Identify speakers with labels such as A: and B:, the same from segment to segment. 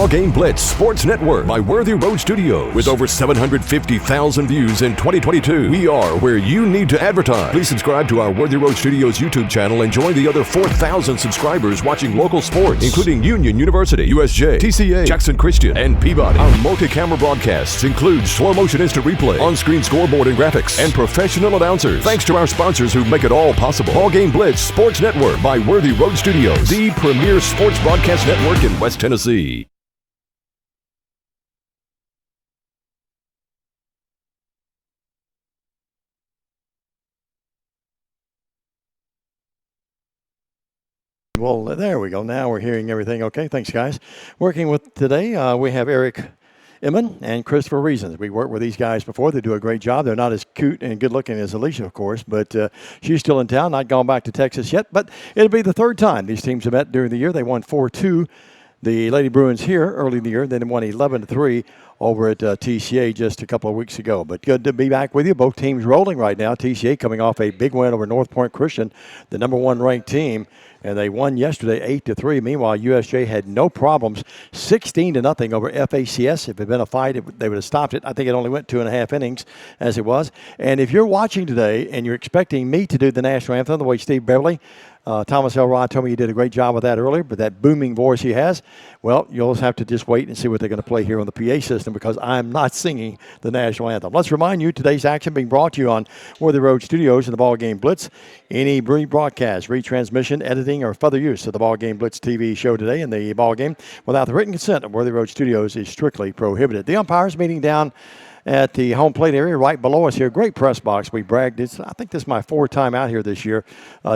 A: BallGame Blitz Sports Network by Worthy Road Studios. With over 750,000 views in 2022, we are where you need to advertise. Please subscribe to our Worthy Road Studios YouTube channel and join the other 4,000 subscribers watching local sports, including Union University, USJ, TCA, Jackson Christian, and Peabody. Our multi-camera broadcasts include slow motion instant replay, on-screen scoreboard and graphics, and professional announcers. Thanks to our sponsors who make it all possible. BallGame Blitz Sports Network by Worthy Road Studios, the premier sports broadcast network in West Tennessee.
B: Well, there we go. Now we're hearing everything okay. Thanks, guys. Working with today, we have Eric Inman and Christopher Reasons. We worked with these guys before. They do a great job. They're not as cute and good-looking as Alicia, of course, but she's still in town, not gone back to Texas yet. But it'll be the third time these teams have met during the year. They won 4-2. The Lady Bruins here early in the year. Then they won 11-3 over at TCA just a couple of weeks ago. But good to be back with you. Both teams rolling right now. TCA coming off a big win over North Point Christian, the number one ranked team. And they won yesterday 8-3. Meanwhile, USJ had no problems, 16-0 over FACS. If it had been a fight, they would have stopped it. I think it only went 2.5 innings as it was. And if you're watching today and you're expecting me to do the national anthem the way Steve Beverly, Thomas Elrod told me he did a great job with that earlier, but that booming voice he has, well, you'll have to just wait and see what they're going to play here on the PA system because I'm not singing the national anthem. Let's remind you, today's action being brought to you on Worthy Road Studios and the BallGame Blitz. Any rebroadcast, retransmission, editing, or further use of the BallGame Blitz TV show today in the ballgame without the written consent of Worthy Road Studios is strictly prohibited. The umpires meeting down at the home plate area right below us here. Great press box. We bragged. I think this is my fourth time out here this year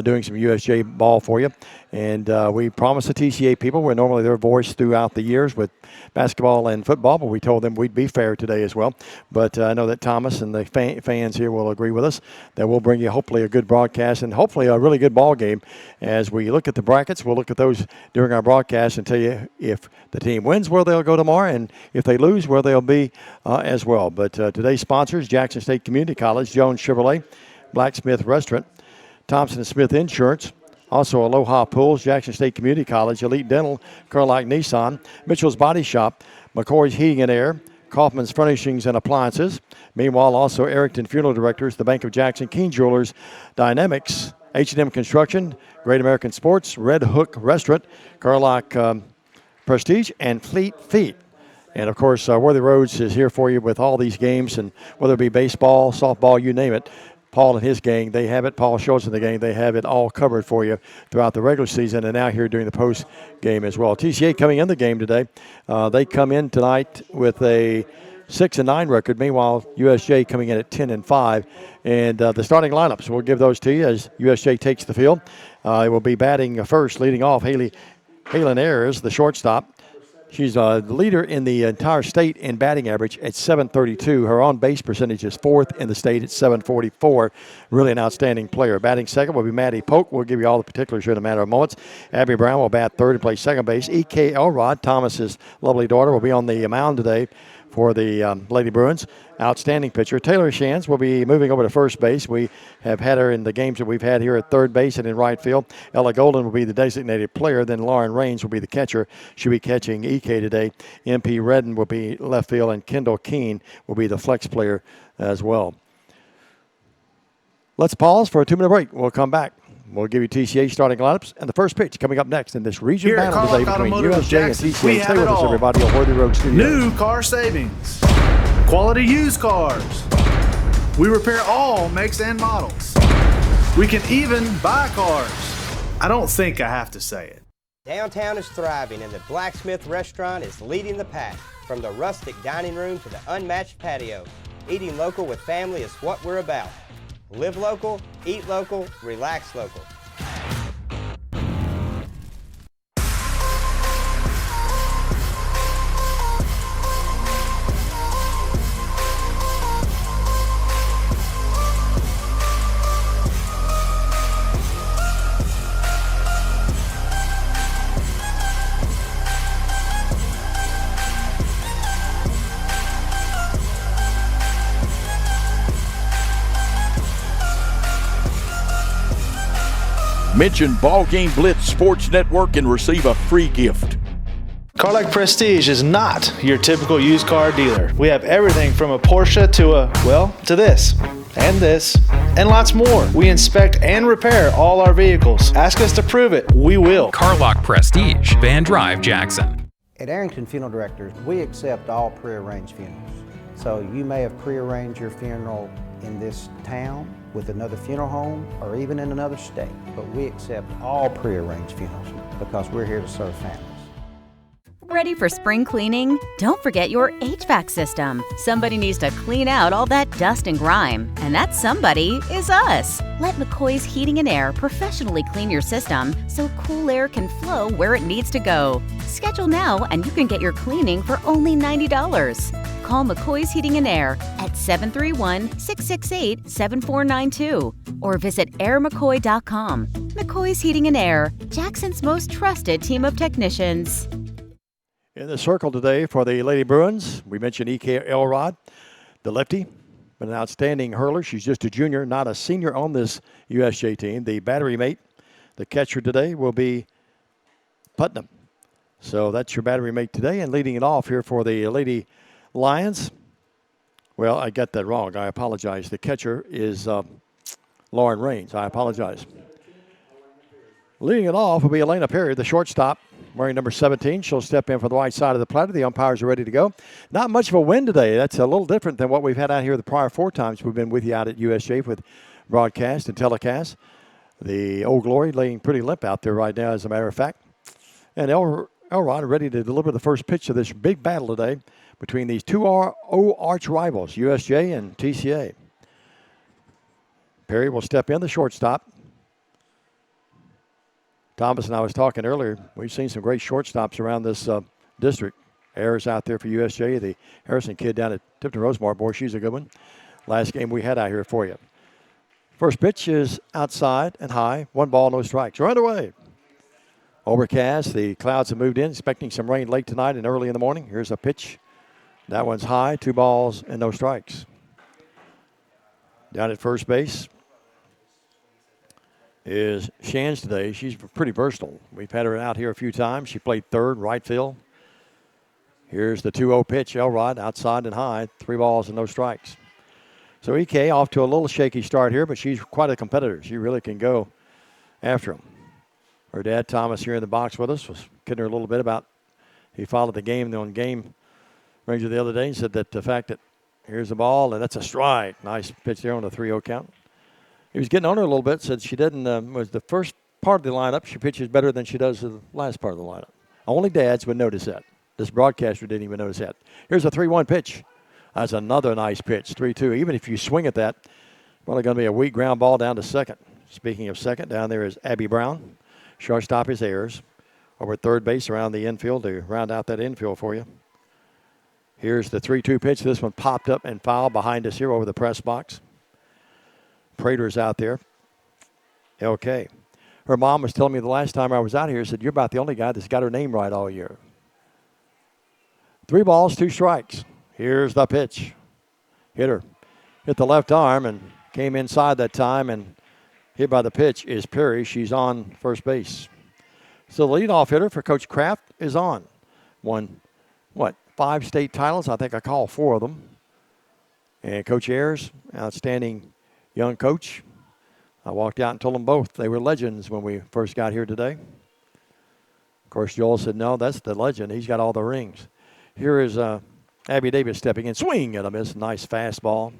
B: doing some USJ ball for you. And we promised the TCA people, we're normally their voice throughout the years with basketball and football, but we told them we'd be fair today as well. But I know that Thomas and the fans here will agree with us that we'll bring you hopefully a good broadcast and hopefully a really good ball game. As we look at the brackets, we'll look at those during our broadcast and tell you if the team wins, where they'll go tomorrow, and if they lose, where they'll be as well. But today's sponsors, Jackson State Community College, Jones Chevrolet, Blacksmith Restaurant, Thompson & Smith Insurance, also Aloha Pools, Jackson State Community College, Elite Dental, Carlock Nissan, Mitchell's Body Shop, McCoy's Heating and Air, Kaufman's Furnishings and Appliances. Meanwhile, also Erickton Funeral Directors, the Bank of Jackson, Keene Jewelers, Dynamics, H&M Construction, Great American Sports, Red Hook Restaurant, Carlock Prestige, and Fleet Feet. And, of course, Worthy Roads is here for you with all these games, and whether it be baseball, softball, you name it. Paul and his gang, they have it. Paul Schultz and the gang, they have it all covered for you throughout the regular season and now here during the post game as well. TCA coming in the game today. They come in tonight with a 6-9 record. Meanwhile, USJ coming in at 10-5. And the starting lineups, we'll give those to you as USJ takes the field. It will be batting first, leading off Halen Ayers, the shortstop. She's the leader in the entire state in batting average at .732. Her on-base percentage is fourth in the state at .744. Really an outstanding player. Batting second will be Maddie Polk. We'll give you all the particulars here in a matter of moments. Abby Brown will bat third and play second base. E.K. Elrod, Thomas's lovely daughter, will be on the mound today for the Lady Bruins. Outstanding pitcher. Taylor Shands will be moving over to first base. We have had her in the games that we've had here at third base and in right field. Ella Golden will be the designated player. Then Lauren Raines will be the catcher. She'll be catching EK today. MP Redden will be left field, and Kendall Keene will be the flex player as well. Let's pause for a 2-minute break. We'll come back. We'll give you TCA starting lineups and the first pitch coming up next in this region battle today between USJ and TCA. Stay with us, everybody, on Worthy Road Studios.
C: New car savings. Quality used cars. We repair all makes and models. We can even buy cars. I don't think I have to say it.
D: Downtown is thriving and the Blacksmith Restaurant is leading the pack. From the rustic dining room to the unmatched patio, eating local with family is what we're about. Live local, eat local, relax local.
E: Mention BallGame Blitz Sports Network and receive a free gift.
C: Carlac Prestige is not your typical used car dealer. We have everything from a Porsche to this, and lots more. We inspect and repair all our vehicles. Ask us to prove it. We will.
E: Carlac Prestige, Van Drive, Jackson.
F: At Arrington Funeral Directors, we accept all prearranged funerals. So you may have prearranged your funeral in this town with another funeral home or even in another state, but we accept all prearranged funerals because we're here to serve families.
G: Ready for spring cleaning? Don't forget your HVAC system. Somebody needs to clean out all that dust and grime, and that somebody is us. Let McCoy's Heating and Air professionally clean your system so cool air can flow where it needs to go. Schedule now and you can get your cleaning for only $90. Call McCoy's Heating and Air at 731-668-7492 or visit airmccoy.com. McCoy's Heating and Air, Jackson's most trusted team of technicians.
B: In the circle today for the Lady Bruins, we mentioned E.K. Elrod, the lefty, but an outstanding hurler. She's just a junior, not a senior on this USJ team. The battery mate, the catcher today, will be Putnam. So that's your battery mate today. And leading it off here for the Lady Lions, well, I got that wrong. I apologize. The catcher is Lauren Raines. I apologize. Leading it off will be Elena Perry, the shortstop, wearing number 17. She'll step in for the right side of the platter. The umpires are ready to go. Not much of a wind today. That's a little different than what we've had out here the prior 4 times we've been with you out at USJ with broadcast and telecast. The Old Glory laying pretty limp out there right now, as a matter of fact. And Elrod ready to deliver the first pitch of this big battle today between these two arch rivals, USJ and TCA. Perry will step in, the shortstop. Thomas and I was talking earlier. We've seen some great shortstops around this district. Ayers out there for USJ. The Harrison kid down at Tipton Rosemar, boy, she's a good one. Last game we had out here for you. First pitch is outside and high. 1 ball, no strikes. Right away. Overcast. The clouds have moved in. Expecting some rain late tonight and early in the morning. Here's a pitch. That one's high. 2 balls and no strikes. Down at first base is Shans today. She's pretty versatile. We've had her out here a few times. She played third, right field. Here's the 2-0 pitch. Elrod outside and high. 3 balls and no strikes. So EK off to a little shaky start here, but she's quite a competitor. She really can go after him. Her dad, Thomas, here in the box with us, was kidding her a little bit about he followed the game on Game Ranger the other day and said that the fact that here's the ball and that's a strike. Nice pitch there on the 3-0 count. He was getting on her a little bit, said she didn't, was the first part of the lineup, she pitches better than she does the last part of the lineup. Only dads would notice that. This broadcaster didn't even notice that. Here's a 3-1 pitch. That's another nice pitch, 3-2. Even if you swing at that, probably going to be a weak ground ball down to second. Speaking of second, down there is Abby Brown. Shortstop is Ayers. Over at third base around the infield to round out that infield for you. Here's the 3-2 pitch. This one popped up and fouled behind us here over the press box. Prater's out there. Okay. Her mom was telling me the last time I was out here, said, you're about the only guy that's got her name right all year. 3 balls, 2 strikes. Here's the pitch. Hit her. Hit the left arm and came inside that time, and hit by the pitch is Perry. She's on first base. So the leadoff hitter for Coach Kraft is on. Won, 5 state titles? I think I called 4 of them. And Coach Ayers, outstanding young coach. I walked out and told them both they were legends when we first got here today. Of course, Joel said, no, that's the legend. He's got all the rings. Here is Abby Davis stepping in. Swing and a miss. Nice fastball.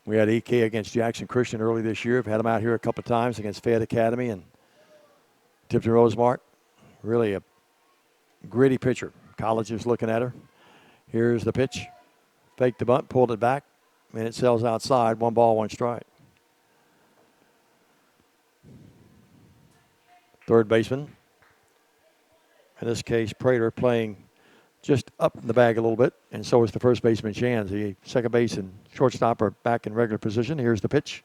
B: We had EK against Jackson Christian early this year. We've had him out here a couple of times against Fayette Academy and Tipton Rosemart. Really a gritty pitcher. College is looking at her. Here's the pitch. Faked the bunt, pulled it back. And it sails outside. 1 ball, 1 strike. Third baseman. In this case, Prater playing just up in the bag a little bit. And so is the first baseman, Shans. The second base and shortstop are back in regular position. Here's the pitch.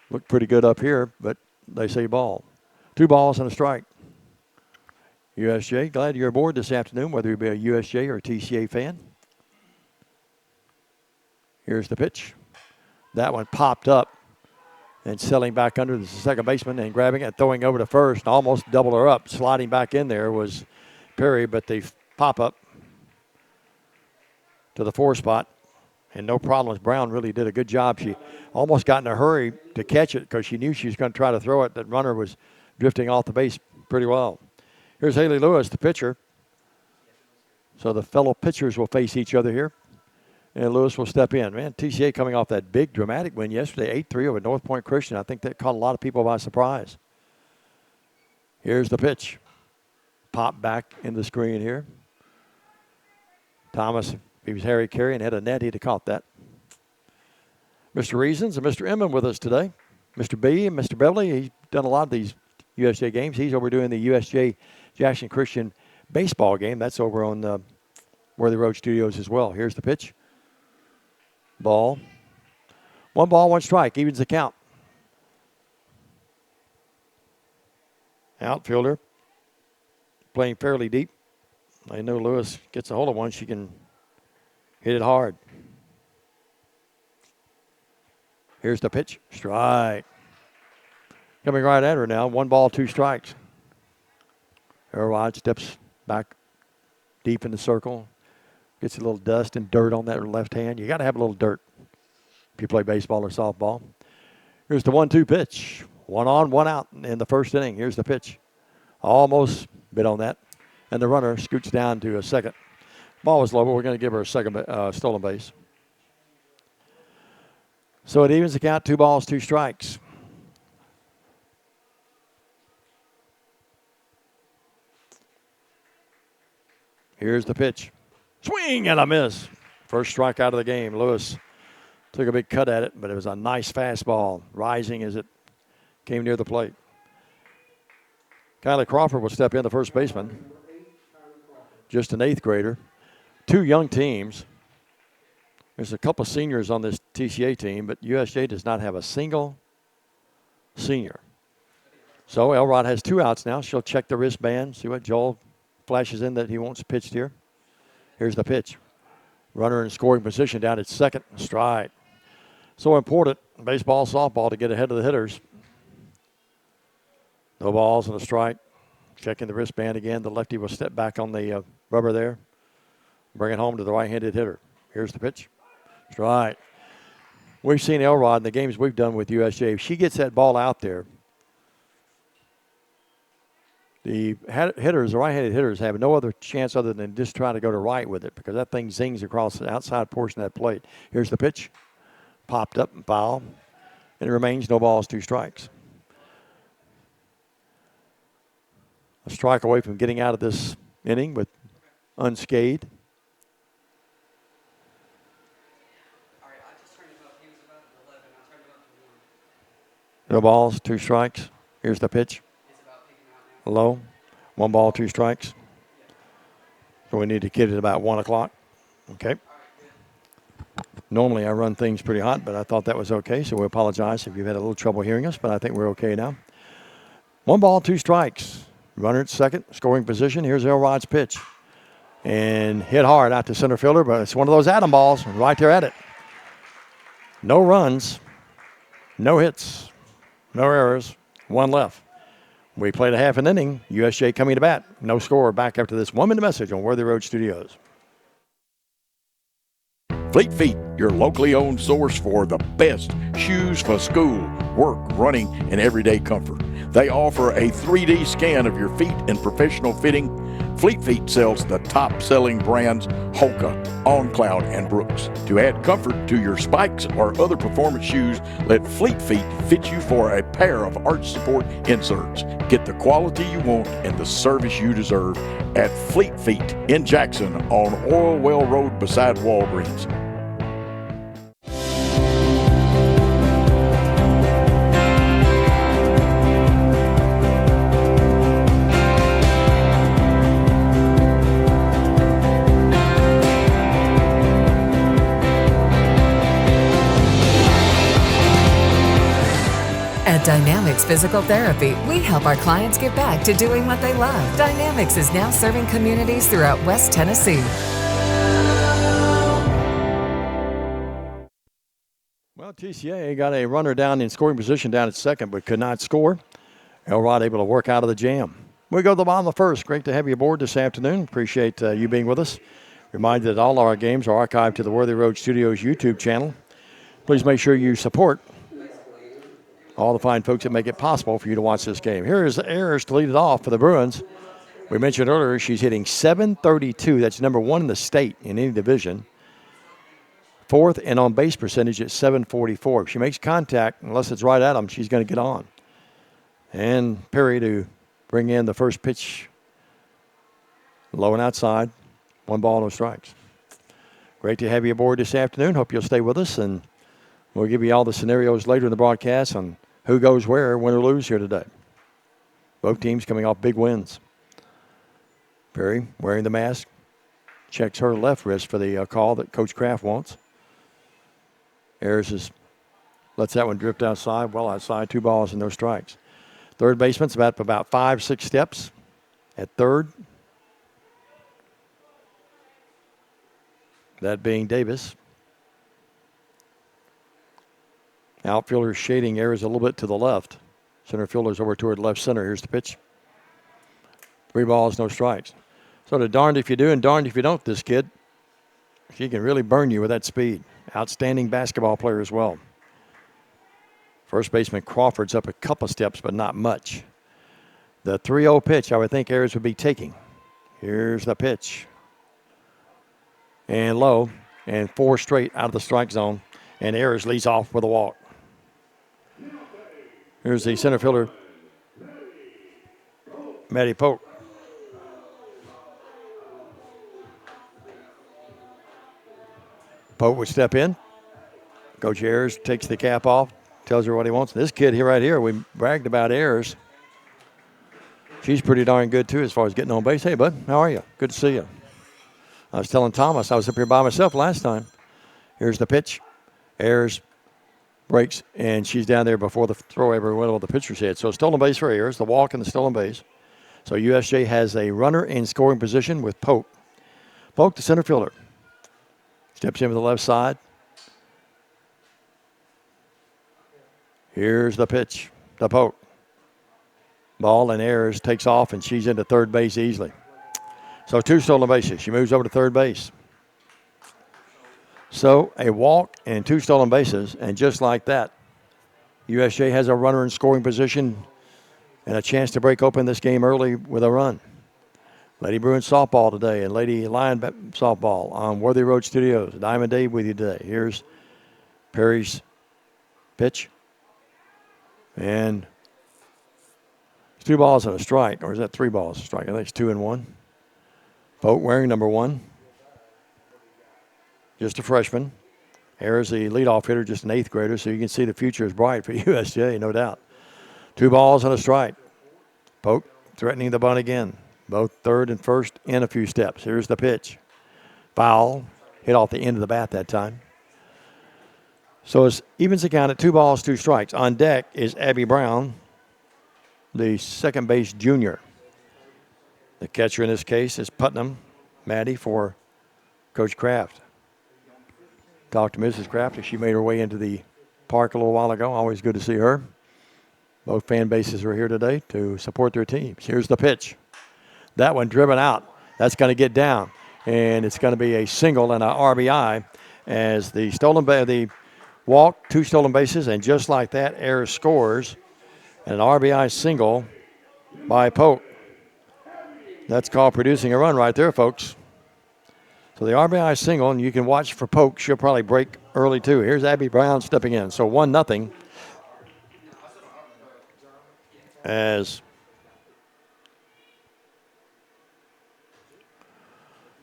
B: Looked pretty good up here, but they say ball. 2 balls and a strike. USJ, glad you're aboard this afternoon, whether you be a USJ or a TCA fan. Here's the pitch. That one popped up and settling back under the second baseman and grabbing it and throwing over to first and almost double her up. Sliding back in there was Perry, but they pop up to the 4 spot. And no problems. Brown really did a good job. She almost got in a hurry to catch it because she knew she was going to try to throw it. That runner was drifting off the base pretty well. Here's Haley Lewis, the pitcher. So the fellow pitchers will face each other here. And Lewis will step in. Man, TCA coming off that big dramatic win yesterday, 8-3 over North Point Christian. I think that caught a lot of people by surprise. Here's the pitch. Pop back in the screen here. Thomas, if he was Harry Carey and had a net, he'd have caught that. Mr. Reasons and Mr. Emmon with us today. Mr. B and Mr. Beverly, he's done a lot of these USJ games. He's over doing the USJ Jackson Christian baseball game. That's over on the Worthy Road Studios as well. Here's the pitch. Ball. 1 ball, 1 strike. Evens the count. Outfielder playing fairly deep. I know Lewis gets a hold of one. She can hit it hard. Here's the pitch. Strike. Coming right at her now. 1 ball, 2 strikes. Elrod steps back deep in the circle. Gets a little dust and dirt on that left hand. You got to have a little dirt if you play baseball or softball. Here's the 1-2 pitch. 1 on, 1 out in the first inning. Here's the pitch. Almost bit on that. And the runner scoots down to a second. Ball was low, but we're going to give her a second stolen base. So it evens the count, 2 balls, 2 strikes. Here's the pitch. Swing and a miss. First strike out of the game. Lewis took a big cut at it, but it was a nice fastball, rising as it came near the plate. Kylie Crawford will step in, the first baseman. Just an 8th grader. 2 young teams. There's a couple of seniors on this TCA team, but USJ does not have a single senior. So Elrod has 2 outs now. She'll check the wristband, see what Joel flashes in that he wants pitched here. Here's the pitch. Runner in scoring position down at second. Strike. So important, baseball, softball, to get ahead of the hitters. No balls and a strike. Checking the wristband again. The lefty will step back on the rubber there. Bring it home to the right-handed hitter. Here's the pitch. Strike. We've seen Elrod in the games we've done with USJ. If she gets that ball out there, the hitters, the right-handed hitters, have no other chance other than just trying to go to right with it because that thing zings across the outside portion of that plate. Here's the pitch. Popped up and foul. And it remains no balls, 2 strikes. A strike away from getting out of this inning with unscathed. No balls, 2 strikes. Here's the pitch. Low. 1 ball, 2 strikes. So we need to get it about 1 o'clock. Okay. Normally I run things pretty hot, but I thought that was okay, so we apologize if you've had a little trouble hearing us, but I think we're okay now. 1 ball, 2 strikes. Runner at second, scoring position. Here's Elrod's pitch. And hit hard out to center fielder, but it's one of those atom balls right there at it. No runs, no hits, no errors, 1 left. We played a half an inning. USJ coming to bat. No score. Back after this 1-minute message on Worthy Road Studios.
H: Fleet Feet, your locally owned source for the best shoes for school, work, running, and everyday comfort. They offer a 3D scan of your feet and professional fitting. Fleet Feet sells the top-selling brands Hoka, OnCloud, and Brooks. To add comfort to your spikes or other performance shoes, let Fleet Feet fit you for a pair of arch support inserts. Get the quality you want and the service you deserve at Fleet Feet in Jackson on Oil Well Road beside Walgreens.
I: Dynamics Physical Therapy, we help our clients get back to doing what they love. Dynamics is now serving communities throughout West Tennessee.
B: Well, TCA got a runner down in scoring position down at second, but could not score. Elrod able to work out of the jam. We go to the bottom of the first. Great to have you aboard this afternoon. Appreciate you being with us. Remind you that all our games are archived to the Worthy Road Studios YouTube channel. Please make sure you support all the fine folks that make it possible for you to watch this game. Here is Ayers to lead it off for the Bruins. We mentioned earlier she's hitting .732. That's number one in the state in any division. Fourth and on base percentage at .744. If she makes contact, unless it's right at them, she's going to get on. And Perry to bring in the first pitch. Low and outside. 1 ball, no strikes. Great to have you aboard this afternoon. Hope you'll stay with us, and we'll give you all the scenarios later in the broadcast on who goes where, win or lose here today. Both teams coming off big wins. Perry wearing the mask. Checks her left wrist for the call that Coach Kraft wants. Ayers lets that one drift outside, well outside, 2 balls and no strikes. Third baseman's about 5-6 steps at third. That being Davis. Outfielder shading Ayers a little bit to the left. Center fielder's over toward left center. Here's the pitch. 3 balls, no strikes. So the darned if you do and darned if you don't, this kid. She can really burn you with that speed. Outstanding basketball player as well. First baseman Crawford's up a couple steps, but not much. The 3-0 pitch I would think Ayers would be taking. Here's the pitch. And low, and 4 straight out of the strike zone. And Ayers leads off with a walk. Here's the center fielder, Maddie Polk. Polk would step in. Coach Ayers takes the cap off, tells her what he wants. This kid here, right here, we bragged about Ayers. She's pretty darn good, too, as far as getting on base. Hey, bud, how are you? Good to see you. I was telling Thomas I was up here by myself last time. Here's the pitch. Ayers breaks, and she's down there before the throw ever went over the pitcher's head. So stolen base for Ayers, the walk and the stolen base. So USJ has a runner in scoring position with Polk. Polk, the center fielder. Steps in with the left side. Here's the pitch, the Polk. Ball, and Ayers takes off, and she's into third base easily. So 2 stolen bases. She moves over to third base. So a walk and 2 stolen bases, and just like that, USJ has a runner in scoring position and a chance to break open this game early with a run. Lady Bruins softball today and Lady Lion softball on Worthy Road Studios. Diamond Dave with you today. Here's Perry's pitch. And it's 2 balls and a strike, or is that 3 balls and a strike? I think it's 2 and 1. Polk wearing number 1. Just a freshman. Ayers, the leadoff hitter, just an 8th grader, so you can see the future is bright for USJ, no doubt. 2 balls and a strike. Polk threatening the bunt again. Both third and first in a few steps. Here's the pitch. Foul. Hit off the end of the bat that time. So it evens the count at 2 balls, 2 strikes. On deck is Abby Brown, the second base junior. The catcher in this case is Putnam, Maddie, for Coach Kraft. Talked to Mrs. Kraft as she made her way into the park a little while ago. Always good to see her. Both fan bases are here today to support their teams. Here's the pitch. That one driven out. That's going to get down. And it's going to be a single and an RBI as the walk, 2 stolen bases, and just like that, Ayers scores. And an RBI single by Polk. That's called producing a run right there, folks. So the RBI single, and you can watch for Polk. She'll probably break early, too. Here's Abby Brown stepping in. So 1-0 as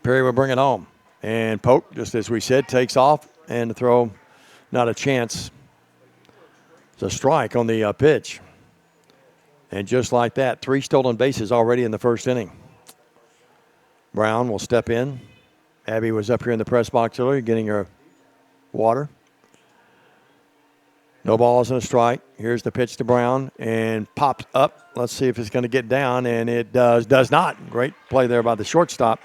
B: Perry will bring it home. And Polk, just as we said, takes off, and the throw, not a chance. It's a strike on the pitch. And just like that, 3 stolen bases already in the first inning. Brown will step in. Abby was up here in the press box earlier getting her water. No balls and a strike. Here's the pitch to Brown and pops up. Let's see if it's going to get down, and it does. Does not. Great play there by the shortstop.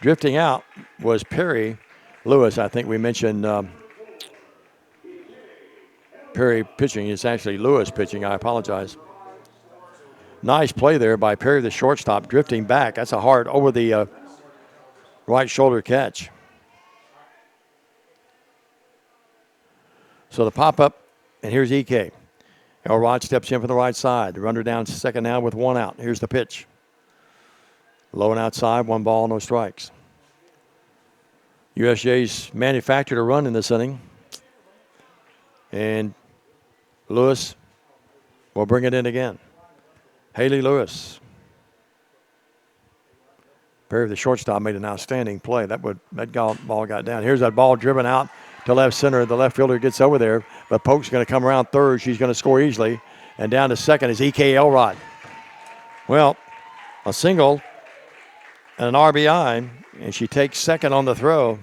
B: Drifting out was Perry Lewis. I think we mentioned Perry pitching. It's actually Lewis pitching. I apologize. Nice play there by Perry, the shortstop, drifting back. That's a hard over the right shoulder catch. So the pop-up, and here's EK. Elrod steps in from the right side. The runner down second now with one out. Here's the pitch. Low and outside, 1 ball, no strikes. USJ's manufactured a run in this inning. And Lewis will bring it in again. Haley Lewis. Perry, the shortstop, made an outstanding play. That ball got down. Here's that ball driven out to left center. The left fielder gets over there, but Polk's going to come around third. She's going to score easily. And down to second is E.K. Elrod. Well, a single and an RBI, and she takes second on the throw.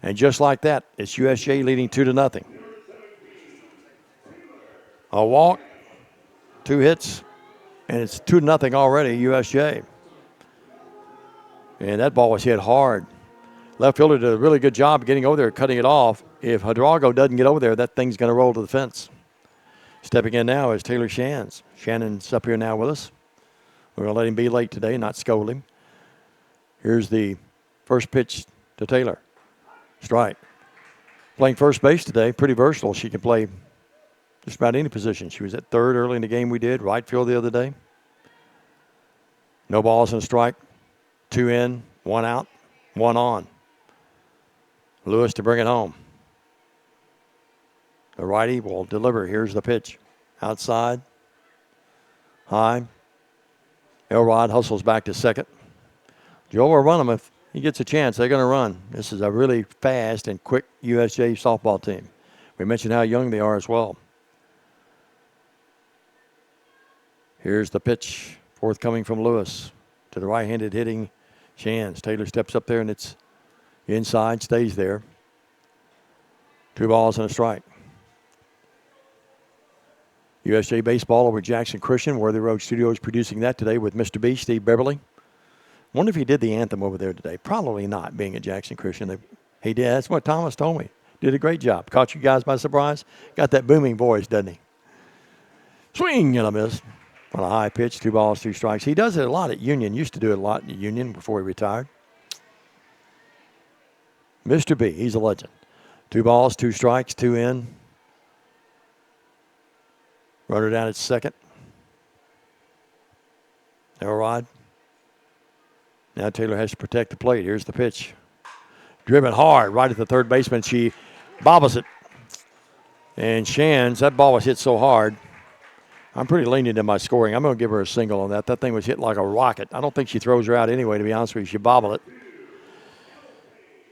B: And just like that, it's USJ leading 2-0. A walk, 2 hits, and it's 2-0 already, USJ. And that ball was hit hard. Left fielder did a really good job getting over there, cutting it off. If Hydrago doesn't get over there, that thing's going to roll to the fence. Stepping in now is Taylor Shands. Shannon's up here now with us. We're going to let him be late today, not scold him. Here's the first pitch to Taylor. Strike. Playing first base today, pretty versatile. She can play just about any position. She was at third early in the game we did, right field the other day. No balls and a strike. 2 in, 1 out, 1 on. Lewis to bring it home. The righty will deliver. Here's the pitch. Outside. High. Elrod hustles back to second. Joe will run them if he gets a chance. They're going to run. This is a really fast and quick USJ softball team. We mentioned how young they are as well. Here's the pitch. Forthcoming from Lewis to the right-handed hitting Shands. Taylor steps up there, and it's inside, stays there. 2 balls and a strike. USJ Baseball over Jackson Christian. Worthy Road Studios producing that today with Mr. B, Steve Beverly. Wonder if he did the anthem over there today. Probably not, being at Jackson Christian. He did. That's what Thomas told me. Did a great job. Caught you guys by surprise. Got that booming voice, doesn't he? Swing and a miss. On a high pitch, 2 balls, 2 strikes. He does it a lot at Union. Used to do it a lot at Union before he retired. Mr. B, he's a legend. 2 balls, 2 strikes, 2 in. Runner down at second. Elrod. Now Taylor has to protect the plate. Here's the pitch. Driven hard right at the third baseman. She bobbles it. And Shands, that ball was hit so hard. I'm pretty lenient in my scoring. I'm going to give her a single on that. That thing was hit like a rocket. I don't think she throws her out anyway, to be honest with you. She bobbled it.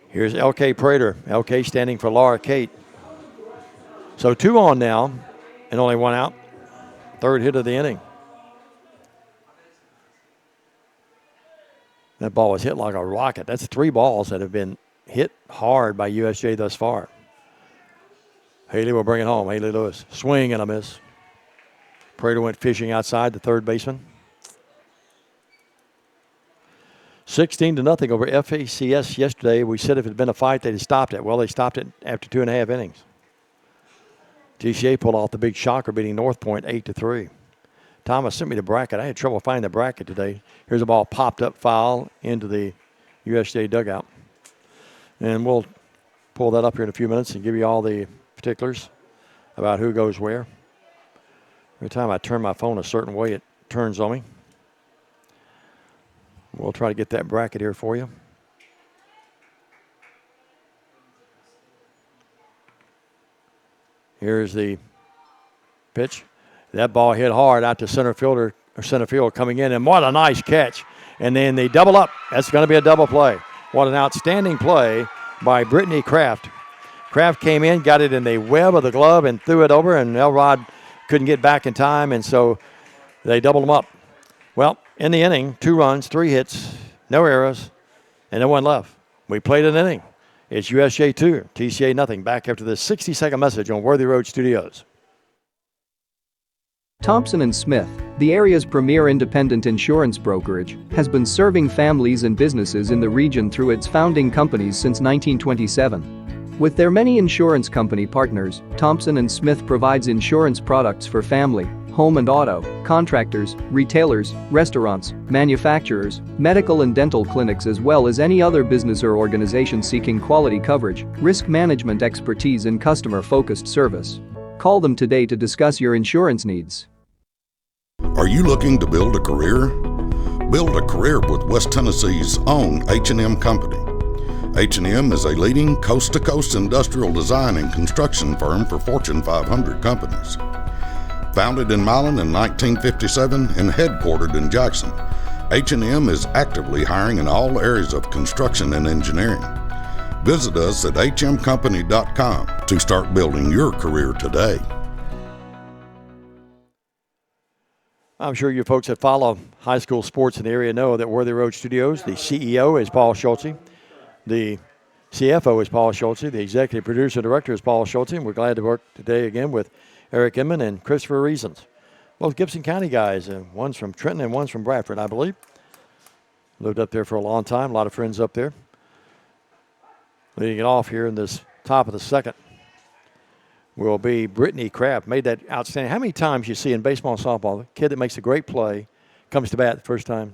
B: Here's L.K. Prater. L.K. standing for Laura Kate. So 2 on now and only 1 out. Third hit of the inning. That ball was hit like a rocket. That's 3 balls that have been hit hard by USJ thus far. Haley will bring it home. Haley Lewis. Swing and a miss. Prater went fishing outside the third baseman. 16-0 over FACS yesterday. We said if it had been a fight, they'd have stopped it. Well, they stopped it after 2.5 innings. TCA pulled off the big shocker, beating North Point 8-3. Thomas sent me the bracket. I had trouble finding the bracket today. Here's a ball popped up foul into the USJ dugout. And we'll pull that up here in a few minutes and give you all the particulars about who goes where. Every time I turn my phone a certain way, it turns on me. We'll try to get that bracket here for you. Here's the pitch. That ball hit hard out to center field coming in, and what a nice catch. And then they double up. That's going to be a double play. What an outstanding play by Brittany Kraft. Kraft came in, got it in the web of the glove, and threw it over, and Elrod couldn't get back in time, and so they doubled them up. Well, in the inning, 2 runs, 3 hits, no errors, and no one left. We played an inning. It's USJ 2, TCA nothing. Back after this 60-second message on Worthy Road Studios.
J: Thompson & Smith, the area's premier independent insurance brokerage, has been serving families and businesses in the region through its founding companies since 1927. With their many insurance company partners, Thompson & Smith provides insurance products for family, home and auto, contractors, retailers, restaurants, manufacturers, medical and dental clinics, as well as any other business or organization seeking quality coverage, risk management expertise and customer-focused service. Call them today to discuss your insurance needs.
K: Are you looking to build a career? Build a career with West Tennessee's own H&M Company. H&M is a leading coast-to-coast industrial design and construction firm for Fortune 500 companies. Founded in Milan in 1957 and headquartered in Jackson, H&M is actively hiring in all areas of construction and engineering. Visit us at hmcompany.com to start building your career today.
B: I'm sure you folks that follow high school sports in the area know that Worthy Road Studios, the CEO is Paul Schultze, the CFO is Paul Schultze, the executive producer and director is Paul Schultze, and we're glad to work today again with Eric Inman and Christopher Reasons. Both Gibson County guys, one's from Trenton and one's from Bradford, I believe. Lived up there for a long time, a lot of friends up there. Leading it off here in this top of the second will be Brittany Kraft. Made that outstanding. How many times you see in baseball and softball, the kid that makes a great play comes to bat the first time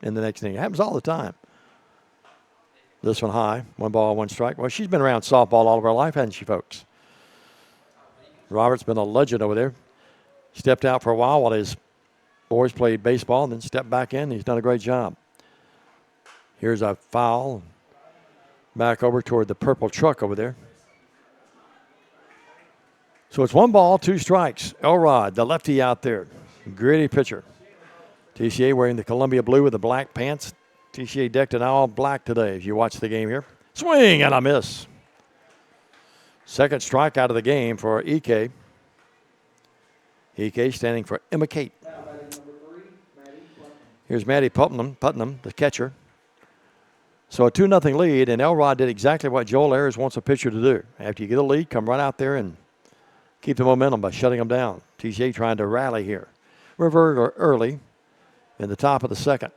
B: in the next inning? It happens all the time. This one high, 1 ball, 1 strike. Well, she's been around softball all of her life, hasn't she, folks? Robert's been a legend over there. Stepped out for a while his boys played baseball and then stepped back in. He's done a great job. Here's a foul. Back over toward the purple truck over there. So it's 1 ball, 2 strikes. Elrod, the lefty out there. Gritty pitcher. TCA wearing the Columbia blue with the black pants. TCA decked in all black today as you watch the game here. Swing and a miss. Second strike out of the game for Ike. Ike standing for Emma Kate. Here's Maddie Putnam, the catcher. So a 2-0 lead, and Elrod did exactly what Joel Ayers wants a pitcher to do. After you get a lead, come right out there and keep the momentum by shutting them down. TCA trying to rally here. We're very early in the top of the second.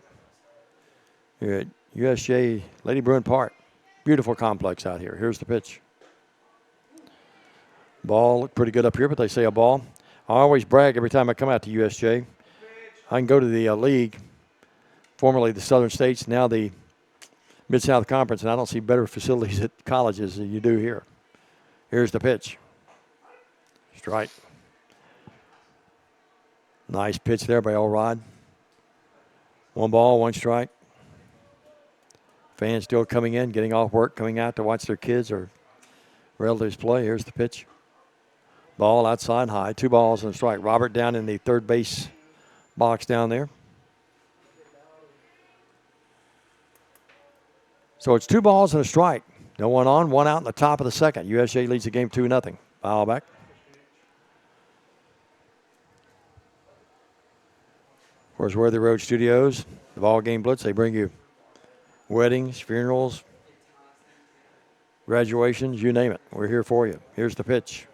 B: Here at USJ Lady Bruin Park. Beautiful complex out here. Here's the pitch. Ball looked pretty good up here, but they say a ball. I always brag every time I come out to USJ. I can go to the league, formerly the Southern States, now the Mid-South Conference, and I don't see better facilities at colleges than you do here. Here's the pitch. Strike. Nice pitch there by Elrod. 1 ball, 1 strike. Fans still coming in, getting off work, coming out to watch their kids or relatives play. Here's the pitch. Ball outside high, 2 balls and a strike. Robert down in the third base box down there. So it's 2 balls and a strike. No one on, 1 out in the top of the second. USJ leads the game 2-0. Foul back. Of course, Worthy Road Studios, the BallGame Blitz, they bring you weddings, funerals, graduations, you name it. We're here for you. Here's the pitch.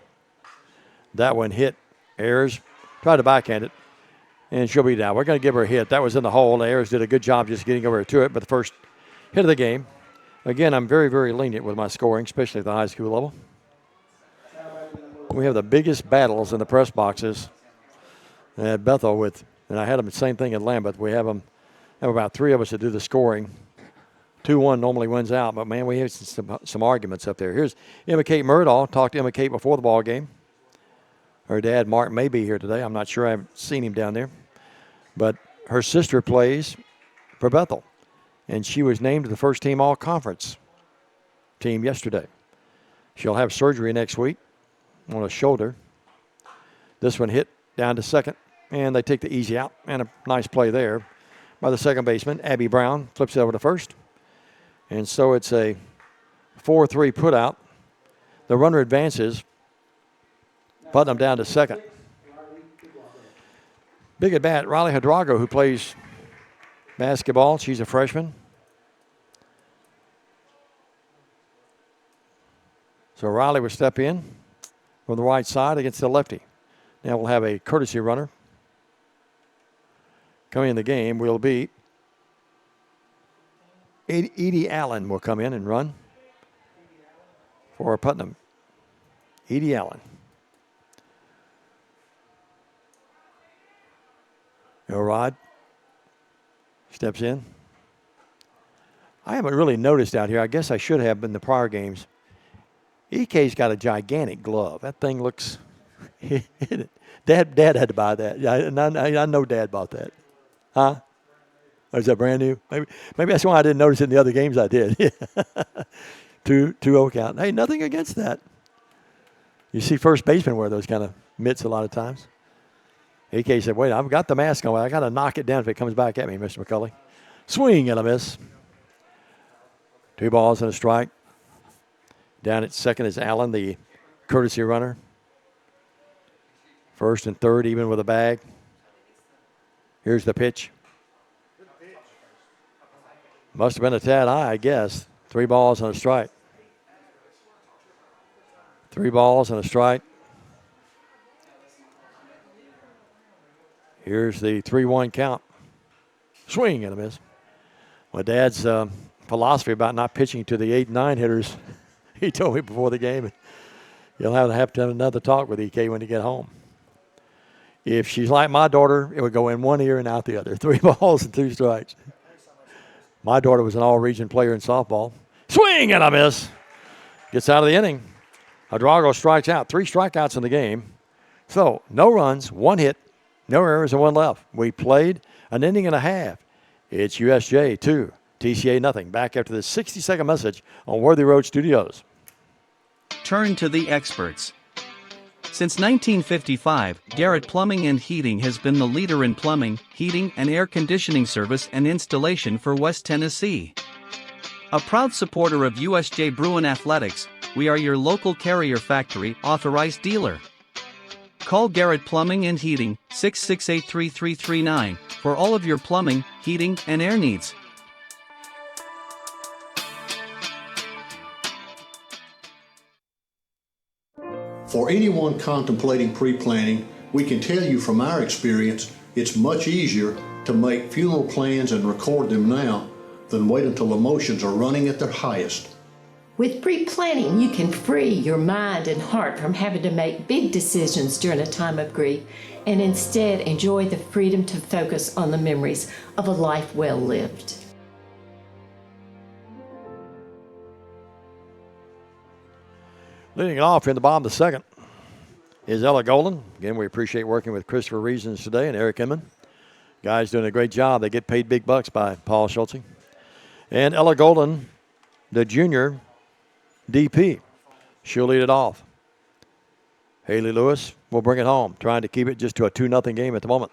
B: That one hit. Ayers tried to backhand it, and she'll be down. We're going to give her a hit. That was in the hole. Ayers did a good job just getting over to it, but the first hit of the game. Again, I'm very, very lenient with my scoring, especially at the high school level. We have the biggest battles in the press boxes at Bethel with, and I had them the same thing at Lambeth. We have about 3 of us that do the scoring. 2-1 normally wins out, but man, we have some arguments up there. Here's Emma Kate Murdahl. Talked to Emma Kate before the ball game. Her dad, Mark, may be here today. I'm not sure. I haven't seen him down there. But her sister plays for Bethel, and she was named to the first team all-conference team yesterday. She'll have surgery next week on a shoulder. This one hit down to second, and they take the easy out, and a nice play there by the second baseman. Abby Brown flips it over to first. And so it's a 4-3 put out. The runner advances. Putnam down to second. Big at bat, Riley Hadrago, who plays basketball. She's a freshman. So Riley will step in from the right side against the lefty. Now we'll have a courtesy runner. Coming in the game will be Edie Allen will come in and run. for Putnam. Edie Allen. Elrod steps in. I haven't really noticed out here. I guess I should have in the prior games. EK's got a gigantic glove. That thing looks. Dad had to buy that. Yeah, and I know Dad bought that. Huh? Or is that brand new? Maybe that's why I didn't notice it in the other games I did. 2-0 count. Hey, nothing against that. You see first basemen wear those kind of mitts a lot of times. EK said, wait, I've got the mask on. I got to knock it down if it comes back at me, Mr. McCulley. Swing and a miss. 2 balls and a strike. Down at second is Allen, the courtesy runner. First and third, even with a bag. Here's the pitch. Must have been a tad high, I guess. 3 balls and a strike. 3 balls and a strike. Here's the 3-1 count. Swing and a miss. My dad's philosophy about not pitching to the 8 and 9 hitters, he told me before the game, you'll have to have another talk with EK when you get home. If she's like my daughter, it would go in one ear and out the other. 3 balls and 2 strikes. My daughter was an all-region player in softball. Swing and a miss. Gets out of the inning. Hydrago strikes out. 3 strikeouts in the game. So, no runs, 1 hit, no errors, and 1 left. We played an inning and a half. It's USJ 2, TCA nothing. Back after this 60-second message on Worthy Road Studios.
L: Turn to the experts. Since 1955, Garrett Plumbing and Heating has been the leader in plumbing, heating, and air conditioning service and installation for West Tennessee. A proud supporter of USJ Bruin Athletics, we are your local Carrier Factory authorized dealer. Call Garrett Plumbing and Heating, 668-3339, for all of your plumbing, heating, and air needs.
M: For anyone contemplating pre-planning, we can tell you from our experience, it's much easier to make funeral plans and record them now than wait until emotions are running at their highest.
N: With pre-planning, you can free your mind and heart from having to make big decisions during a time of grief and instead enjoy the freedom to focus on the memories of a life well lived.
B: Leading it off in the bottom of the second is Ella Golden. Again, we appreciate working with Christopher Reasons today and Eric Inman. Guys doing a great job. They get paid big bucks by Paul Schultze. And Ella Golden, the junior DP. She'll lead it off. Haley Lewis will bring it home, trying to keep it just to a 2-0 game at the moment.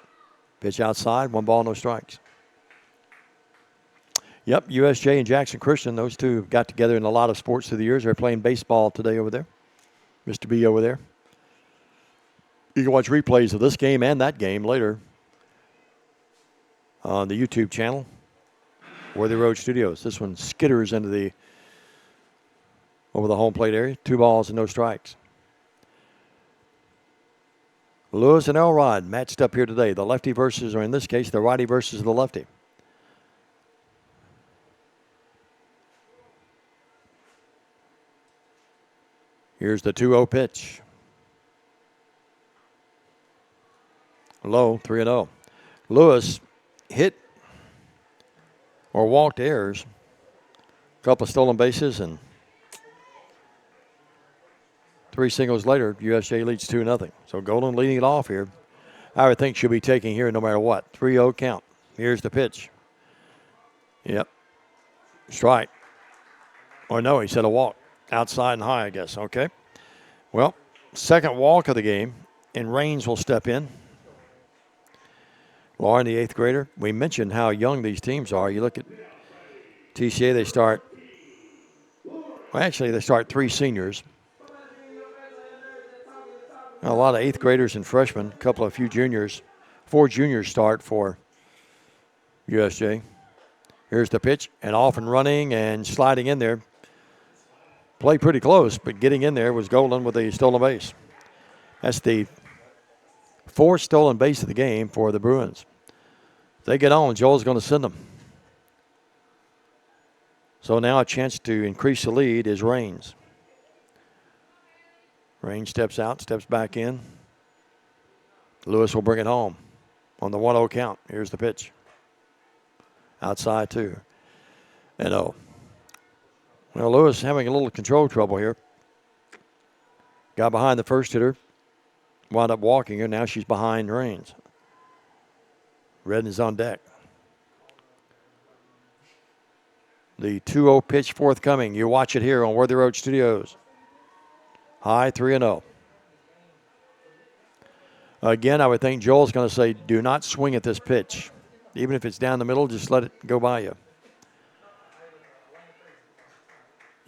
B: Pitch outside, 1 ball, no strikes. Yep, USJ and Jackson Christian, those two got together in a lot of sports through the years. They're playing baseball today over there. Mr. B over there. You can watch replays of this game and that game later on the YouTube channel, Worthy Road Studios. This one skitters into over the home plate area. 2 balls and no strikes. Lewis and Elrod matched up here today. The lefty versus, or in this case, the righty versus the lefty. Here's the 2-0 pitch. Low, 3-0. Lewis hit or walked errors. A couple of stolen bases and 3 singles later, USJ leads 2-0. So Golden leading it off here. I would think she'll be taking here no matter what. 3-0 count. Here's the pitch. Yep. Strike. Or no, he said a walk. Outside and high, I guess. Okay. Well, second walk of the game, and Raines will step in. Lauren, the 8th grader. We mentioned how young these teams are. You look at TCA, they start 3 seniors. A lot of 8th graders and freshmen, a few juniors. 4 juniors start for USJ. Here's the pitch, and off and running and sliding in there. Played pretty close, but getting in there was Golden with a stolen base. That's the 4th stolen base of the game for the Bruins. If they get on, Joel's going to send them. So now a chance to increase the lead is Raines. Range steps out, steps back in. Lewis will bring it home on the 1-0 count. Here's the pitch. Outside 2. And 0. Well, Lewis having a little control trouble here. Got behind the first hitter. Wound up walking her. Now she's behind Rains. Redden is on deck. The 2-0 pitch forthcoming. You watch it here on Worthy Road Studios. High 3-0. Again, I would think Joel's going to say, do not swing at this pitch. Even if it's down the middle, just let it go by you.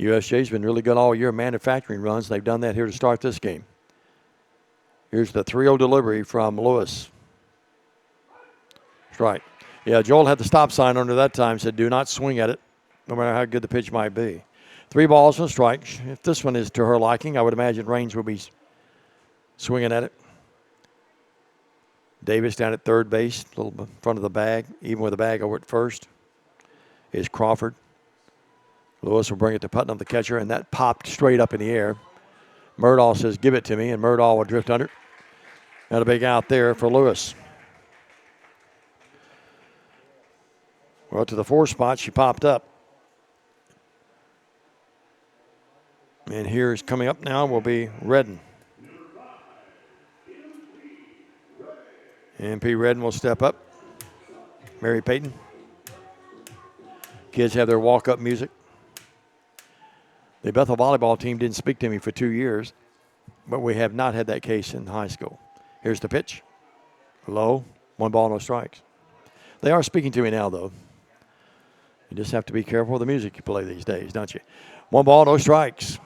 B: USJ's been really good all year manufacturing runs. They've done that here to start this game. Here's the 3-0 delivery from Lewis. Strike. Yeah, Joel had the stop sign under that time, said do not swing at it, no matter how good the pitch might be. 3 balls and a strike. If this one is to her liking, I would imagine Rains will be swinging at it. Davis down at third base, a little in front of the bag, even with the bag over at first, is Crawford. Lewis will bring it to Putnam, the catcher, and that popped straight up in the air. Murdahl says, give it to me, and Murdahl will drift under. And a big out there for Lewis. Well, to the 4 spot, she popped up. And here's coming up now will be Redden. MP Redden will step up. Mary Payton. Kids have their walk-up music. The Bethel volleyball team didn't speak to me for 2 years, but we have not had that case in high school. Here's the pitch. Low. 1 ball, no strikes. They are speaking to me now, though. You just have to be careful with the music you play these days, don't you? 1 ball, no strikes.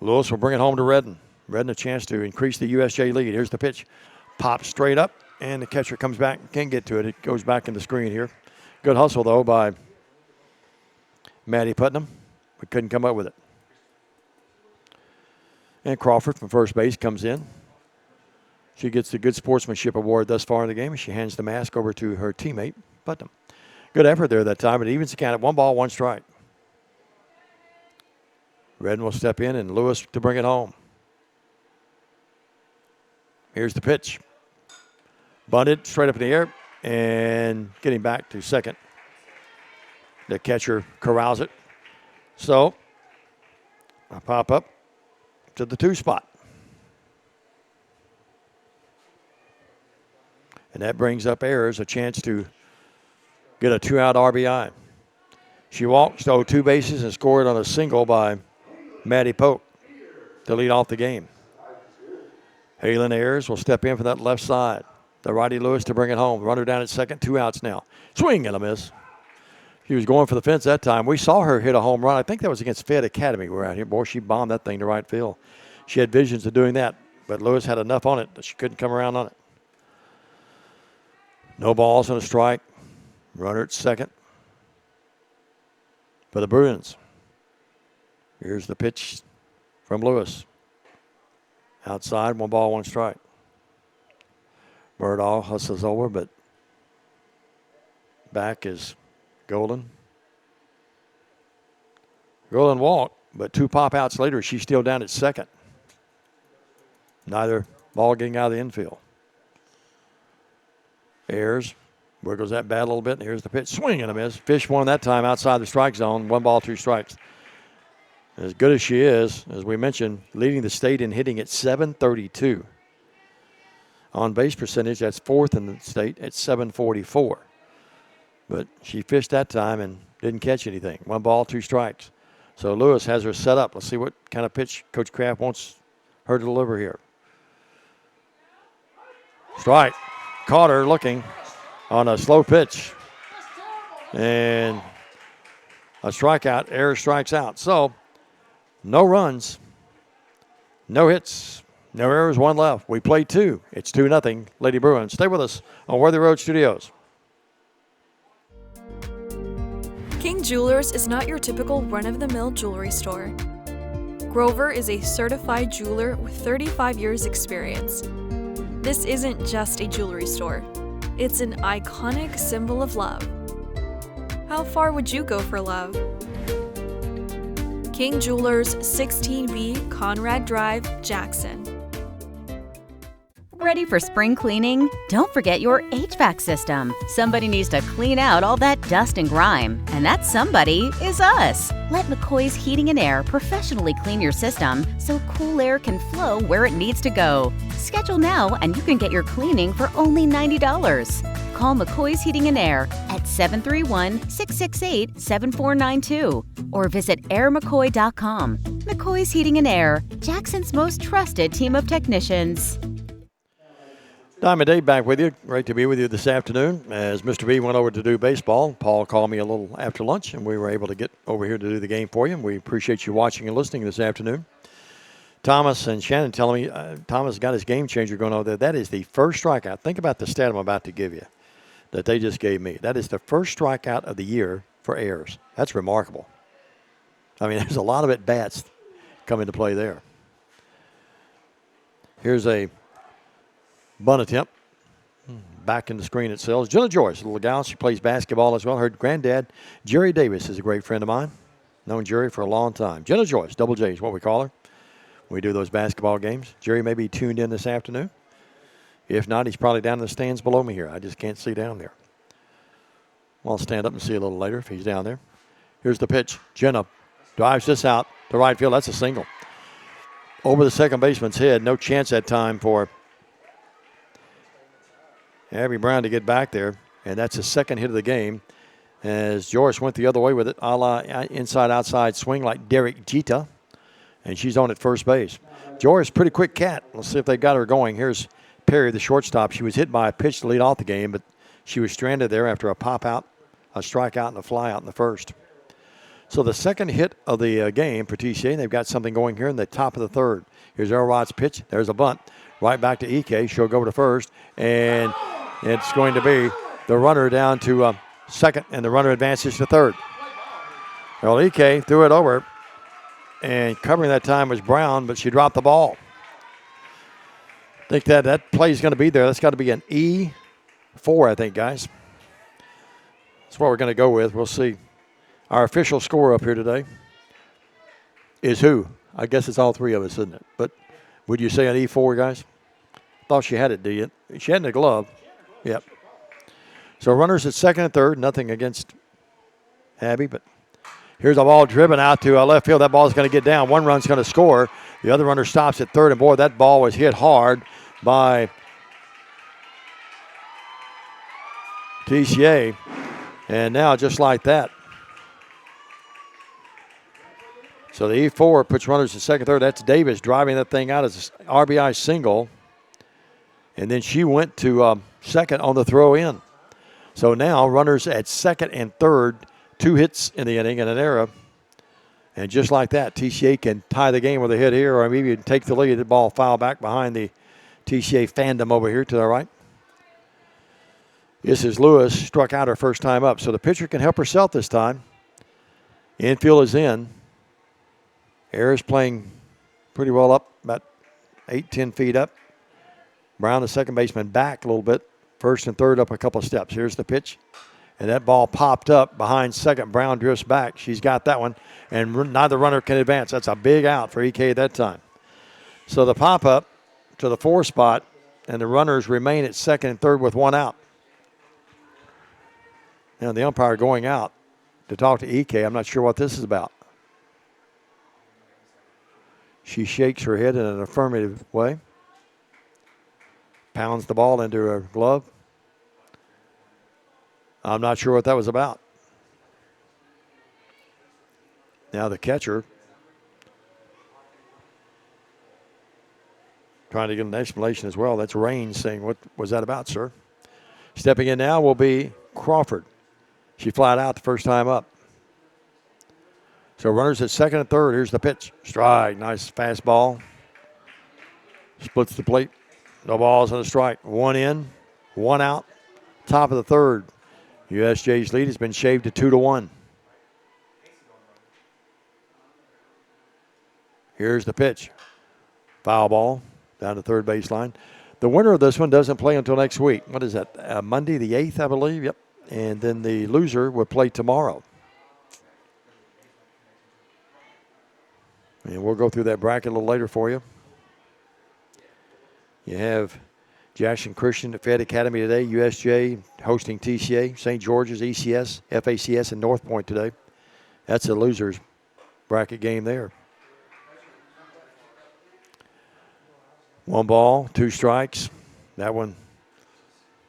B: Lewis will bring it home to Redden. Redden a chance to increase the USJ lead. Here's the pitch. Pops straight up, and the catcher comes back. Can't get to it. It goes back in the screen here. Good hustle, though, by Maddie Putnam. We couldn't come up with it. And Crawford from first base comes in. She gets the Good Sportsmanship Award thus far in the game, and she hands the mask over to her teammate, Putnam. Good effort there that time, but it evens the count at 1 ball, 1 strike. Redden will step in, and Lewis to bring it home. Here's the pitch. Bunted straight up in the air and getting back to second. The catcher corrals it. So, I pop up to the 2 spot. And that brings up Ayers a chance to get a 2-out RBI. She walked, stole 2 bases, and scored on a single by Maddie Polk to lead off the game. Halen Ayers will step in for that left side. The righty Lewis to bring it home. Runner down at second, 2 outs now. Swing and a miss. She was going for the fence that time. We saw her hit a home run. I think that was against Fed Academy. We're out here. Boy, she bombed that thing to right field. She had visions of doing that, but Lewis had enough on it that she couldn't come around on it. No balls and a strike. Runner at second for the Bruins. Here's the pitch from Lewis. Outside, 1 ball, 1 strike. Murdahl hustles over, but back is Golden. Golden walked, but 2 pop outs later, she's still down at second. Neither ball getting out of the infield. Ayers wiggles that bat a little bit, and here's the pitch. Swing and a miss. Fish won that time outside the strike zone. 1 ball, 2 strikes. As good as she is, as we mentioned, leading the state in hitting at .732. On base percentage, that's 4th in the state at .744. But she fished that time and didn't catch anything. 1 ball, 2 strikes. So Lewis has her set up. Let's see what kind of pitch Coach Kraft wants her to deliver here. Strike. Caught her looking on a slow pitch. And a strikeout. Ayers strikes out. So no runs, no hits, no errors, 1 left. We played 2. It's 2-0, Lady Bruins. Stay with us on Worthy Road Studios.
O: King Jewelers is not your typical run-of-the-mill jewelry store. Grover is a certified jeweler with 35 years experience. This isn't just a jewelry store. It's an iconic symbol of love. How far would you go for love? King Jewelers, 16B, Conrad Drive, Jackson.
G: Ready for spring cleaning? Don't forget your HVAC system. Somebody needs to clean out all that dust and grime, and that somebody is us. Let McCoy's Heating and Air professionally clean your system so cool air can flow where it needs to go. Schedule now and you can get your cleaning for only $90. Call McCoy's Heating and Air at 731-668-7492 or visit airmccoy.com. McCoy's Heating and Air, Jackson's most trusted team of technicians.
B: Diamond Dave back with you. Great to be with you this afternoon. As Mr. B went over to do baseball, Paul called me a little after lunch, and we were able to get over here to do the game for you. We appreciate you watching and listening this afternoon. Thomas and Shannon telling me Thomas got his game changer going over there. That is the first strikeout. Think about the stat I'm about to give you that they just gave me. That is the first strikeout of the year for Ayers. That's remarkable. I mean, there's a lot of at-bats come into play there. Here's a bunt attempt. Back in the screen itself. Jenna Joyce, a little gal. She plays basketball as well. Her granddad, Jerry Davis, is a great friend of mine. Known Jerry for a long time. Jenna Joyce, Double J is what we call her. We do those basketball games. Jerry may be tuned in this afternoon. If not, he's probably down in the stands below me here. I just can't see down there. I'll stand up and see a little later if he's down there. Here's the pitch. Jenna drives this out to right field. That's a single. Over the second baseman's head. No chance that time for Abby Brown to get back there, and that's his second hit of the game as Joyce went the other way with it, a la inside-outside swing like Derek Jeter, and she's on at first base. Joyce, pretty quick cat. Let's see if they got her going. Here's Perry, the shortstop. She was hit by a pitch to lead off the game, but she was stranded there after a pop-out, a strikeout, and a fly-out in the first. So the second hit of the game for TCA, they've got something going here in the top of the third. Here's Elrod's pitch. There's a bunt. Right back to Ike. She'll go to first, and it's going to be the runner down to second, and the runner advances to third. Well, Ike threw it over, and covering that time was Brown, but she dropped the ball. I think that play is going to be there. That's got to be an E4, I think, guys. That's what we're going to go with. We'll see. Our official score up here today is who? I guess it's all three of us, isn't it? But would you say an E4, guys? Thought she had it, do you? She had it in the glove. Yep. So runners at second and third. Nothing against Abby, but here's a ball driven out to left field. That ball's going to get down. One run's going to score. The other runner stops at third, and boy, that ball was hit hard by TCA. And now just like that. So the E4 puts runners at second, third. That's Davis driving that thing out as an RBI single. And then she went to second on the throw in. So now runners at second and third, 2 hits in the inning and an error. And just like that, TCA can tie the game with a hit here or maybe take the lead. The ball foul back behind the TCA fandom over here to the right. This is Lewis, struck out her first time up. So the pitcher can help herself this time. Infield is in. Ayers playing pretty well up, about 8-10 feet up. Brown, the second baseman, back a little bit. First and third up a couple of steps. Here's the pitch. And that ball popped up behind second. Brown drifts back. She's got that one. And neither runner can advance. That's a big out for EK that time. So the pop-up to the 4 spot, and the runners remain at second and third with 1 out. Now the umpire going out to talk to EK. I'm not sure what this is about. She shakes her head in an affirmative way. Pounds the ball into her glove. I'm not sure what that was about. Now the catcher trying to get an explanation as well. That's Rain saying, what was that about, sir? Stepping in now will be Crawford. She flied out the first time up. So runners at second and third. Here's the pitch. Strike. Nice fastball. Splits the plate. No balls on the strike. 1 in, 1 out. Top of the third. USJ's lead has been shaved to 2-1. Here's the pitch. Foul ball down to third baseline. The winner of this one doesn't play until next week. What is that? Monday the 8th, I believe. Yep. And then the loser will play tomorrow. And we'll go through that bracket a little later for you. You have Jackson Christian at Fed Academy today, USJ hosting TCA, St. George's, ECS, FACS, and North Point today. That's a loser's bracket game there. 1 ball, 2 strikes. That one,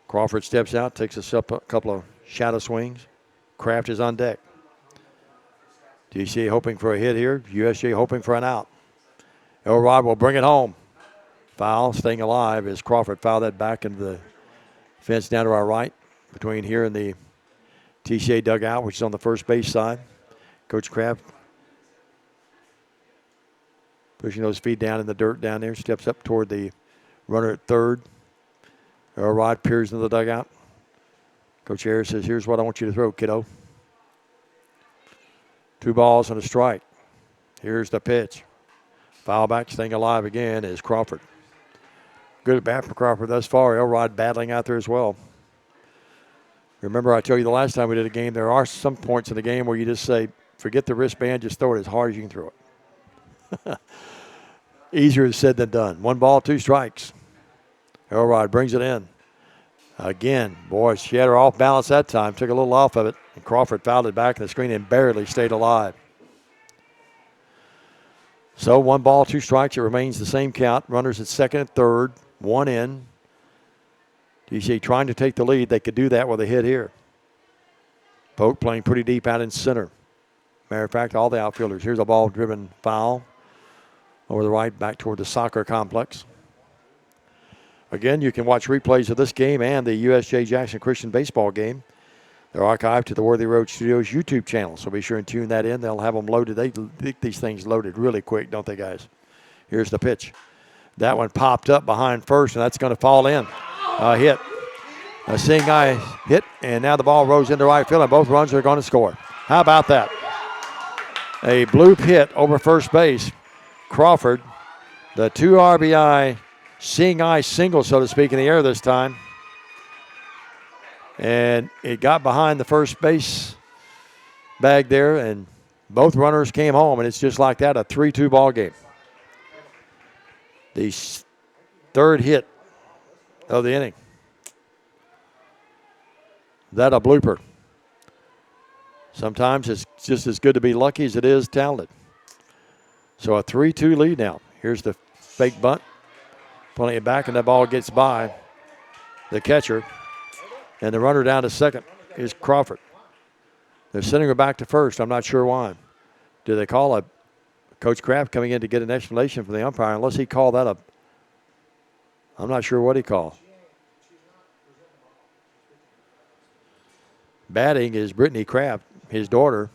B: Crawford steps out, takes us up a couple of shadow swings. Kraft is on deck. TCA hoping for a hit here. USJ hoping for an out. Elrod will bring it home. Foul, staying alive as Crawford fouled that back into the fence down to our right, between here and the TCA dugout, which is on the first base side. Coach Kraft pushing those feet down in the dirt down there, steps up toward the runner at third. Elrod peers into the dugout. Coach Harris says, here's what I want you to throw, kiddo. 2 balls and a strike. Here's the pitch. Foul back, staying alive again is Crawford. Good at bat for Crawford thus far. Elrod battling out there as well. Remember, I told you the last time we did a game, there are some points in the game where you just say, forget the wristband, just throw it as hard as you can throw it. Easier said than done. 1 ball, 2 strikes. Elrod brings it in. Again, boy, she had her off balance that time. Took a little off of it. And Crawford fouled it back in the screen and barely stayed alive. So 1 ball, 2 strikes. It remains the same count. Runners at second and third. 1 in. TCA trying to take the lead. They could do that with a hit here. Polk playing pretty deep out in center. Matter of fact, all the outfielders. Here's a ball-driven foul over the right, back toward the soccer complex. Again, you can watch replays of this game and the USJ Jackson Christian baseball game. They're archived to the Worthy Road Studios YouTube channel, so be sure and tune that in. They'll have them loaded. They get these things loaded really quick, don't they, guys? Here's the pitch. That one popped up behind first, and that's going to fall in. A hit. A seeing eye hit, and now the ball rolls into right field, and both runs are going to score. How about that? A bloop hit over first base. Crawford, the 2 RBI seeing eye single, so to speak, in the air this time. And it got behind the first base bag there, and both runners came home, and it's just like that, a 3-2 ball game. The 3rd hit of the inning. That a blooper. Sometimes it's just as good to be lucky as it is talented. So a 3-2 lead now. Here's the fake bunt. Pulling it back, and that ball gets by the catcher. And the runner down to second is Crawford. They're sending her back to first. I'm not sure why. Do they call a Coach Kraft coming in to get an explanation from the umpire? Unless he called that up. I'm not sure what he called. Batting is Brittany Kraft, his daughter.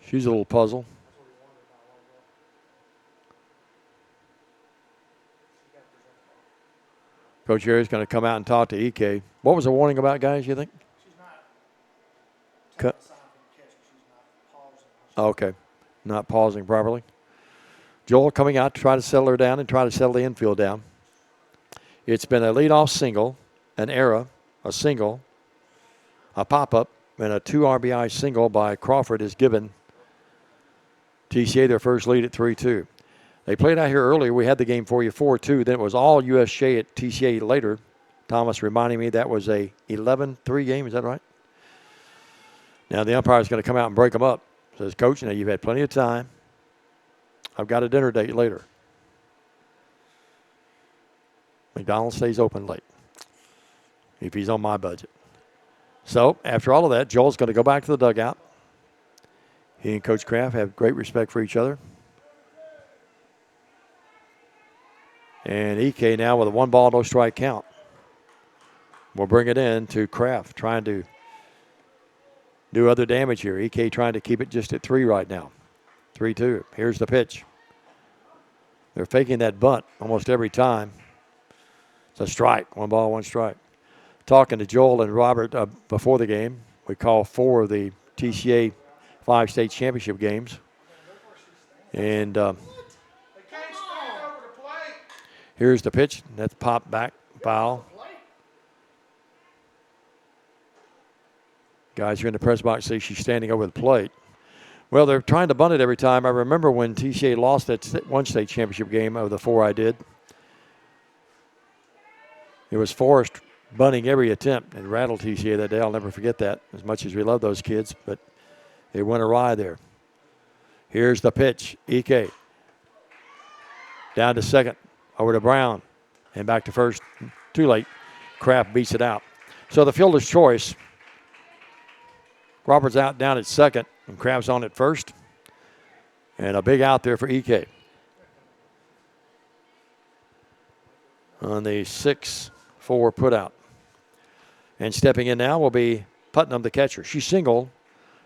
B: She's a little puzzled. Coach Harry's going to come out and talk to EK. What was the warning about, guys, you think? Okay. Not pausing properly. Joel coming out to try to settle her down and try to settle the infield down. It's been a leadoff single, an error, a single, a pop-up, and a 2 RBI single by Crawford has given TCA their first lead at 3-2. They played out here earlier. We had the game for you 4-2. Then it was all USJ at TCA later. Thomas reminding me that was a 11-3 game. Is that right? Now the umpire is going to come out and break them up. Says, Coach, now you've had plenty of time. I've got a dinner date later. McDonald's stays open late if he's on my budget. So after all of that, Joel's going to go back to the dugout. He and Coach Kraft have great respect for each other. And EK now with a 1 ball, no strike count. We'll bring it in to Kraft, trying to do other damage here. EK trying to keep it just at 3 right now. 3-2. Here's the pitch. They're faking that bunt almost every time. It's a strike. 1 ball, 1 strike. Talking to Joel and Robert before the game. We call 4 of the TCA 5 state championship games. And here's the pitch. That's popped back, foul. Guys here in the press box say she's standing over the plate. Well, they're trying to bunt it every time. I remember when TCA lost that one state championship game of the 4 I did. It was Forrest bunting every attempt and rattled TCA that day. I'll never forget that, as much as we love those kids, but they went awry there. Here's the pitch. Ike. Down to second. Over to Brown. And back to first. Too late. Kraft beats it out. So the fielder's choice. Roberts out down at second. And Kraft's on at first. And a big out there for Ike. On the 6-4 putout. And stepping in now will be Putnam, the catcher. She singled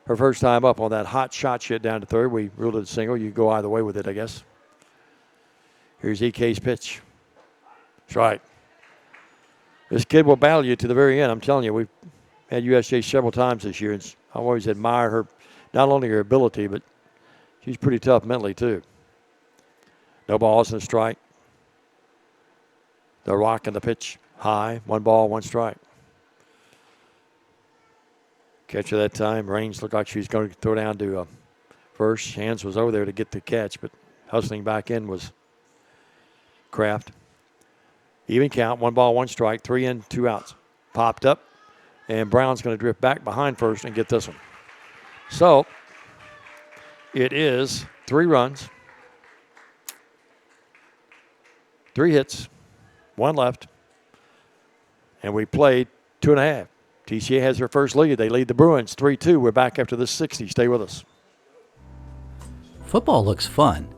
B: her first time up on that hot shot shit down to third. We ruled it a single. You go either way with it, I guess. Here's Ike's pitch. Strike. This kid will battle you to the very end. I'm telling you, we've had USJ several times this year. And I've always admired her, not only her ability, but she's pretty tough mentally, too. No balls and a strike. The rock and the pitch high. 1 ball, 1 strike. Catcher that time. Raines looked like she was going to throw down to first. Hands was over there to get the catch, but hustling back in was Kraft. Even count. 1 ball, 1 strike. 3 in, 2 outs. Popped up. And Brown's going to drift back behind first and get this one. So it is 3 runs. 3 hits. 1 left. And we played 2.5. TCA has their first lead. They lead the Bruins 3-2. We're back after the 60. Stay with us.
P: Football looks fun.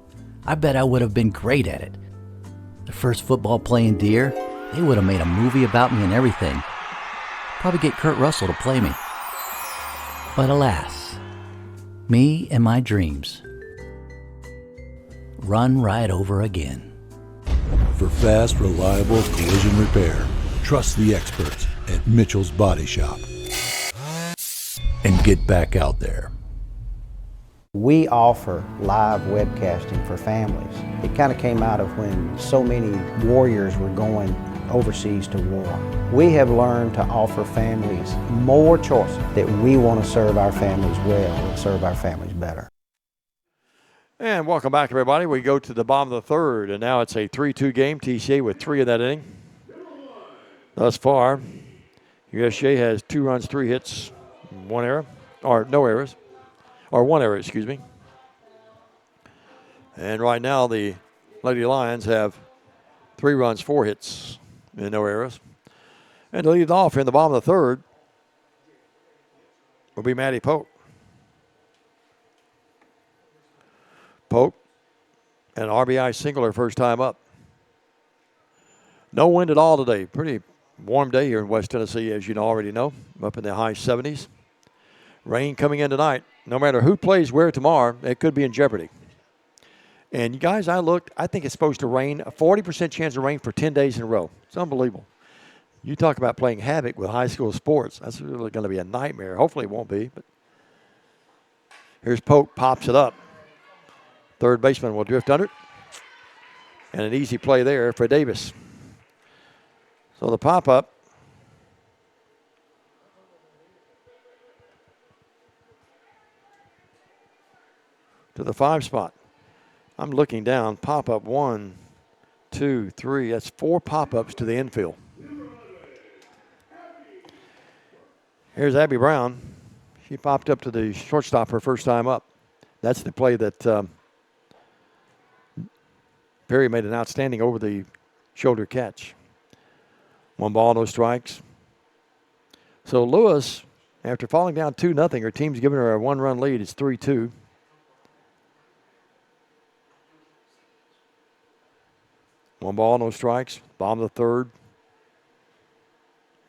P: I bet I would have been great at it. The first football playing Deer, they would have made a movie about me and everything. Probably get Kurt Russell to play me. But alas, me and my dreams run right over again.
Q: For fast, reliable collision repair, trust the experts at Mitchell's Body Shop. And get back out there.
F: We offer live webcasting for families. It kind of came out of when so many warriors were going overseas to war. We have learned to offer families more choices, that we want to serve our families well and serve our families better.
B: And welcome back, everybody. We go to the bottom of the third, and now it's a 3-2 game. TCA with 3 of that inning. Thus far, USJ has 2 runs, 3 hits, 1 error, or no errors, or 1 error, excuse me. And right now, the Lady Lions have 3 runs, 4 hits, and no errors. And to lead it off here in the bottom of the third will be Maddie Pope. Pope, an RBI single her first time up. No wind at all today. Pretty warm day here in West Tennessee, as you already know, up in the high 70s. Rain coming in tonight. No matter who plays where tomorrow, it could be in jeopardy. And you guys, I think it's supposed to rain, a 40% chance of rain for 10 days in a row. It's unbelievable. You talk about playing havoc with high school sports. That's really going to be a nightmare. Hopefully it won't be. But here's Pope, pops it up. Third baseman will drift under it. And an easy play there for Davis. So the pop-up to the 5 spot. I'm looking down. Pop-up 1, 2, 3. That's 4 pop-ups to the infield. Here's Abby Brown. She popped up to the shortstop her first time up. That's the play that Perry made an outstanding over-the-shoulder catch. 1 ball, no strikes. So Lewis, after falling down 2-0, her team's giving her a 1-run lead. It's 3-2. One ball, no strikes. Bottom of the third.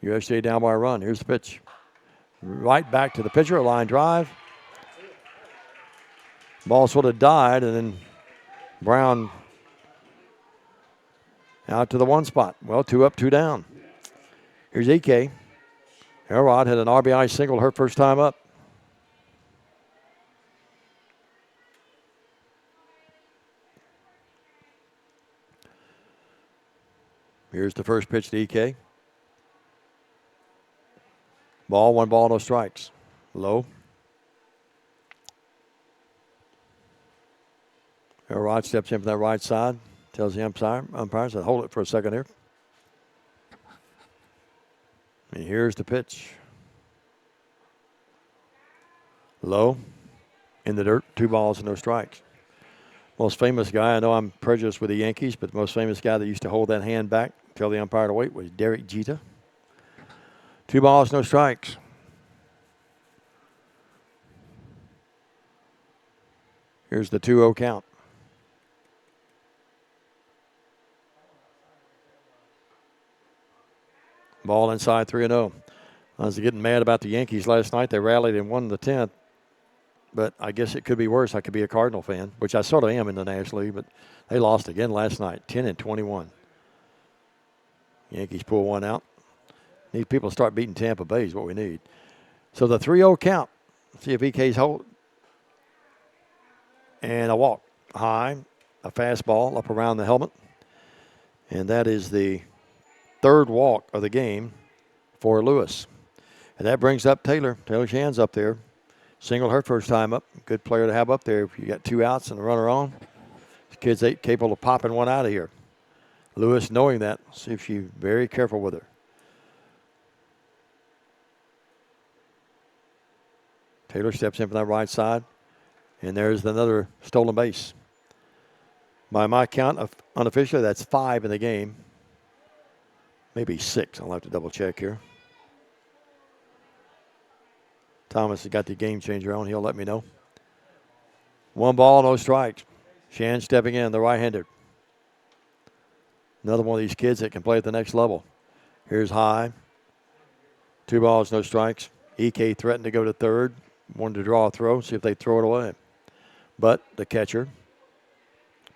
B: USJ down by a run. Here's the pitch. Right back to the pitcher, a line drive. Ball sort of died, and then Brown out to the 1 spot. Well, 2 up, 2 down. Here's Ike. Elrod had an RBI single her first time up. Here's the first pitch to Ike. Ball, 1 ball, no strikes. Low. Rod steps in from that right side, tells the umpires to hold it for a second here. And here's the pitch. Low, in the dirt, 2 balls and no strikes. Most famous guy, I know I'm prejudiced with the Yankees, but the most famous guy that used to hold that hand back, tell the umpire to wait, was Derek Jeter. 2 balls, no strikes. Here's the 2-0 count. Ball inside, 3-0. I was getting mad about the Yankees last night. They rallied and won the 10th. But I guess it could be worse. I could be a Cardinal fan, which I sort of am in the National League, but they lost again last night, 10-21. Yankees pull one out. Need people to start beating Tampa Bay is what we need. So the 3-0 count. See if EK's hold. And a walk. High, a fastball up around the helmet. And that is the 3rd walk of the game for Lewis. And that brings up Taylor. Taylor Shan's up there. Singled her first time up. Good player to have up there if you got 2 outs and a runner on. This kid's capable of popping one out of here. Lewis knowing that. See if she's very careful with her. Taylor steps in from that right side. And there's another stolen base. By my count, unofficially, that's 5 in the game. Maybe 6. I'll have to double check here. Thomas has got the game changer on. He'll let me know. 1 ball, no strikes. Shan stepping in, the right-hander. Another one of these kids that can play at the next level. Here's high. 2 balls, no strikes. EK threatened to go to 3rd. Wanted to draw a throw, see if they throw it away. But the catcher,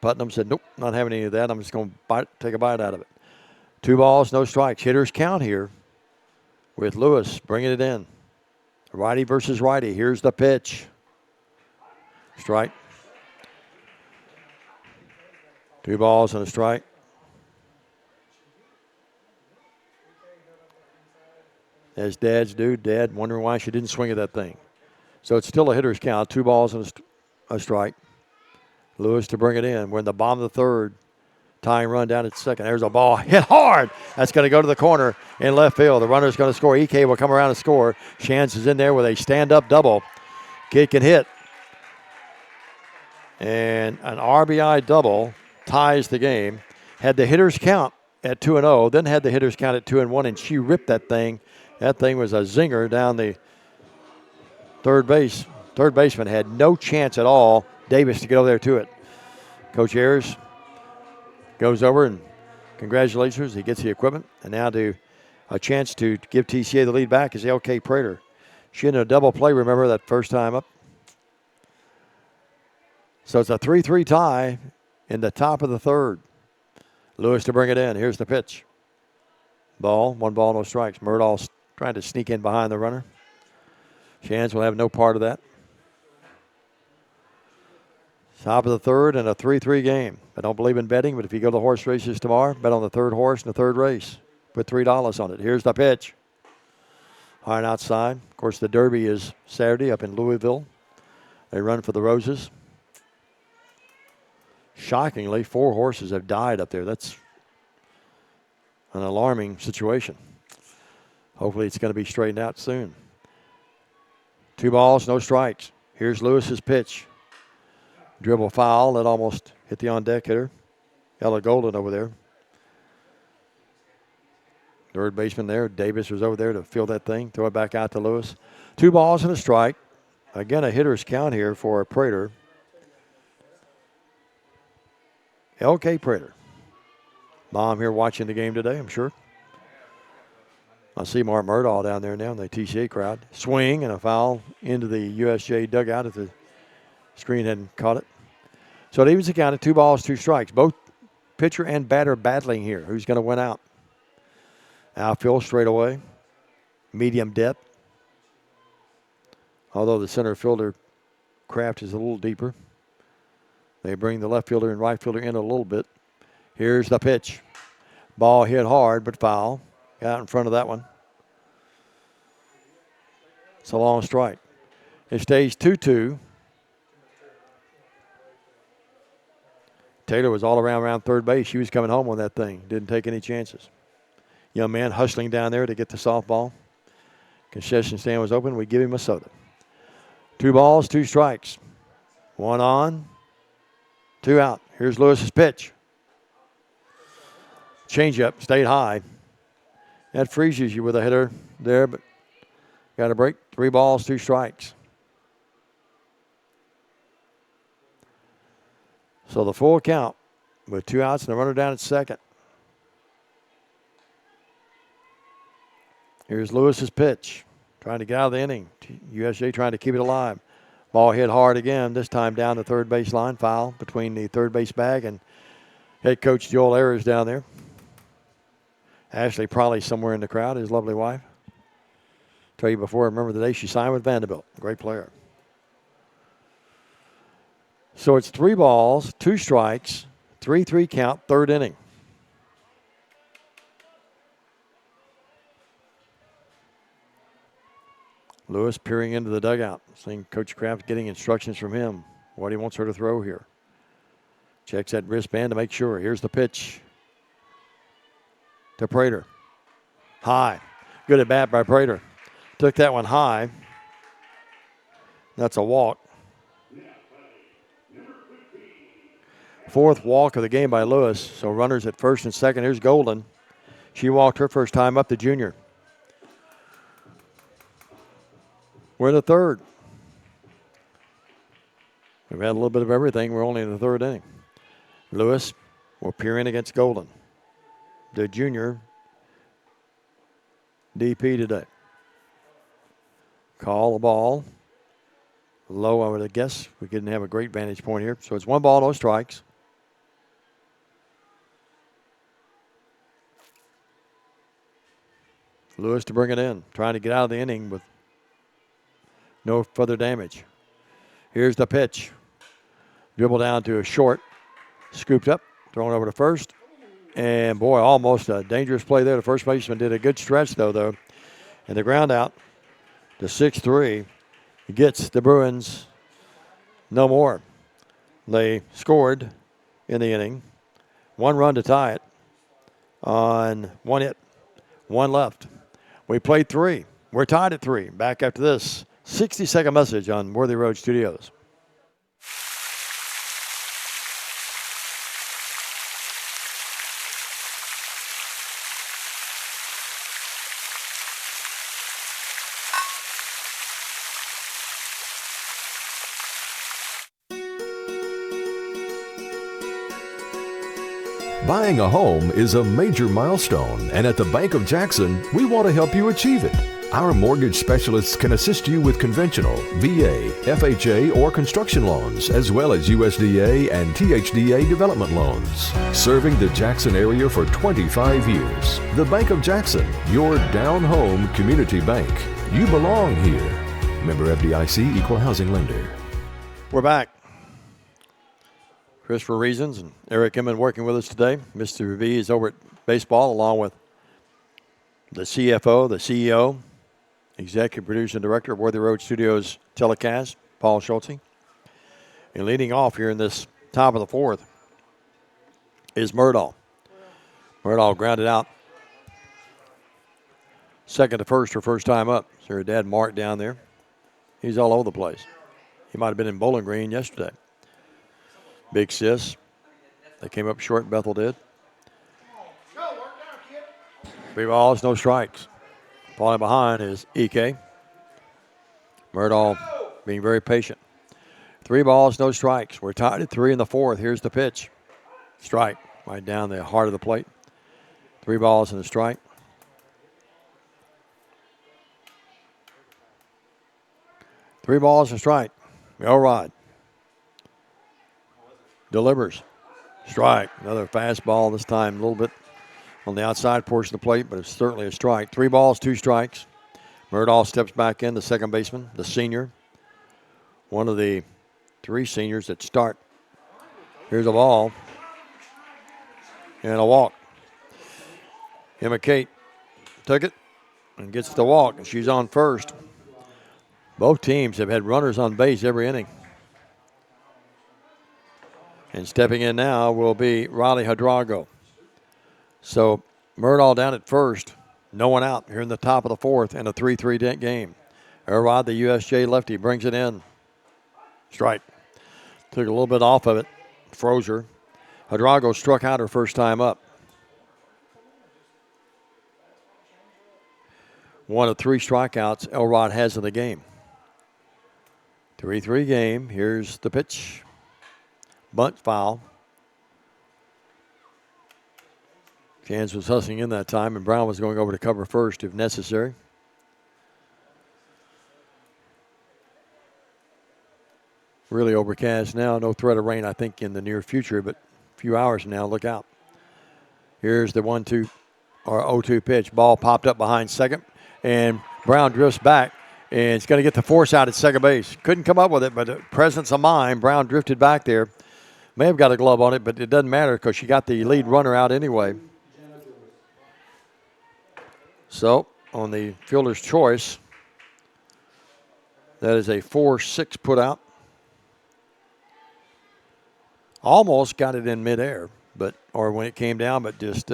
B: Putnam, said, nope, not having any of that. I'm just going to take a bite out of it. 2 balls, no strikes. Hitters count here with Lewis bringing it in. Righty versus righty. Here's the pitch. Strike. 2 balls and a strike. As dads do, Dad wondering why she didn't swing at that thing. So it's still a hitter's count. 2 balls and a strike. Lewis to bring it in. We're in the bottom of the 3rd. Tying run down at 2nd. There's a ball hit hard. That's going to go to the corner in left field. The runner's going to score. EK will come around and score. Shantz is in there with a stand-up double. Kid can hit. And an RBI double ties the game. Had the hitters count at 2-0, then had the hitters count at 2-1, and she ripped that thing. That thing was a zinger down the third base. Third baseman had no chance at all, Davis, to get over there to it. Coach Ayers goes over and congratulations. He gets the equipment. And now a chance to give TCA the lead back is LK Prater. She had a double play, remember, that first time up. So it's a 3-3 tie in the top of the 3rd. Lewis to bring it in. Here's the pitch. Ball, 1 ball, no strikes. Murdahl's trying to sneak in behind the runner. Shantz will have no part of that. Top of the 3rd and a 3-3 game. I don't believe in betting, but if you go to the horse races tomorrow, bet on the 3rd horse and the 3rd race. Put $3 on it. Here's the pitch. High and outside. Of course, the Derby is Saturday up in Louisville. They run for the Roses. Shockingly, 4 horses have died up there. That's an alarming situation. Hopefully it's going to be straightened out soon. 2 balls, no strikes. Here's Lewis's pitch. Dribble foul that almost hit the on-deck hitter. Ella Golden over there. 3rd baseman there. Davis was over there to field that thing. Throw it back out to Lewis. 2 balls and a strike. Again, a hitter's count here for Prater. LK Prater. Mom here watching the game today, I'm sure. I see Mark Murdahl down there now in the TCA crowd. Swing and a foul into the USJ dugout if the screen hadn't caught it. So it evens the count at 2 balls, 2 strikes. Both pitcher and batter battling here. Who's going to win out? Outfield straight away. Medium depth. Although the center fielder craft is a little deeper. They bring the left fielder and right fielder in a little bit. Here's the pitch. Ball hit hard, but foul. Got in front of that one. It's a long strike. It stays 2-2. Taylor was all around third base. She was coming home on that thing. Didn't take any chances. Young man hustling down there to get the softball. Concession stand was open. We give him a soda. 2 balls, 2 strikes. 1 on, 2 out. Here's Lewis's pitch. Changeup, stayed high. That freezes you with a hitter there, but got a break. 3 balls, 2 strikes. So the full count with 2 outs and a runner down at second. Here's Lewis's pitch. Trying to get out of the inning. USJ trying to keep it alive. Ball hit hard again, this time down the third base line. Foul between the third base bag and head coach Joel Ayers down there. Ashley probably somewhere in the crowd, his lovely wife. Tell you before, I remember the day she signed with Vanderbilt. Great player. So it's 3 balls, 2 strikes, 3-3 count, third inning. Lewis peering into the dugout, seeing Coach Kraft getting instructions from him, what he wants her to throw here. Checks that wristband to make sure. Here's the pitch to Prater. High. Good at bat by Prater. Took that one high. That's a walk. 4th walk of the game by Lewis. So runners at first and second. Here's Golden. She walked her first time up, the junior. We're in the third. We've had a little bit of everything. We're only in the third inning. Lewis will peer in against Golden. The junior DP today. Call the ball. Low, I would guess. We didn't have a great vantage point here. So it's 1 ball, no strikes. Lewis to bring it in. Trying to get out of the inning with no further damage. Here's the pitch. Dribble down to a short. Scooped up. Thrown over to first. And, boy, almost a dangerous play there. The first baseman did a good stretch, though. And the ground out to 6-3 gets the Bruins no more. They scored in the inning. 1 run to tie it on 1 hit. 1 left. We played 3. We're tied at 3. Back after this 60-second message on Worthy Road Studios.
A: Buying a home is a major milestone, and at the Bank of Jackson, we want to help you achieve it. Our mortgage specialists can assist you with conventional, VA, FHA, or construction loans, as well as USDA and THDA development loans. Serving the Jackson area for 25 years. The Bank of Jackson, your down-home community bank. You belong here. Member FDIC, Equal Housing Lender.
B: We're back. Christopher Reasons and Eric Emmon working with us today. Mr. V is over at baseball along with the CFO, the CEO, Executive Producer and Director of Worthy Road Studios telecast, Paul Schultze. And leading off here in this top of the 4th is Murdahl. Murdahl grounded out. Second to first, her first time up. So her dad, Mark, down there. He's all over the place. He might have been in Bowling Green yesterday. Big sis. They came up short, Bethel did. 3 balls, no strikes. Falling behind is EK. Murdahl being very patient. 3 balls, no strikes. We're tied at 3 in the 4th. Here's the pitch. Strike right down the heart of the plate. 3 balls and a strike. Three balls and a strike. Elrod. Delivers. Strike. Another fastball this time a little bit on the outside portion of the plate, but it's certainly a strike. 3 balls, 2 strikes. Murdahl steps back in, the second baseman, the senior. One of the 3 seniors that start. Here's a ball. And a walk. Emma Kate took it and gets the walk, and she's on first. Both teams have had runners on base every inning. And stepping in now will be Riley Hadrago. So Murdahl down at first. No one out here in the top of the fourth in a 3-3 game. Errod, the USJ lefty, brings it in. Strike. Took a little bit off of it. Froze her. Hadrago struck out her first time up. One of 3 strikeouts Elrod has in the game. 3-3 game. Here's the pitch. Bunt foul. Jans was hustling in that time, and Brown was going over to cover first if necessary. Really overcast now. No threat of rain, I think, in the near future, but a few hours from now, look out. Here's the 1-2 or 0-2 pitch. Ball popped up behind second, and Brown drifts back, and it's going to get the force out at second base. Couldn't come up with it, but presence of mind, Brown drifted back there. May have got a glove on it, but it doesn't matter because she got the lead runner out anyway. So, on the fielder's choice, that is a 4-6 put out. Almost got it in midair, or when it came down, but just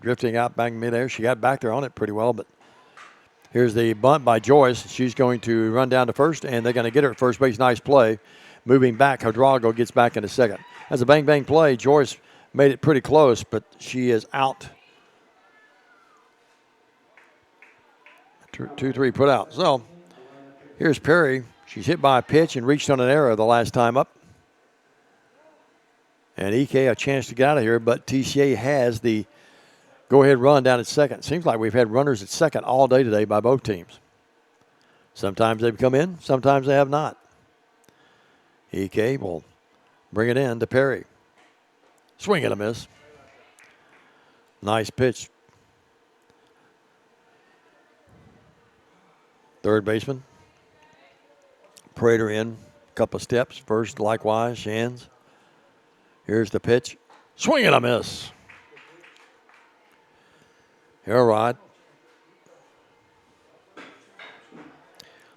B: drifting out back in midair. She got back there on it pretty well, but here's the bunt by Joyce. She's going to run down to first, and they're going to get her at first base. Nice play. Moving back, Hadrago gets back into second. That's a bang-bang play. Joyce made it pretty close, but she is out. 2-3 put out. So here's Perry. She's hit by a pitch and reached on an error the last time up. And EK a chance to get out of here, but TCA has the go-ahead run down at second. Seems like we've had runners at second all day today by both teams. Sometimes they've come in, sometimes they have not. EK will bring it in to Perry. Swing and a miss. Nice pitch. Third baseman. Prater in a couple of steps. First, likewise, Shans. Here's the pitch. Swing and a miss. Elrod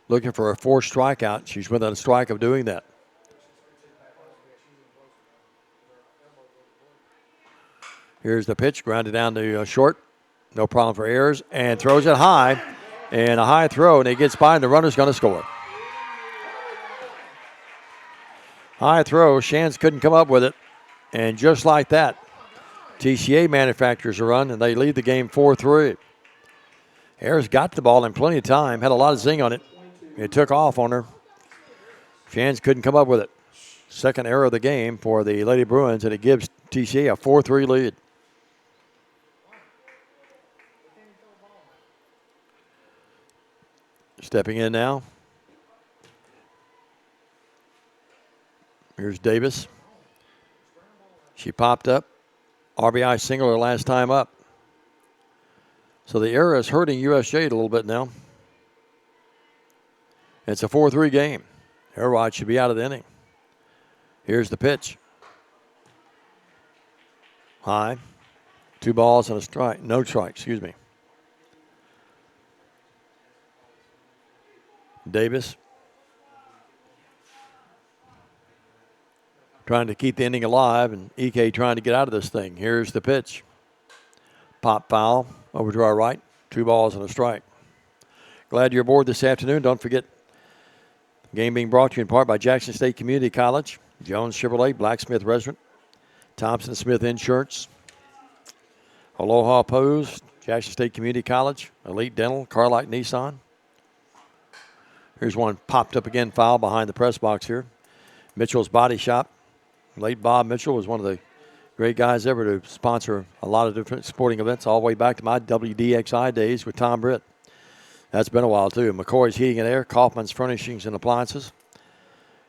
B: looking for a 4th strikeout. She's within a strike of doing that. Here's the pitch. Grounded down to short. No problem for Ayers. And throws it high. And a high throw. And it gets by, and the runner's going to score. High throw. Shans couldn't come up with it. And just like that, TCA manufactures a run, and they lead the game 4-3. Ayers got the ball in plenty of time. Had a lot of zing on it. It took off on her. Shans couldn't come up with it. Second error of the game for the Lady Bruins, and it gives TCA a 4-3 lead. Stepping in now. Here's Davis. She popped up. RBI single her last time up. So the error is hurting USJ a little bit now. It's a 4-3 game. Elrod should be out of the inning. Here's the pitch. High. 2 balls and a strike. No strike, excuse me. Davis trying to keep the inning alive, and EK trying to get out of this thing. Here's the pitch. Pop foul over to our right. 2 balls and a strike. Glad you're aboard this afternoon. Don't forget, game being brought to you in part by Jackson State Community College, Jones Chevrolet, Blacksmith Restaurant, Thompson Smith Insurance, Aloha Pose, Jackson State Community College, Elite Dental, Carlite Nissan. Here's one popped up again, foul behind the press box here. Mitchell's Body Shop. Late Bob Mitchell was one of the great guys ever to sponsor a lot of different sporting events all the way back to my WDXI days with Tom Britt. That's been a while, too. McCoy's Heating and Air, Kaufman's Furnishings and Appliances,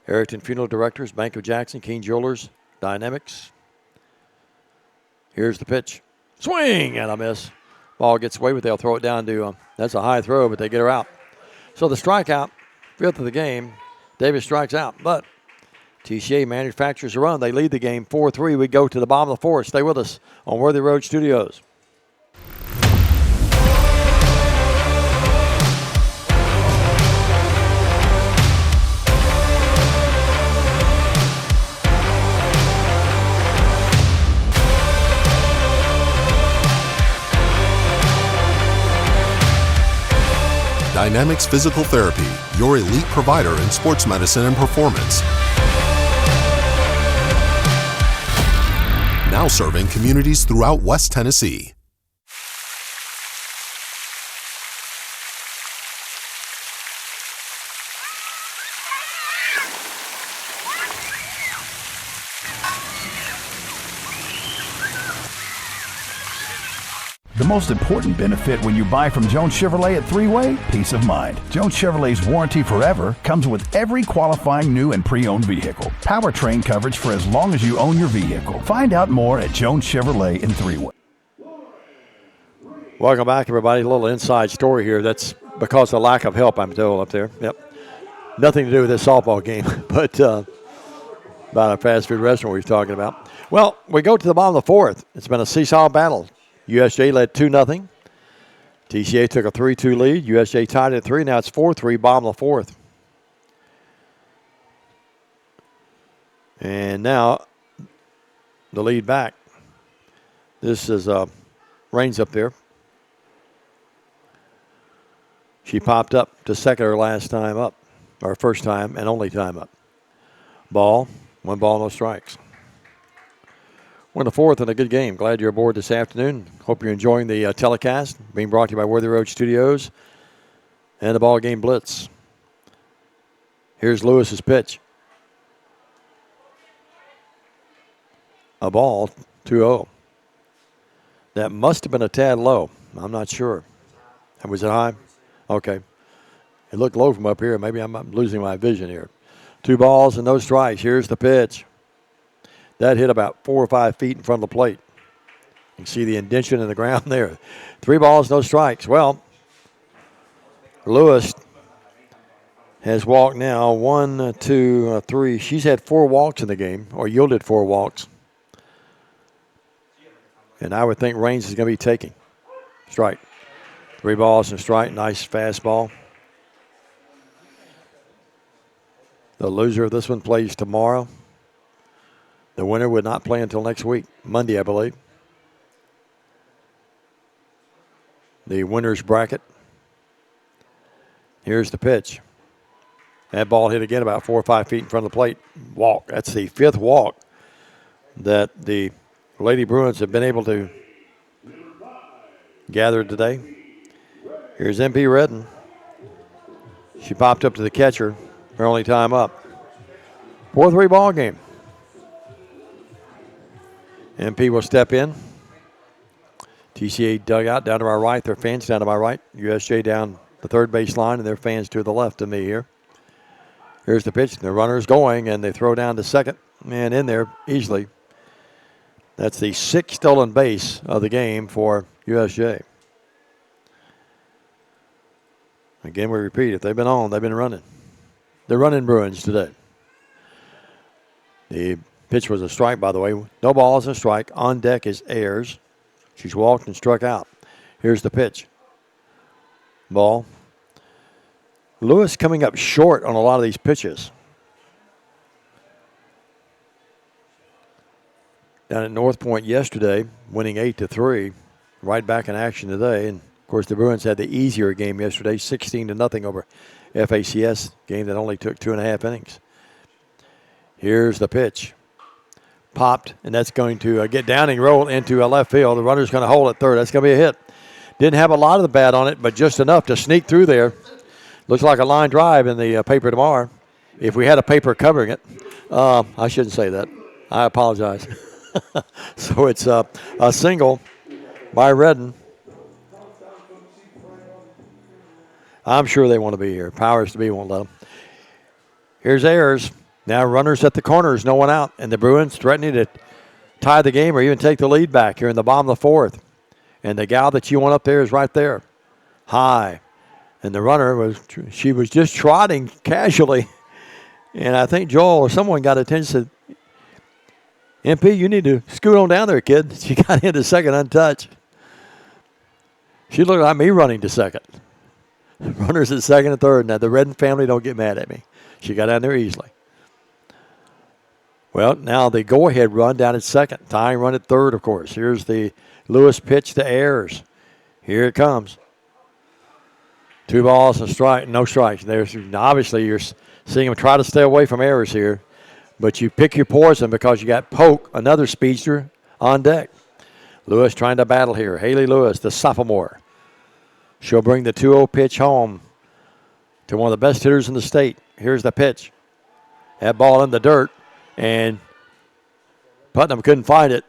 B: Erickton Funeral Directors, Bank of Jackson, Keene Jewelers, Dynamics. Here's the pitch. Swing and a miss. Ball gets away, but they'll throw it down to, that's a high throw, but they get her out. So the strikeout, 5th of the game, Davis strikes out, but TCA manufactures a run. They lead the game 4-3. We go to the bottom of the 4th. Stay with us on Worthy Road Studios.
R: Dynamics Physical Therapy, your elite provider in sports medicine and performance. Now serving communities throughout West Tennessee.
S: The most important benefit when you buy from Jones Chevrolet at Three-Way? Peace of mind. Jones Chevrolet's warranty forever comes with every qualifying new and pre-owned vehicle. Powertrain coverage for as long as you own your vehicle. Find out more at Jones Chevrolet in Three-Way.
B: Welcome back, everybody. A little inside story here. That's because of lack of help, I'm told, up there. Yep. Nothing to do with this softball game, but about a fast food restaurant we were talking about. Well, we go to the bottom of the fourth. It's been a seesaw battle. USJ led 2-0. TCA took a 3-2 lead. USJ tied it at 3. Now it's 4-3, bottom of the fourth. And now the lead back. This is Rains up there. She popped up to second her last time up, or first time and only time up. Ball, 1 ball, no strikes. We're in the fourth and a good game. Glad you're aboard this afternoon. Hope you're enjoying the telecast being brought to you by Worthy Road Studios and the BallGame Blitz. Here's Lewis's pitch. A ball, 2-0. That must have been a tad low. I'm not sure. Was it high? Okay. It looked low from up here. Maybe I'm losing my vision here. 2 balls and no strikes. Here's the pitch. That hit about 4 or 5 feet in front of the plate. You can see the indentation in the ground there. 3 balls, no strikes. Well, Lewis has walked now 1, 2, 3. She's had 4 walks in the game, or yielded 4 walks. And I would think Rains is going to be taking. Strike. 3 balls and strike. Nice fastball. The loser of this one plays tomorrow. The winner would not play until next week, Monday, I believe. The winner's bracket. Here's the pitch. That ball hit again about 4 or 5 feet in front of the plate. Walk. That's the 5th walk that the Lady Bruins have been able to gather today. Here's MP Redden. She popped up to the catcher. Her only time up. 4-3 ball game. MP will step in. TCA dugout down to my right. Their fans down to my right. USJ down the third base line, and their fans to the left of me here. Here's the pitch. The runner's going, and they throw down to second. And in there easily. That's the 6th stolen base of the game for USJ. Again, we repeat, if they've been on, they've been running. They're running Bruins today. The pitch was a strike, by the way. No balls and a strike. On deck is Ayers. She's walked and struck out. Here's the pitch. Ball. Lewis coming up short on a lot of these pitches. Down at North Point yesterday, winning 8-3. Right back in action today. And, of course, the Bruins had the easier game yesterday, 16-0 over FACS, game that only took 2.5 innings. Here's the pitch. Popped, and that's going to get Downing roll into left field. The runner's going to hold at third. That's going to be a hit. Didn't have a lot of the bat on it, but just enough to sneak through there. Looks like a line drive in the paper tomorrow. If we had a paper covering it. I shouldn't say that. I apologize. So it's a single by Redden. I'm sure they want to be here. Powers to be won't let them. Here's Ayers. Now runners at the corners, no one out. And the Bruins threatening to tie the game or even take the lead back here in the bottom of the fourth. And the gal that you want up there is right there. High. And the runner was just trotting casually. And I think Joel or someone got attention. Said, MP, you need to scoot on down there, kid. She got into second untouched. She looked like me running to second. Runners at second and third. Now, the Redden family don't get mad at me. She got down there easily. Well, now the go-ahead run down at second. Tying run at third, of course. Here's the Lewis pitch to Ayers. Here it comes. 2 balls and strike, no strikes. There's obviously you're seeing him try to stay away from errors here, but you pick your poison because you got Polk, another speedster, on deck. Lewis trying to battle here. Haley Lewis, the sophomore. She'll bring the 2-0 pitch home to one of the best hitters in the state. Here's the pitch. That ball in the dirt, and Putnam couldn't find it.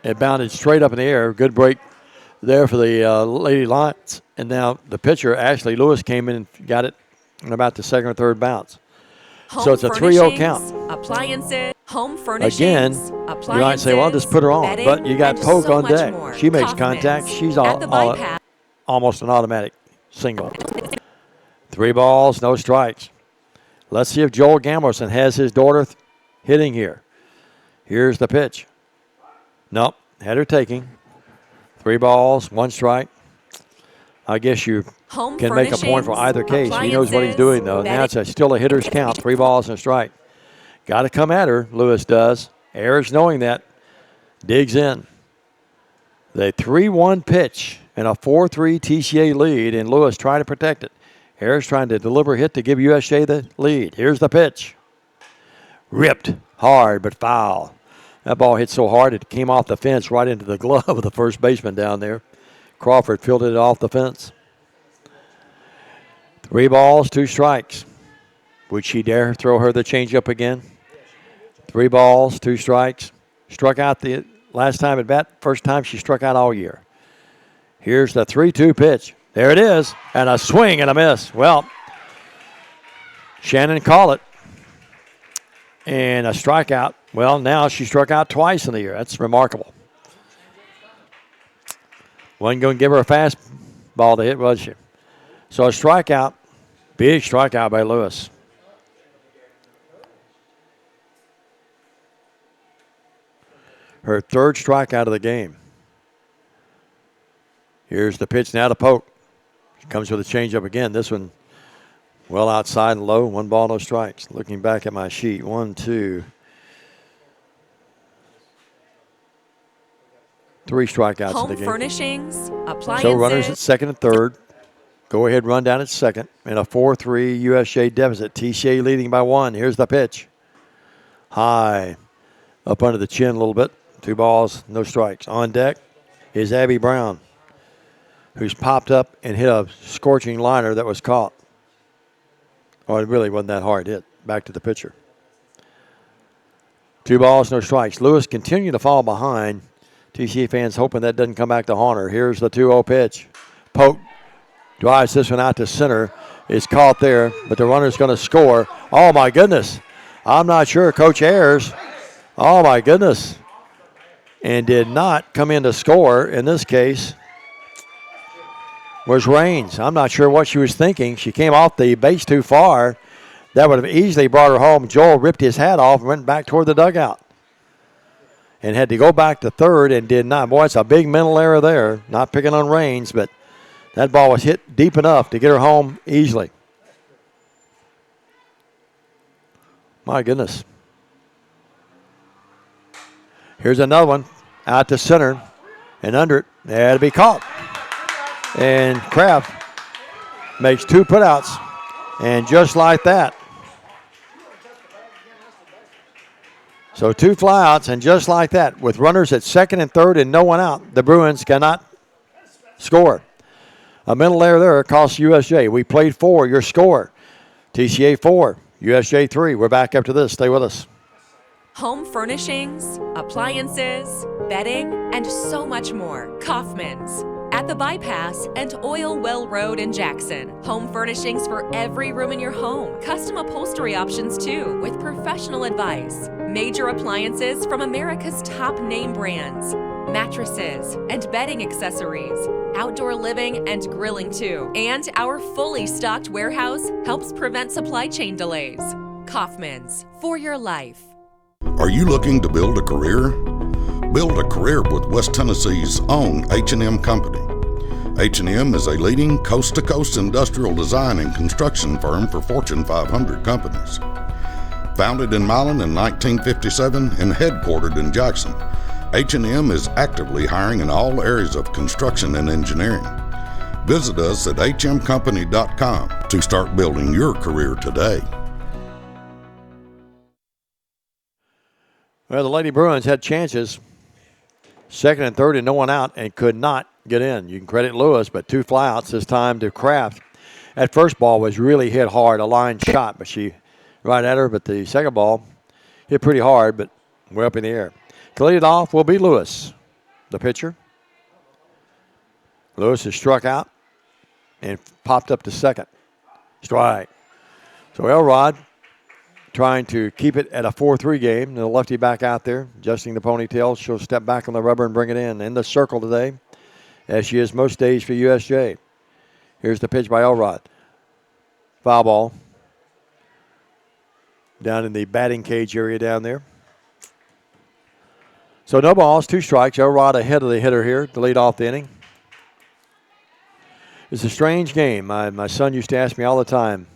B: It bounded straight up in the air. Good break there for the Lady Lions. And now the pitcher, Ashley Lewis, came in and got it in about the second or third bounce. So it's a 3-0 count.
T: Appliances, home furnishings,
B: again, you might say, well, just put her on. But you got Polk on deck.
T: More.
B: She makes
T: Kaufman's.
B: contact. She's almost an automatic single. 3 balls, no strikes. Let's see if Joel Gamelson has his daughter hitting here. Here's the pitch. Nope, had her taking. 3 balls, 1 strike. I guess you can make a point for either case. He knows what he's doing, though. Now it's still a hitter's count, 3 balls and a strike. Got to come at her, Lewis does. Ayers, knowing that, digs in. The 3-1 pitch and a 4-3 TCA lead, and Lewis trying to protect it. Ayers trying to deliver a hit to give USJ the lead. Here's the pitch. Ripped hard, but foul. That ball hit so hard it came off the fence right into the glove of the first baseman down there. Crawford fielded it off the fence. 3 balls, 2 strikes. Would she dare throw her the changeup again? 3 balls, 2 strikes. Struck out the last time at bat, first time she struck out all year. Here's the 3-2 pitch. There it is, and a swing and a miss. Well, Shannon called it. And a strikeout. Well, now she struck out twice in the year. That's remarkable. Wasn't going to give her a fastball to hit, was she? So a strikeout, big strikeout by Lewis. Her 3rd strikeout of the game. Here's the pitch now to Polk. She comes with a changeup again. This one well outside and low. 1 ball, no strikes. Looking back at my sheet. 1, 2, 3 strikeouts
T: home
B: in the game.
T: Furnishings, appliances.
B: So runners at second and third. Go ahead, run down at second. And a 4-3 USJ deficit. TCA leading by 1. Here's the pitch. High. Up under the chin a little bit. 2 balls, no strikes. On deck is Abby Brown, who's popped up and hit a scorching liner that was caught. Oh, it really wasn't that hard hit. Back to the pitcher. 2 balls, no strikes. Lewis continuing to fall behind. TCA fans hoping that doesn't come back to haunt her. Here's the 2-0 pitch. Polk drives this one out to center. It's caught there, but the runner's going to score. Oh, my goodness. I'm not sure. Coach Ayers, oh, my goodness. And did not come in to score in this case. Was Raines. I'm not sure what she was thinking. She came off the base too far. That would have easily brought her home. Joel ripped his hat off and went back toward the dugout. And had to go back to third and did not. Boy, it's a big mental error there. Not picking on Raines, but that ball was hit deep enough to get her home easily. My goodness. Here's another one out to center and under it. Had to be caught. And Kraft makes 2 putouts. And just like that. So 2 flyouts, and just like that, with runners at second and third and no one out, the Bruins cannot score. A mental error there costs USJ. We played 4, your score. TCA 4, USJ 3. We're back after this. Stay with us.
T: Home furnishings, appliances, bedding, and so much more. Kaufman's. At the Bypass and Oil Well Road in Jackson. Home furnishings for every room in your home. Custom upholstery options too, with professional advice. Major appliances from America's top name brands. Mattresses and bedding accessories. Outdoor living and grilling too. And our fully stocked warehouse helps prevent supply chain delays. Kaufman's, for your life.
K: Are you looking to build a career? Build a career with West Tennessee's own H&M Company. H&M is a leading coast-to-coast industrial design and construction firm for Fortune 500 companies. Founded in Milan in 1957 and headquartered in Jackson, H&M is actively hiring in all areas of construction and engineering. Visit us at hmcompany.com to start building your career today.
B: Well, the Lady Bruins had chances, second and third and no one out, and could not get in. You can credit Lewis, but 2 flyouts this time to Kraft. That first ball was really hit hard, a line shot, but she right at her. But the second ball hit pretty hard, but way up in the air. To lead it off will be Lewis, the pitcher. Lewis is struck out and popped up to second. Strike. So Elrod trying to keep it at a 4-3 game. The lefty back out there, adjusting the ponytail. She'll step back on the rubber and bring it in the circle today, as she is most days for USJ. Here's the pitch by Elrod. Foul ball. Down in the batting cage area down there. So no balls, 2 strikes. Elrod ahead of the hitter here to lead off the inning. It's a strange game. My son used to ask me all the time,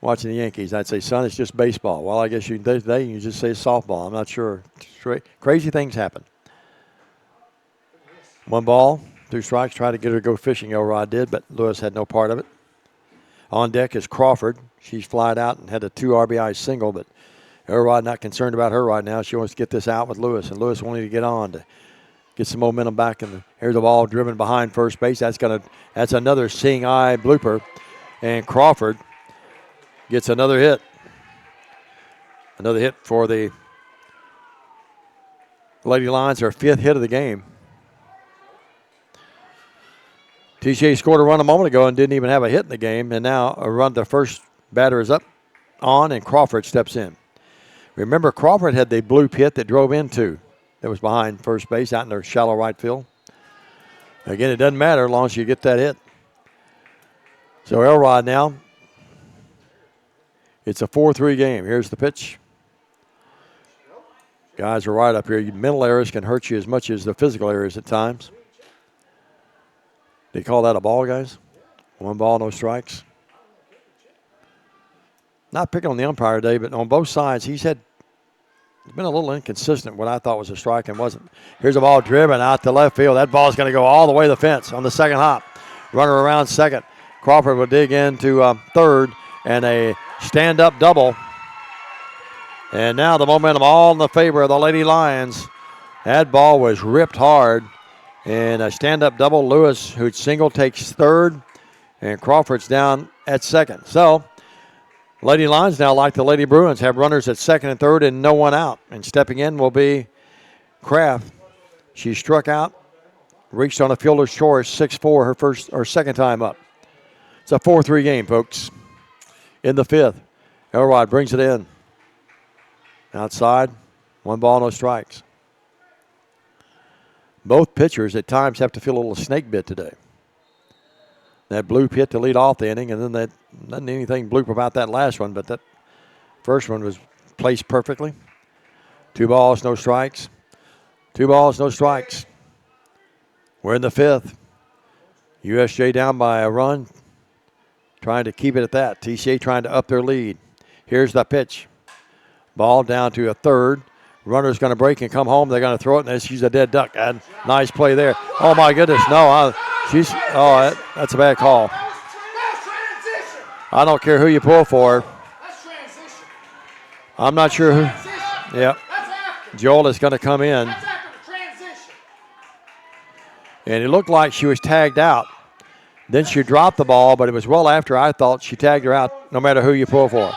B: watching the Yankees, I'd say, son, it's just baseball. Well, I guess today you just say it's softball. I'm not sure. Crazy things happen. 1 ball, 2 strikes. Tried to get her to go fishing, Elrod did, but Lewis had no part of it. On deck is Crawford. She's flied out and had a 2 RBI single, but Elrod not concerned about her right now. She wants to get this out with Lewis, and Lewis wanting to get on to get some momentum back. And here's the ball driven behind first base. That's another seeing eye blooper, and Crawford gets another hit. Another hit for the Lady Lions, her 5th hit of the game. TCA scored a run a moment ago and didn't even have a hit in the game, and now a run. The first batter is up on, and Crawford steps in. Remember, Crawford had the bloop hit that drove into. That was behind first base out in their shallow right field. Again, it doesn't matter as long as you get that hit. So Elrod now, it's a 4-3 game. Here's the pitch. Guys are right up here. Mental errors can hurt you as much as the physical errors at times. They call that a ball, guys? 1 ball, no strikes. Not picking on the umpire today, but on both sides, he's been a little inconsistent. What I thought was a strike and wasn't. Here's a ball driven out to left field. That ball's going to go all the way to the fence on the second hop. Runner around second. Crawford will dig into third, and a stand-up double. And now the momentum all in the favor of the Lady Lions. That ball was ripped hard. And a stand-up double. Lewis, who'd single, takes third, and Crawford's down at second. So Lady Lions now, like the Lady Bruins, have runners at second and third and no one out. And stepping in will be Kraft. She struck out, reached on a fielder's choice, 6-4, her second time up. It's a 4-3 game, folks. In the 5th, Elrod brings it in. Outside, 1 ball, no strikes. Both pitchers at times have to feel a little snake bit today. That bloop hit to lead off the inning, and then that nothing anything bloop about that last one, but that first one was placed perfectly. 2 balls, no strikes. 2 balls, no strikes. We're in the 5th. USJ down by a run, trying to keep it at that. TCA trying to up their lead. Here's the pitch. Ball down to a third. Runner's going to break and come home. They're going to throw it, and she's a dead duck. And nice play there. Oh, my goodness. No, that's a bad call. I don't care who you pull for. I'm not sure who. Yeah. Joel is going to come in. And it looked like she was tagged out. Then she dropped the ball, but it was well after I thought she tagged her out no matter who you pull for.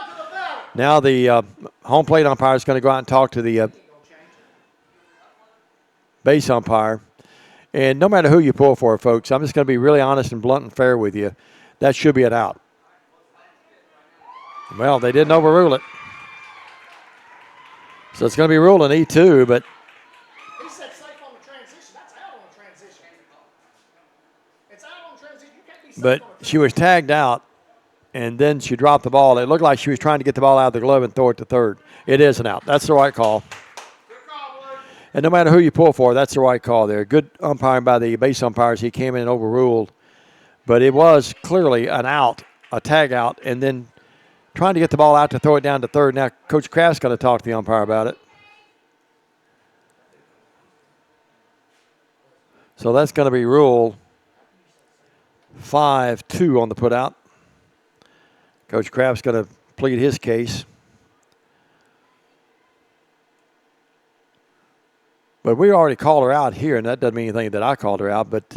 B: Now the home plate umpire is going to go out and talk to the base umpire. And no matter who you pull for, folks, I'm just going to be really honest and blunt and fair with you. That should be an out. Well, they didn't overrule it. So it's going to be ruled an E2, but
U: He said safe on the transition. That's out on the transition. It's out on transition. You can't be safe
B: but she was tagged out, and then she dropped the ball. It looked like she was trying to get the ball out of the glove and throw it to third. It is an out. That's the right call. And no matter who you pull for, that's the right call there. Good umpiring by the base umpires. He came in and overruled. But it was clearly an out, a tag out, and then trying to get the ball out to throw it down to third. Now, Coach Kraft's going to talk to the umpire about it. So that's going to be ruled 5-2 on the putout. Coach Kraft's going to plead his case. But we already called her out here, and that doesn't mean anything that I called her out, but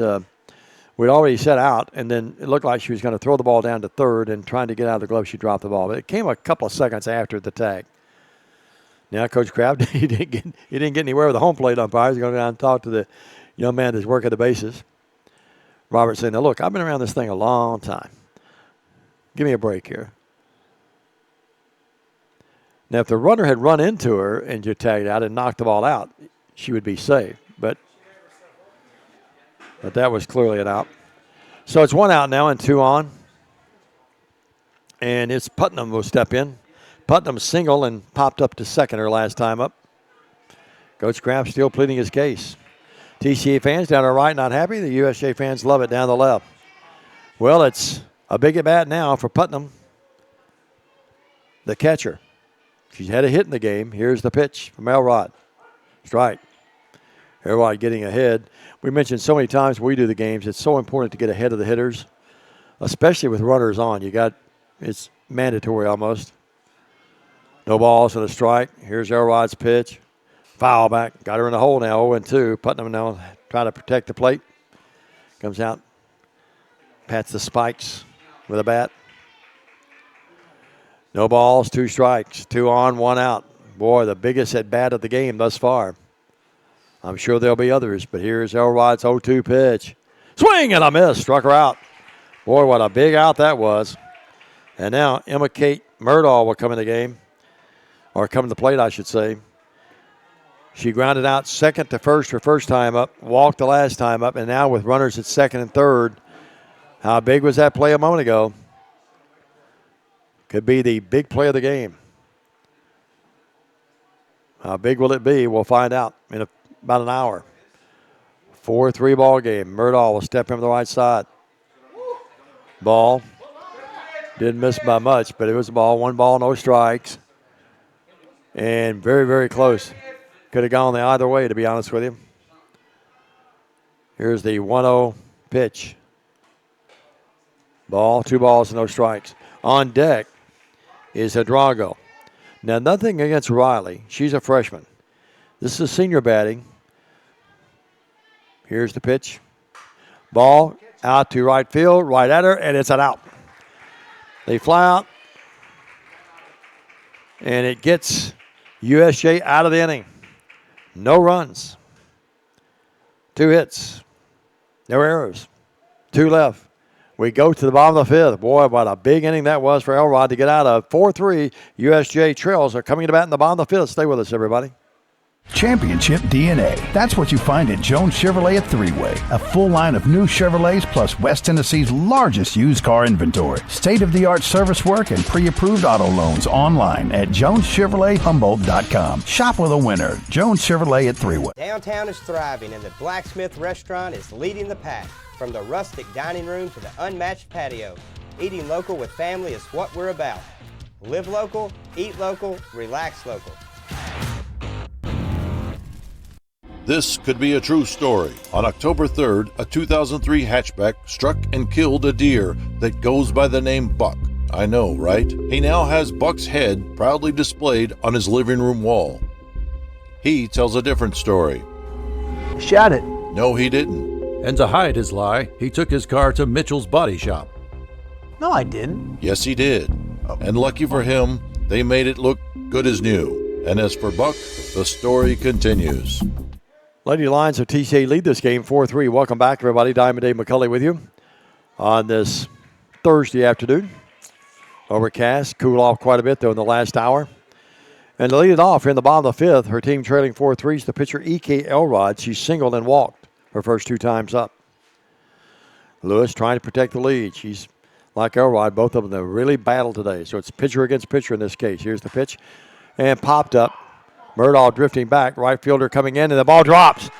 B: we'd already set out, and then it looked like she was going to throw the ball down to third, and trying to get out of the glove, she dropped the ball. But it came a couple of seconds after the tag. Now, Coach Kraft, he didn't get anywhere with the home plate umpire. He's going to go down and talk to the young man that's working the bases. Robert said, now, look, I've been around this thing a long time. Give me a break here. Now, if the runner had run into her and you tagged out and knocked the ball out, she would be safe. But that was clearly an out. So it's 1 out now and 2 on. And it's Putnam will step in. Putnam single and popped up to second her last time up. Coach Kraft still pleading his case. TCA fans down the right not happy. The USJ fans love it down the left. Well, it's a big at bat now for Putnam, the catcher. She's had a hit in the game. Here's the pitch from Elrod. Strike. Elrod getting ahead. We mentioned so many times when we do the games, it's so important to get ahead of the hitters, especially with runners on. It's mandatory almost. No balls and a strike. Here's Elrod's pitch. Foul back. Got her in the hole now, 0-2. Putnam now trying to protect the plate. Comes out. Pats the spikes with a bat. No balls, 2 strikes. 2 on, 1 out. Boy, the biggest at bat of the game thus far. I'm sure there'll be others, but here's Elrod's 0-2 pitch. Swing and a miss. Struck her out. Boy, what a big out that was. And now Emma Kate Murdahl will come in the game. Or come to the plate, I should say. She grounded out second to first her first time up, walked the last time up, and now with runners at second and third. How big was that play a moment ago? Could be the big play of the game. How big will it be? We'll find out in about an hour. 4-3 ball game. Murdahl will step in from the right side. Ball. Didn't miss by much, but it was a ball. 1 ball, no strikes. And very, very close. Could have gone the either way, to be honest with you. Here's the 1-0 pitch. Ball, 2 balls, no strikes. On deck is Hidrago. Now, nothing against Riley. She's a freshman. This is senior batting. Here's the pitch. Ball out to right field, right at her, and it's an out. They fly out, and it gets USJ out of the inning. No runs. 2 hits. No errors. 2 left. We go to the bottom of the 5th. Boy, what a big inning that was for Elrod to get out of. 4-3. USJ Trails are coming to bat in the bottom of the 5th. Stay with us, everybody.
S: Championship DNA. That's what you find at Jones Chevrolet at Three-Way. A full line of new Chevrolets plus West Tennessee's largest used car inventory. State-of-the-art service work and pre-approved auto loans online at JonesChevroletHumboldt.com. Shop with a winner. Jones Chevrolet at Three-Way.
D: Downtown is thriving and the Blacksmith Restaurant is leading the pack. From the rustic dining room to the unmatched patio, eating local with family is what we're about. Live local, eat local, relax local.
V: This could be a true story. On October 3rd, a 2003 hatchback struck and killed a deer that goes by the name Buck. I know, right? He now has Buck's head proudly displayed on his living room wall. He tells a different story.
W: Shot it.
V: No, he didn't.
X: And to hide his lie, he took his car to Mitchell's Body Shop.
W: No, I didn't.
V: Yes, he did. And lucky for him, they made it look good as new. And as for Buck, the story continues.
B: Lady Lions of TCA lead this game 4-3. Welcome back, everybody. Diamond Dave McCulley with you on this Thursday afternoon. Overcast, cool off quite a bit, though, in the last hour. And to lead it off here in the bottom of the 5th, her team trailing 4-3 is the pitcher E.K. Elrod. She singled and walked her first 2 times up. Lewis trying to protect the lead. She's like Elrod, both of them, they really battled today. So it's pitcher against pitcher in this case. Here's the pitch. And popped up. Murdahl drifting back. Right fielder coming in, and the ball drops.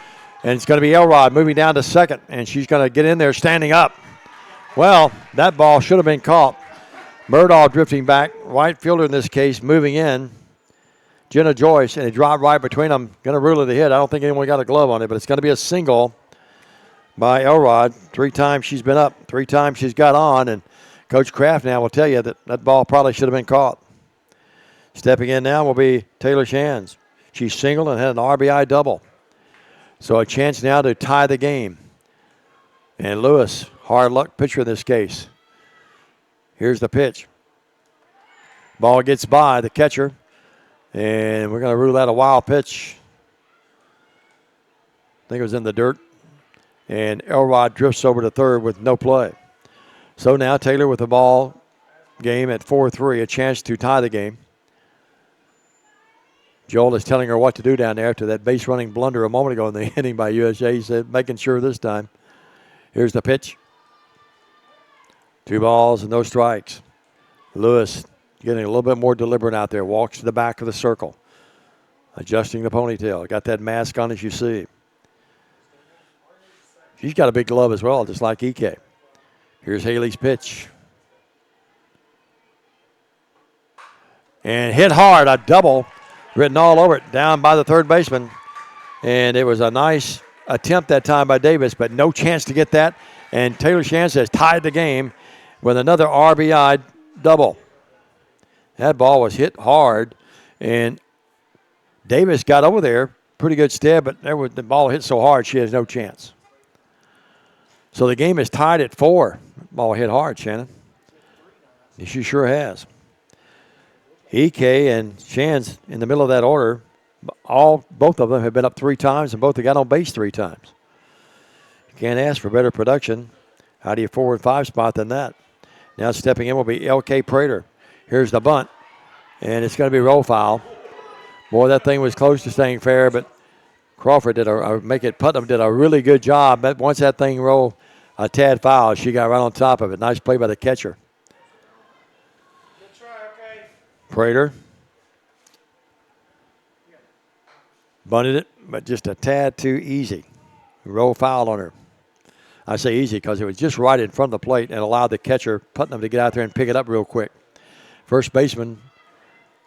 B: And it's going to be Elrod moving down to second. And she's going to get in there standing up. Well, that ball should have been caught. Murdahl drifting back. Right fielder in this case moving in. Jenna Joyce, and it dropped right between them. Going to rule it a hit. I don't think anyone got a glove on it, but it's going to be a single. by Elrod. 3 times she's been up, 3 times she's got on, and Coach Kraft now will tell you that that ball probably should have been caught. Stepping in now will be Taylor Shands. She singled and had an RBI double. So a chance now to tie the game. And Lewis, hard luck pitcher in this case. Here's the pitch. Ball gets by the catcher. And we're going to rule out a wild pitch. I think it was in the dirt. And Elrod drifts over to third with no play. So now Taylor with the ball game at 4-3, a chance to tie the game. Joel is telling her what to do down there after that base running blunder a moment ago in the inning by USJ. He said, making sure this time. Here's the pitch. 2 balls and no strikes. Lewis getting a little bit more deliberate out there. Walks to the back of the circle. Adjusting the ponytail. Got that mask on as you see. She's got a big glove as well, just like EK. Here's Haley's pitch. And hit hard, a double written all over it, down by the third baseman. And it was a nice attempt that time by Davis, but no chance to get that. And Taylor Shands has tied the game with another RBI double. That ball was hit hard, and Davis got over there, pretty good step, but the ball hit so hard she has no chance. So the game is tied at 4. Ball hit hard, Shannon. She sure has. EK and Shands in the middle of that order. Both of them have been up 3 times, and both have got on base 3 times. You can't ask for better production. How do you 4 and 5 spot than that? Now stepping in will be LK Prater. Here's the bunt, and it's going to be roll foul. Boy, that thing was close to staying fair, but Crawford Putnam did a really good job. But once that thing rolled a tad foul, she got right on top of it. Nice play by the catcher.
U: Good try, okay.
B: Prater bunted it, but just a tad too easy. Roll foul on her. I say easy because it was just right in front of the plate and allowed the catcher, Putnam, to get out there and pick it up real quick. First baseman,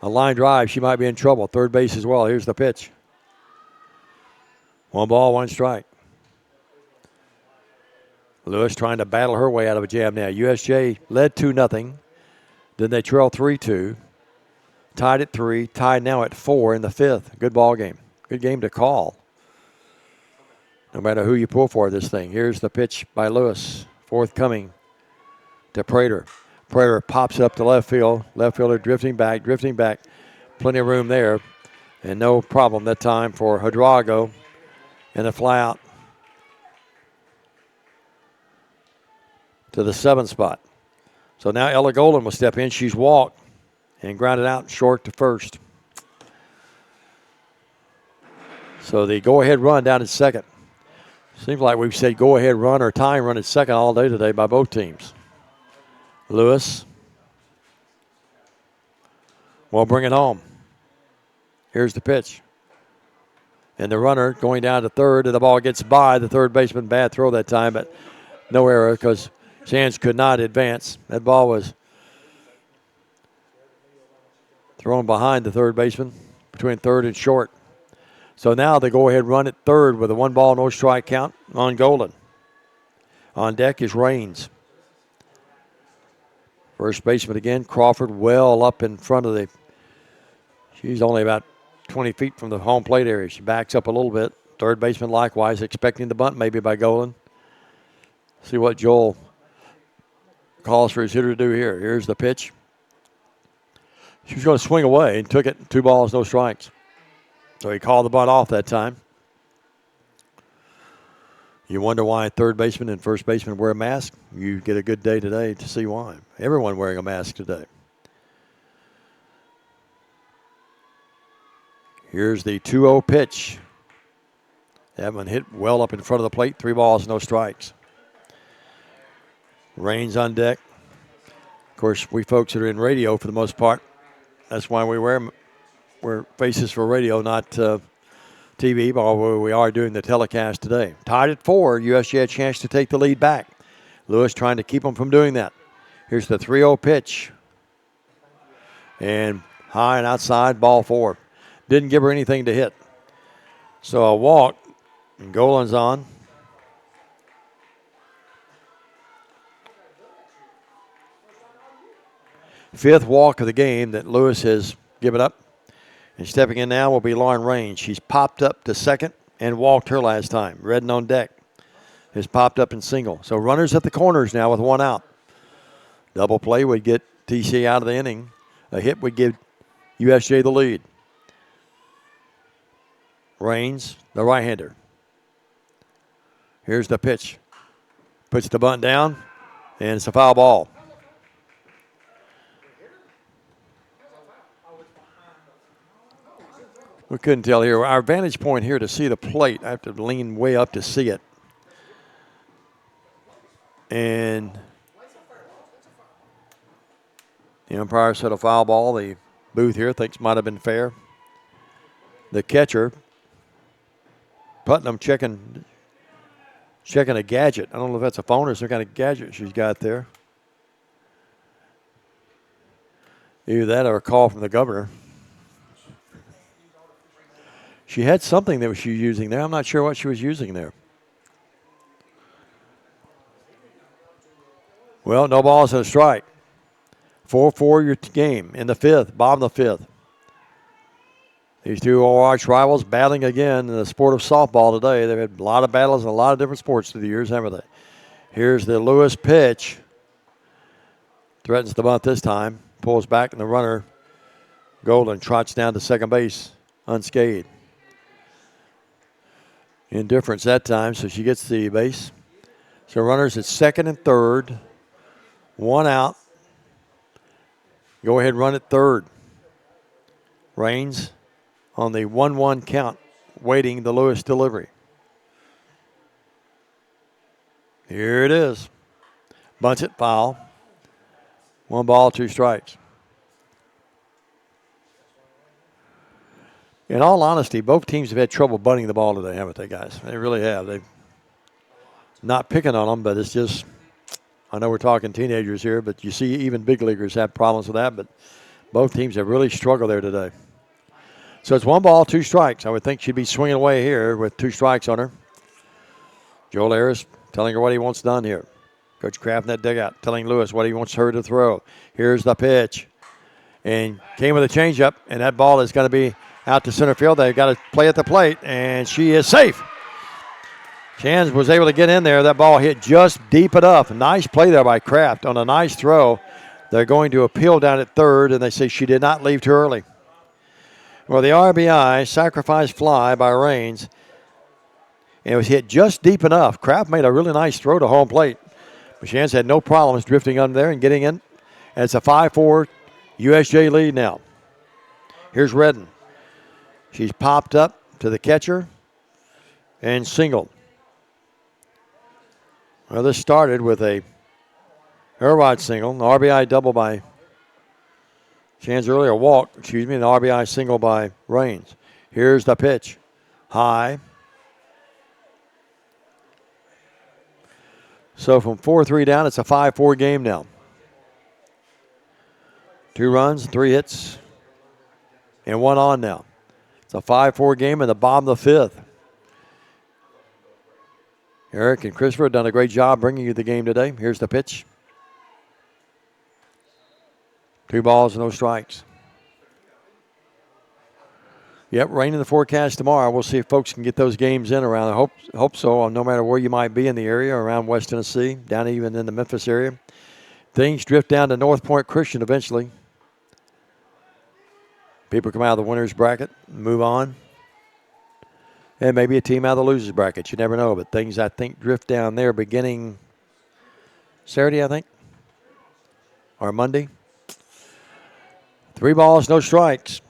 B: a line drive. She might be in trouble. Third base as well. Here's the pitch. 1 ball, 1 strike. Lewis trying to battle her way out of a jam now. USJ led 2-0. Then they trail 3-2. Tied at 3. Tied now at 4 in the 5th. Good ball game. Good game to call. No matter who you pull for this thing. Here's the pitch by Lewis. Forthcoming to Prater. Prater pops up to left field. Left fielder drifting back. Plenty of room there. And no problem that time for Hydrago. And a fly out to the 7th spot. So now Ella Golden will step in. She's walked and grounded out short to first. So the go-ahead run down at second. Seems like we've said go-ahead run or tying run at second all day today by both teams. Lewis will bring it home. Here's the pitch. And the runner going down to third, and the ball gets by the third baseman. Bad throw that time, but no error because Shands could not advance. That ball was thrown behind the third baseman, between third and short. So now they go ahead run at third with a 1 ball, no strike count on Golden. On deck is Raines. First baseman again, Crawford well up in front of she's only about 20 feet from the home plate area. She backs up a little bit. Third baseman likewise, expecting the bunt maybe by Golden. See what Joel calls for his hitter to do here. Here's the pitch. She's going to swing away and took it. 2 balls, no strikes. So he called the bunt off that time. You wonder why third baseman and first baseman wear a mask? You get a good day today to see why. Everyone wearing a mask today. Here's the 2-0 pitch. That one hit well up in front of the plate. 3 balls, no strikes. Raines on deck. Of course, we folks that are in radio for the most part, that's why we wear faces for radio, not TV, although we are doing the telecast today. Tied at 4. USJ a chance to take the lead back. Lewis trying to keep them from doing that. Here's the 3-0 pitch. And high and outside, ball 4. Didn't give her anything to hit. So a walk, and Golan's on. fifth walk of the game that Lewis has given up. And stepping in now will be Lauren Raines. She's popped up to second and walked her last time. Redden on deck has popped up in single. So runners at the corners now with one out. Double play would get TCA out of the inning. A hit would give USJ the lead. Raines, the right-hander. Here's the pitch. Puts the bunt down, and it's a foul ball. We couldn't tell here. Our vantage point here to see the plate, I have to lean way up to see it. And the umpire said a foul ball. The booth here thinks might have been fair. The catcher, Putnam, checking a gadget. I don't know if that's a phone or some kind of gadget she's got there. Either that or a call from the governor. She had something that she was using there. I'm not sure what she was using there. Well, no balls and a strike. 4-4 your game in the fifth, bottom of the fifth. These two arch rivals battling again in the sport of softball today. They've had a lot of battles in a lot of different sports through the years, haven't they? Here's the Lewis pitch. Threatens the bunt this time. Pulls back, and the runner, Golden, trots down to second base unscathed. Indifference that time, so she gets the base. So runners at second and third. One out. Go ahead and run at third. Raines on the 1-1 count, waiting the Lewis delivery. Here it is. Bunts it, foul. 1 ball, 2 strikes. In all honesty, both teams have had trouble bunting the ball today, haven't they, guys? They really have. They've not picking on them, but it's just, I know we're talking teenagers here, but you see even big leaguers have problems with that, but both teams have really struggled there today. So it's 1 ball, 2 strikes. I would think she'd be swinging away here with 2 strikes on her. Joel Ayers telling her what he wants done here. Coach Kraft in that dugout telling Lewis what he wants her to throw. Here's the pitch. And came with a changeup, and that ball is going to be out to center field. They've got to play at the plate, and she is safe. Chans was able to get in there. That ball hit just deep enough. Nice play there by Kraft on a nice throw. They're going to appeal down at third, and they say she did not leave too early. Well, the RBI, sacrifice fly by Raines. And it was hit just deep enough. Kraft made a really nice throw to home plate. But Chans had no problems drifting under there and getting in. And it's a 5-4 USJ lead now. Here's Redden. She's popped up to the catcher and singled. Well, this started with a Herwad single, an RBI double by Chans earlier, an RBI single by Raines. Here's the pitch. High. So from 4-3 down, it's a 5-4 game now. 2 runs, 3 hits, and 1 on now. It's a 5-4 game in the bottom of the 5th. Eric and Christopher have done a great job bringing you the game today. Here's the pitch. 2 balls, no strikes. Yep, rain in the forecast tomorrow. We'll see if folks can get those games in around. I hope so, no matter where you might be in the area, around West Tennessee, down even in the Memphis area. Things drift down to North Point Christian eventually. People come out of the winner's bracket, move on. And maybe a team out of the loser's bracket. You never know, but things, I think, drift down there beginning Saturday, I think, or Monday. 3 balls, no strikes.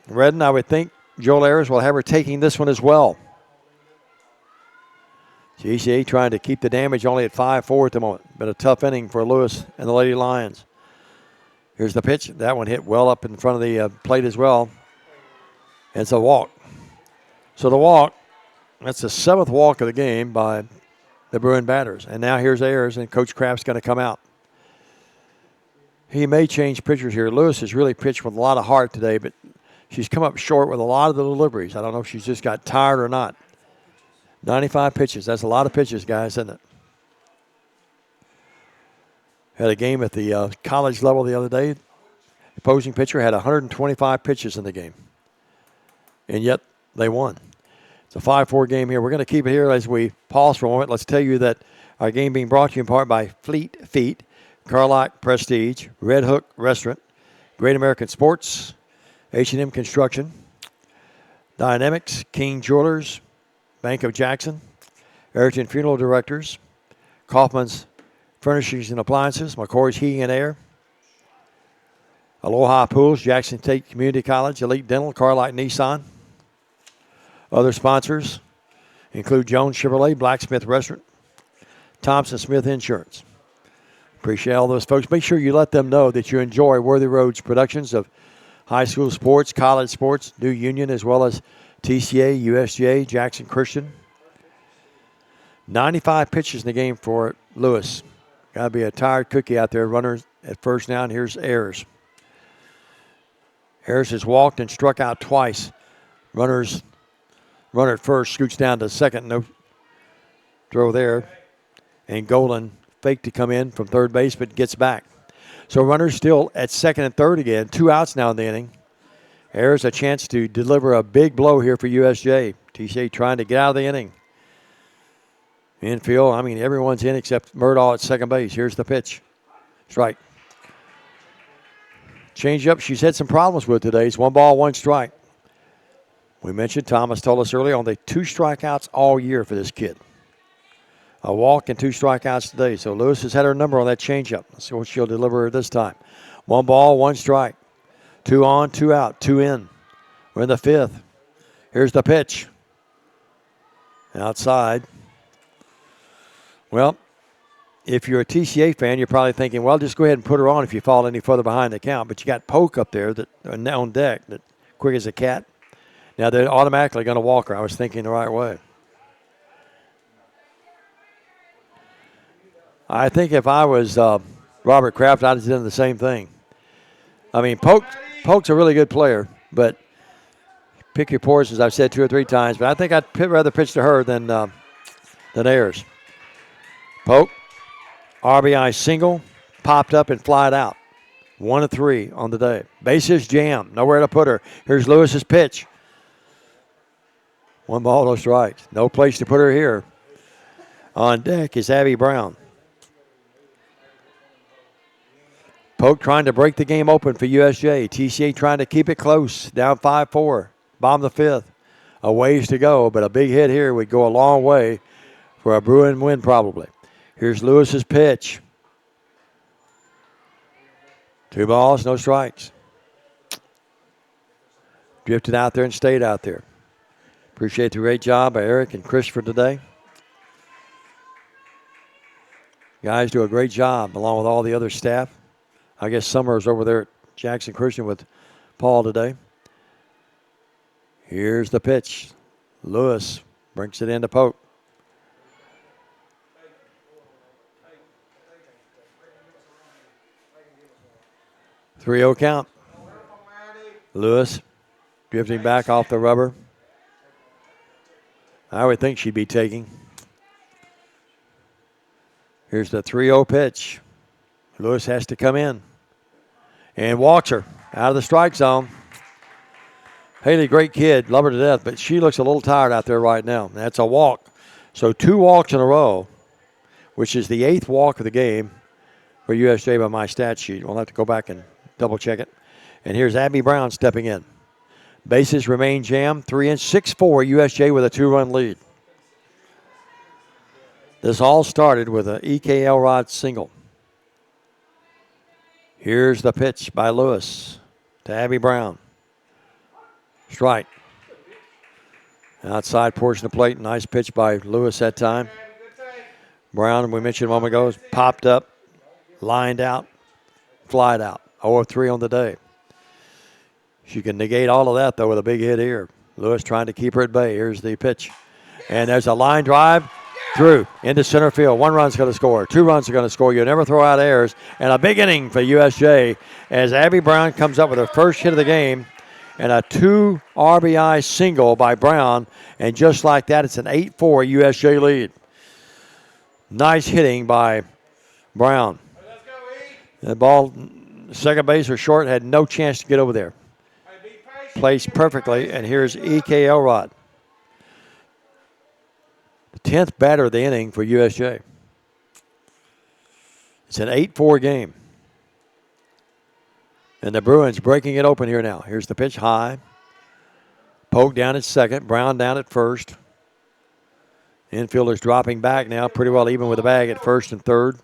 B: Redden, I would think Joel Ayers will have her taking this one as well. TCA trying to keep the damage only at 5-4 at the moment. Been a tough inning for Lewis and the Lady Lions. Here's the pitch. That one hit well up in front of the plate as well. And it's a walk. So the walk, that's the 7th walk of the game by the Bruin batters. And now here's Ayers, and Coach Kraft's going to come out. He may change pitchers here. Lewis has really pitched with a lot of heart today, but she's come up short with a lot of the deliveries. I don't know if she's just got tired or not. 95 pitches. That's a lot of pitches, guys, isn't it? Had a game at the college level the other day. Opposing pitcher had 125 pitches in the game. And yet they won. It's a 5-4 game here. We're going to keep it here as we pause for a moment. Let's tell you that our game being brought to you in part by Fleet Feet, Carlock Prestige, Red Hook Restaurant, Great American Sports, H&M Construction, Dynamics, King Jewelers, Bank of Jackson, Ayrton Funeral Directors, Kaufman's Furnishings and Appliances, McCoy's Heating and Air, Aloha Pools, Jackson State Community College, Elite Dental, Carlight Nissan. Other sponsors include Jones Chevrolet, Blacksmith Restaurant, Thompson Smith Insurance. Appreciate all those folks. Make sure you let them know that you enjoy Worthy Roads productions of high school sports, college sports, New Union, as well as TCA, USJ, Jackson Christian. 95 pitches in the game for Lewis. Got to be a tired cookie out there. Runners at first now, and here's Ayers. Ayers has walked and struck out twice. Runner at first, scoots down to second. No throw there. And Golan faked to come in from third base, but gets back. So runners still at second and third again. 2 outs now in the inning. Ayers a chance to deliver a big blow here for USJ. TCA trying to get out of the inning. Infield, everyone's in except Murdaugh at second base. Here's the pitch. Strike. Change up she's had some problems with today. It's 1 ball, 1 strike. We mentioned, Thomas told us earlier, only 2 strikeouts all year for this kid. A walk and 2 strikeouts today. So Lewis has had her number on that changeup. Let's see what she'll deliver this time. 1 ball, 1 strike. 2 on, 2 out, 2 in. We're in the 5th. Here's the pitch. Outside. Well, if you're a TCA fan, you're probably thinking, well, just go ahead and put her on if you fall any further behind the count. But you got Polk up there that on deck, that quick as a cat. Now they're automatically going to walk her. I was thinking the right way. I think if I was Robert Kraft, I'd have done the same thing. Polk's a really good player, but pick your poisons, I've said 2 or 3 times. But I think I'd rather pitch to her than Ayers. Polk, RBI single, popped up and flied out. 1 of 3 on the day. Bases jammed, nowhere to put her. Here's Lewis's pitch. 1 ball, no strikes. No place to put her here. On deck is Abby Brown. Polk trying to break the game open for USJ. TCA trying to keep it close. Down 5-4. Bottom of the 5th. A ways to go, but a big hit here would go a long way for a Bruin win probably. Here's Lewis's pitch. 2 balls, no strikes. Drifted out there and stayed out there. Appreciate the great job by Eric and Christopher today. Guys do a great job along with all the other staff. I guess Summers over there at Jackson Christian with Paul today. Here's the pitch. Lewis brings it into Polk. 3-0 count. Lewis drifting back off the rubber. I would think she'd be taking. Here's the 3-0 pitch. Lewis has to come in and walks her out of the strike zone. Haley, great kid, love her to death, but she looks a little tired out there right now. That's a walk. So 2 walks in a row, which is the 8th walk of the game for USJ by my stat sheet. We'll have to go back and double check it. And here's Abby Brown stepping in. Bases remain jammed. 6-4 USJ with a 2-run lead. This all started with an E.K. Elrod single. Here's the pitch by Lewis to Abby Brown. Strike. Outside portion of the plate. Nice pitch by Lewis that time. Brown, we mentioned a moment ago, popped up, lined out, flied out. 0-3 on the day. She can negate all of that, though, with a big hit here. Lewis trying to keep her at bay. Here's the pitch. And there's a line drive through into center field. 1 run's going to score. 2 runs are going to score. You never throw out errors. And a big inning for USJ as Abby Brown comes up with her first hit of the game and a 2 RBI single by Brown. And just like that, it's an 8-4 USJ lead. Nice hitting by Brown. The ball second baser short, had no chance to get over there. Placed perfectly, and here's E.K. Elrod. The 10th batter of the inning for USJ. It's an 8-4 game. And the Bruins breaking it open here now. Here's the pitch high. Polk down at second. Brown down at first. Infielders dropping back now, pretty well even with the bag at first and third.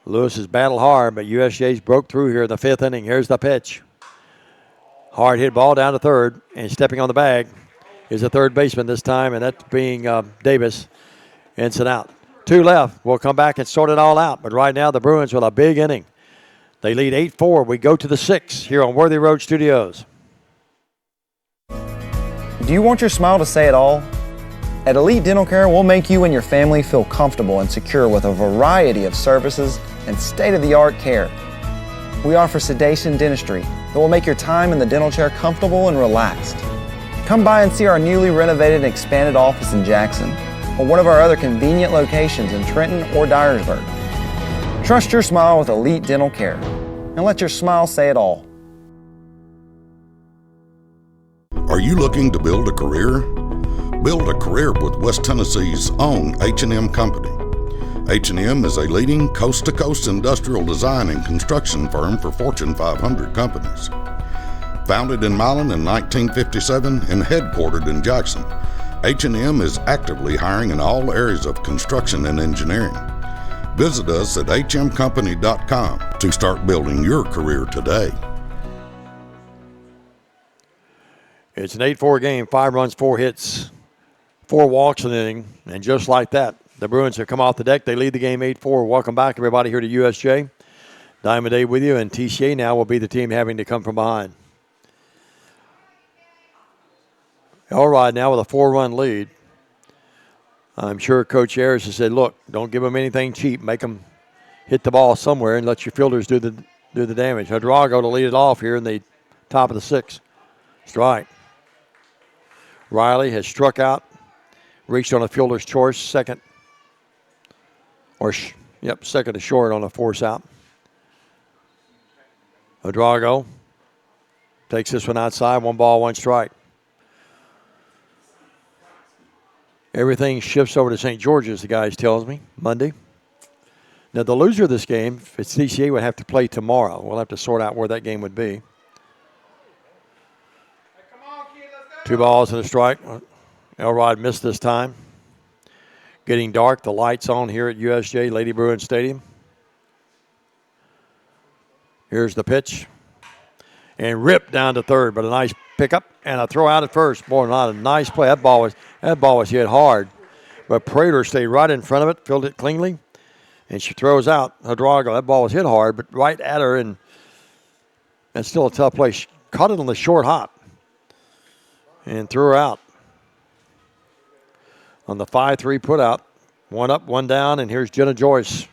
B: Lewis has battled hard, but USJ's broke through here in the 5th inning. Here's the pitch. Hard hit ball down to third, and stepping on the bag is the third baseman this time, and that's being Davis. Ins and out. 2 left. We'll come back and sort it all out, but right now the Bruins with a big inning. They lead 8-4. We go to the 6th here on Worthy Road Studios.
C: Do you want your smile to say it all? At Elite Dental Care, we'll make you and your family feel comfortable and secure with a variety of services and state-of-the-art care. We offer sedation dentistry that will make your time in the dental chair comfortable and relaxed. Come by and see our newly renovated and expanded office in Jackson or one of our other convenient locations in Trenton or Dyersburg. Trust your smile with Elite Dental Care and let your smile say it all.
K: Are you looking to build a career? Build a career with West Tennessee's own H&M Company. H&M is a leading coast-to-coast industrial design and construction firm for Fortune 500 companies. Founded in Milan in 1957 and headquartered in Jackson, H&M is actively hiring in all areas of construction and engineering. Visit us at hmcompany.com to start building your career today.
B: It's an 8-4 game, 5 runs, 4 hits, 4 walks in the inning, and just like that, the Bruins have come off the deck. They lead the game 8-4. Welcome back, everybody, here to USJ. Diamond Dave with you, and TCA now will be the team having to come from behind. Elrod now with a 4-run lead. I'm sure Coach Ayers has said, look, don't give them anything cheap. Make them hit the ball somewhere and let your fielders do the damage. Hadrago to lead it off here in the top of the 6th. Strike. Riley has struck out, reached on a fielder's choice, second to short on a force out. Hadrago takes this one outside, 1 ball, 1 strike. Everything shifts over to St. George's, the guys tells me, Monday. Now, the loser of this game, if it's TCA, would have to play tomorrow. We'll have to sort out where that game would be. 2 balls and a strike. Elrod missed this time. Getting dark. The lights on here at USJ Lady Bruin Stadium. Here's the pitch. And ripped down to third, but a nice pickup and a throw out at first. Boy, not a nice play. That ball was hit hard. But Prater stayed right in front of it, fielded it cleanly, and she throws out Hadrago. That ball was hit hard, but right at her, and that's still a tough play. She caught it on the short hop and threw her out. On the 5-3 put out. 1 up, 1 down, and here's Jenna Joyce.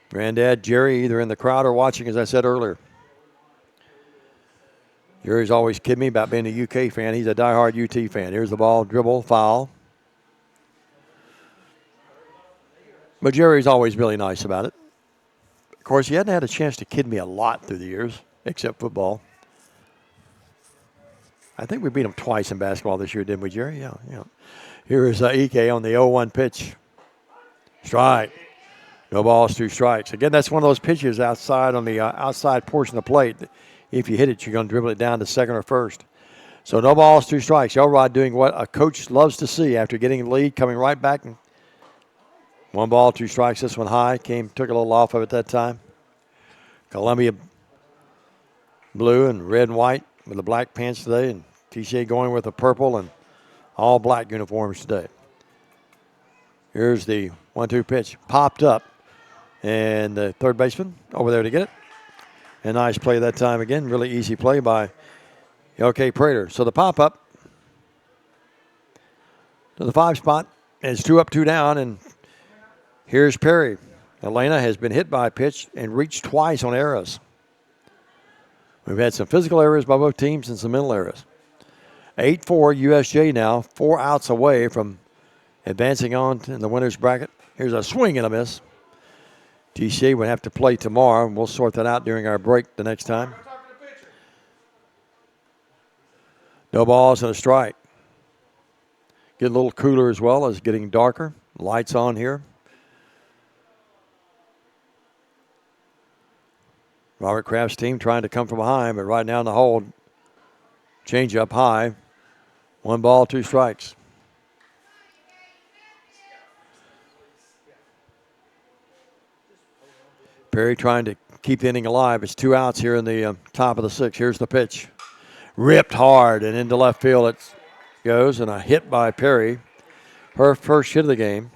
B: Granddad Jerry either in the crowd or watching, as I said earlier. Jerry's always kidding me about being a UK fan. He's a diehard UT fan. Here's the ball, dribble, foul. But Jerry's always really nice about it. Of course, he hadn't had a chance to kid me a lot through the years, except football. I think we beat him twice in basketball this year, didn't we, Jerry? Yeah. Here is Ike on the 0-1 pitch. Strike. No balls, 2 strikes. Again, that's one of those pitches outside on the outside portion of the plate. If you hit it, you're going to dribble it down to second or first. So no balls, 2 strikes. Elrod doing what a coach loves to see after getting the lead, coming right back. And 1 ball, 2 strikes. This one high. Took a little off of it that time. Columbia blue and red and white with the black pants today. And TCA going with the purple and all black uniforms today. Here's the 1-2 pitch. Popped up. And the third baseman over there to get it. A nice play that time again. Really easy play by L.K. Prater. So the pop-up to the 5 spot. And it's 2 up, 2 down. And here's Perry. Elena has been hit by a pitch and reached twice on errors. We've had some physical errors by both teams and some mental errors. 8-4 USJ now. 4 outs away from advancing on in the winner's bracket Here's a swing and a miss. TCA would have to play tomorrow, and we'll sort that out during our break the next time. No balls and a strike. Get a little cooler as well as getting darker. Lights on here. Robert Kraft's team trying to come from behind, but right now in the hold. Change up high. 1 ball, 2 strikes. Perry trying to keep the inning alive. It's 2 outs here in the top of the 6th. Here's the pitch. Ripped hard and into left field it goes, and a hit by Perry. Her first hit of the game.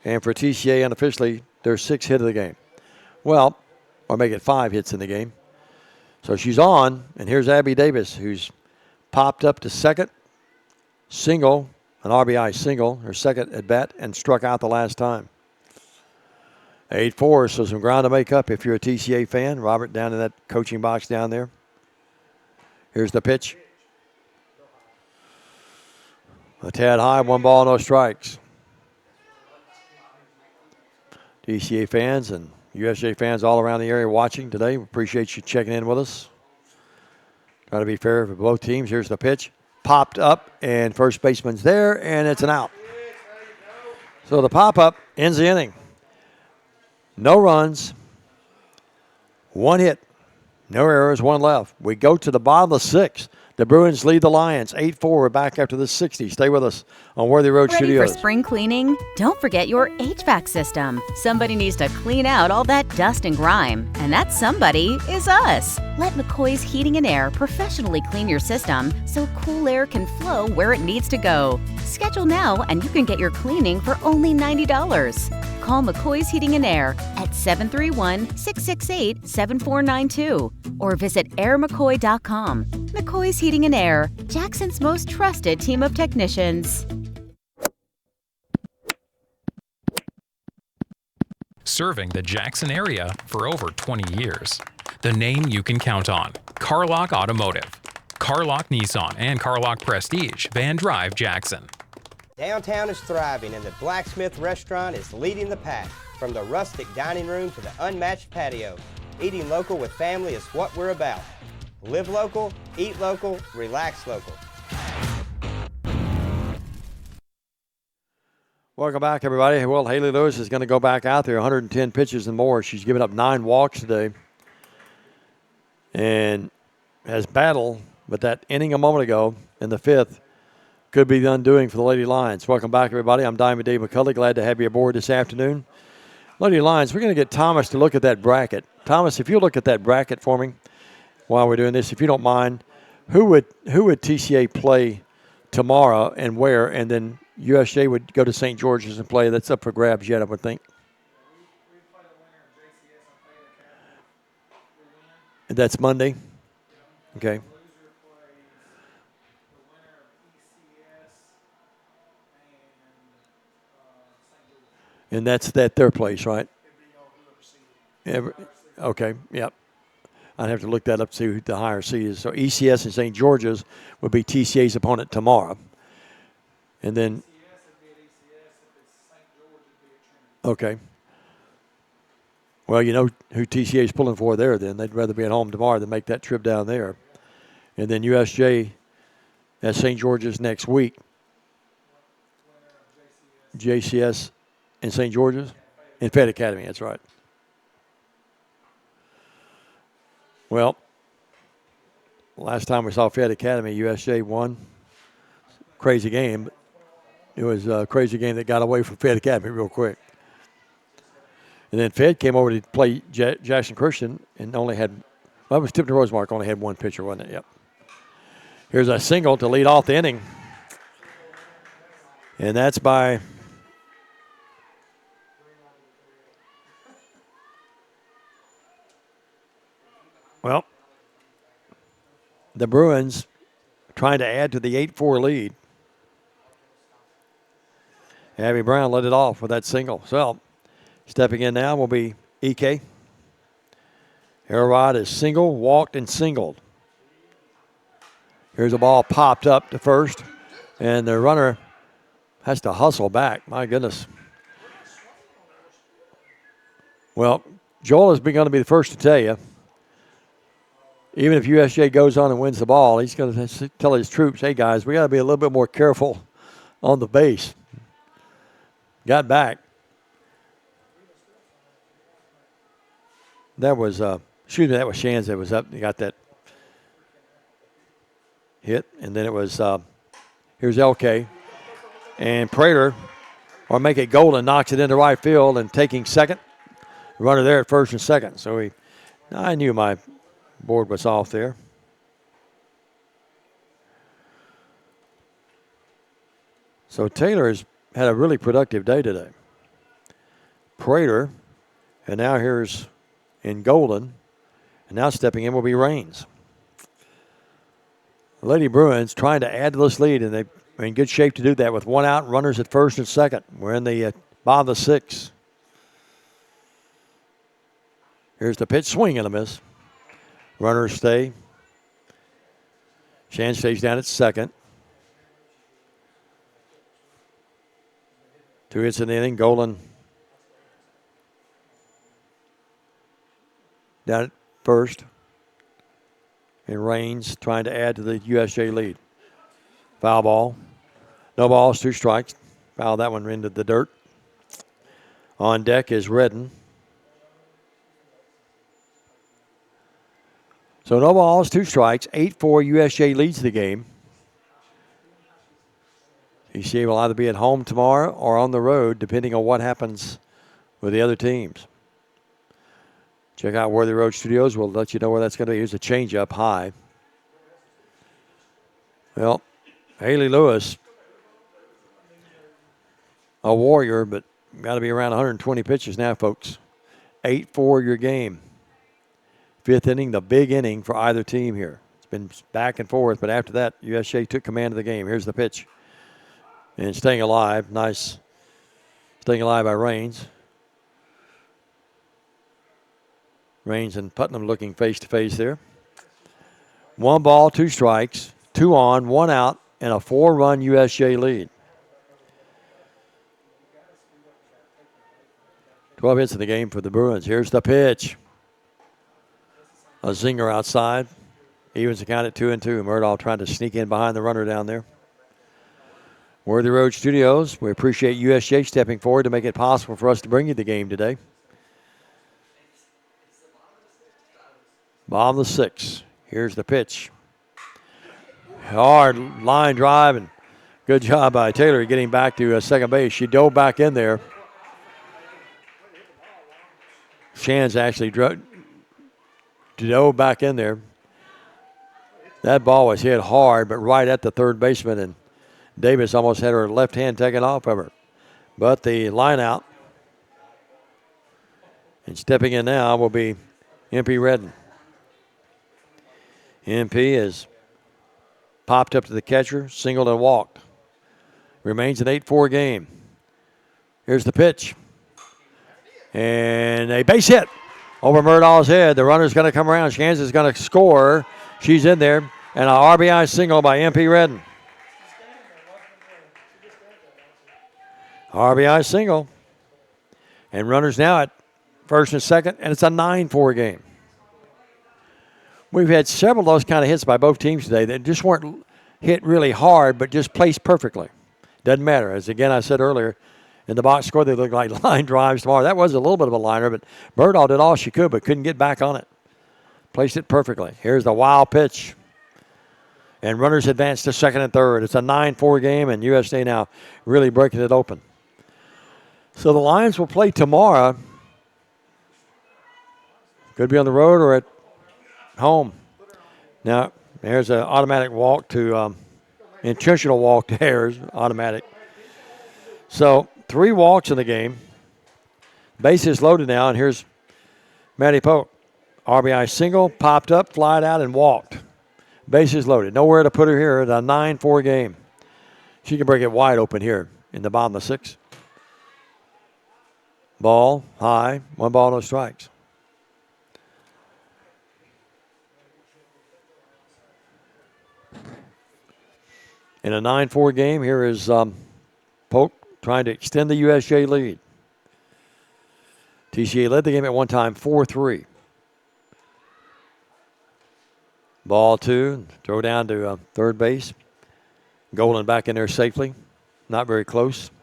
B: And for TCA, unofficially, their 6th hit of the game. Well, or make it 5 hits in the game. So she's on, and here's Abby Davis, who's popped up to second, single, an RBI single, her second at bat, and struck out the last time. 8-4, so some ground to make up if you're a TCA fan. Robert down in that coaching box down there. Here's the pitch. A tad high, 1 ball, no strikes. TCA fans and USJ fans all around the area watching today. We appreciate you checking in with us. Try to be fair for both teams. Here's the pitch. Popped up, and first baseman's there, and it's an out. So the pop-up ends the inning. No runs, 1 hit, no errors, 1 left. We go to the bottom of the 6th. The Bruins lead the Lions 8-4. We're back after the 60. Stay with us on Worthy Road Studios.
G: Ready for spring cleaning? Don't forget your HVAC system. Somebody needs to clean out all that dust and grime, and that somebody is us. Let McCoy's Heating and Air professionally clean your system so cool air can flow where it needs to go. Schedule now and you can get your cleaning for only $90. Call McCoy's Heating and Air at 731-668-7492 or visit airmccoy.com. McCoy's Heating and Air, Jackson's most trusted team of technicians.
E: Serving the Jackson area for over 20 years. The name you can count on, Carlock Automotive. Carlock Nissan and Carlock Prestige, Van Drive, Jackson.
D: Downtown is thriving and the Blacksmith Restaurant is leading the pack. From the rustic dining room to the unmatched patio, eating local with family is what we're about. Live local, eat local, relax local.
B: Welcome back, everybody. Well, Haley Lewis is going to go back out there, 110 pitches and more. She's given up 9 walks today and has battled, but that inning a moment ago in the 5th could be the undoing for the Lady Lions. Welcome back, everybody. I'm Diamond Dave McCulley. Glad to have you aboard this afternoon. Lady Lions, we're going to get Thomas to look at that bracket. Thomas, if you look at that bracket for me while we're doing this, if you don't mind, who would TCA play tomorrow and where? And then USJ would go to St. George's and play. That's up for grabs yet, I would think. And that's Monday? Okay. And that's their place, right? Okay, yep. I'd have to look that up to see who the higher seed is. So ECS and St. George's would be TCA's opponent tomorrow. And then, okay. Well, you know who TCA is pulling for there then. They'd rather be at home tomorrow than make that trip down there. And then USJ at St. George's next week. JCS and St. George's? And Fed Academy, that's right. Well, last time we saw Fed Academy, USJ won. Crazy game. It was a crazy game that got away from Fed Academy real quick. And then Fed came over to play Jackson Christian and only had, well, it was Tipton Rosemark, only had 1 pitcher, wasn't it? Yep. Here's a single to lead off the inning. And that's by well, the Bruins trying to add to the 8-4 lead. Abby Brown led it off with that single. So, stepping in now will be EK. Herod is single, walked, and singled. Here's a ball popped up to first, and the runner has to hustle back. My goodness. Well, Joel is going to be the first to tell you, even if USJ goes on and wins the ball, he's going to tell his troops, hey, guys, we got to be a little bit more careful on the base. Got back. That was, that was Shands that was up. He got that hit. And then it was, here's LK. And Prater, or make it Golden, knocks it into right field and taking second. Runner there at first and second. So I knew my board was off there. So Taylor has had a really productive day today. Prater, and now here's in Golden, and now stepping in will be Raines. The Lady Bruins trying to add to this lead, and they're in good shape to do that with one out, runners at first and second. We're in the bottom of the sixth. Here's the pitch, swing and a miss. Runners stay. Shan stays down at second. 2 hits in the inning. Golden down at first. And Raines trying to add to the USJ lead. Foul ball. No balls, 2 strikes. Foul that one into the dirt. On deck is Redden. So no balls, 2 strikes. 8-4 USJ leads the game. TCA will either be at home tomorrow or on the road, depending on what happens with the other teams. Check out Worthy Road Studios. We'll let you know where that's going to be. Here's a changeup high. Well, Haley Lewis, a warrior, but got to be around 120 pitches now, folks. 8-4 your game. 5th inning, the big inning for either team here. It's been back and forth, but after that, USJ took command of the game. Here's the pitch. And staying alive. Nice staying alive by Raines. Raines and Putnam looking face-to-face there. 1 ball, 2 strikes, 2 on, 1 out, and a 4-run USJ lead. 12 hits in the game for the Bruins. Here's the pitch. A zinger outside. Evens the count at 2-2. Murdahl trying to sneak in behind the runner down there. Worthy Road Studios. We appreciate USJ stepping forward to make it possible for us to bring you the game today. Bottom of the 6th. Here's the pitch. Hard line drive, and good job by Taylor getting back to second base. She dove back in there. Shands actually dove back in there. That ball was hit hard, but right at the third baseman, and Davis almost had her left hand taken off of her. But the line out, and stepping in now will be MP Redden. MP is popped up to the catcher, singled and walked. Remains an 8-4 game. Here's the pitch. And a base hit over Murdahl's head. The runner's going to come around. Shands is going to score. She's in there. And an RBI single by MP Redden. RBI single. And runners now at first and second. And it's a 9-4 game. We've had several of those kind of hits by both teams today that just weren't hit really hard, but just placed perfectly. Doesn't matter. As again I said earlier, in the box score, they look like line drives tomorrow. That was a little bit of a liner, but Murdahl did all she could, but couldn't get back on it. Placed it perfectly. Here's the wild pitch. And runners advance to second and third. It's a 9-4 game, and USA now really breaking it open. So the Lions will play tomorrow. Could be on the road or at home. Now, there's an automatic walk to, intentional walk to Harris, automatic. So 3 walks in the game. Bases loaded now, and here's Maddie Pope. RBI single, popped up, flied out, and walked. Bases loaded. Nowhere to put her here. It's a 9-4 game. She can break it wide open here in the bottom of the 6th. Ball, high, 1 ball, no strikes. In a 9-4 game, here is Polk trying to extend the USJ lead. TCA led the game at one time 4-3. Ball 2, throw down to third base. Golden back in there safely. Not very close. –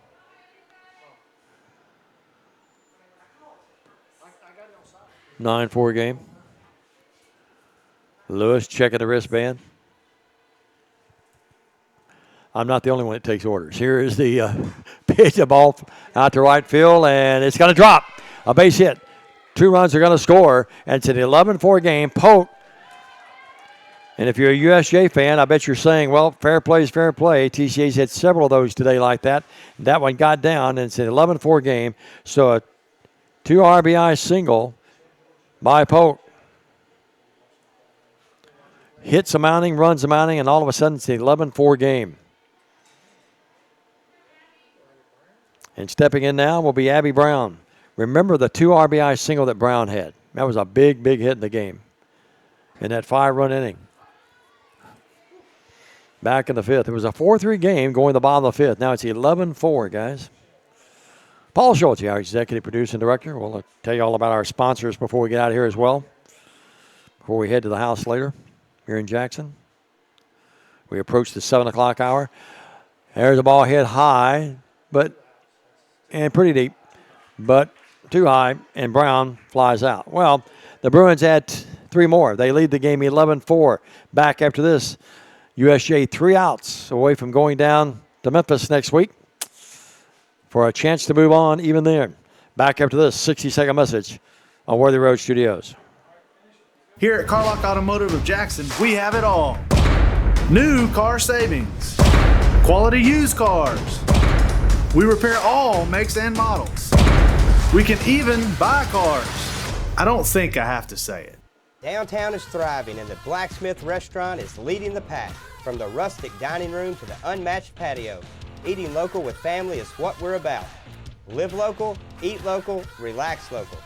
B: 9-4 game. Lewis checking the wristband. I'm not the only one that takes orders. Here is the pitch, a ball out to right field, and it's going to drop. A base hit. 2 runs are going to score, and it's an 11-4 game. Polk. And if you're a USJ fan, I bet you're saying, well, fair play is fair play. TCA's had several of those today like that. That one got down, and it's an 11-4 game. So a 2 RBI single by Polk. Hits amounting, runs amounting, and all of a sudden it's an 11-4 game. And stepping in now will be Abby Brown. Remember the 2 RBI single that Brown had. That was a big, big hit in the game in that 5-run inning. Back in the 5th. It was a 4-3 game going to the bottom of the 5th. Now it's 11-4, guys. Paul Schultz, our executive producer and director. We'll tell you all about our sponsors before we get out of here as well. Before we head to the house later here in Jackson. We approach the 7 o'clock hour. There's a ball hit high, and pretty deep, but too high, and Brown flies out. Well, the Bruins had 3 more. They lead the game 11-4. Back after this, USJ 3 outs away from going down to Memphis next week for a chance to move on even there. Back after this 60-second message on Worthy Road Studios.
H: Here at Carlock Automotive of Jackson, we have it all. New car savings, quality used cars. We repair all makes and models. We can even buy cars. I don't think I have to say it.
D: Downtown is thriving, and the Blacksmith Restaurant is leading the pack. From the rustic dining room to the unmatched patio, eating local with family is what we're about. Live local, eat local, relax local.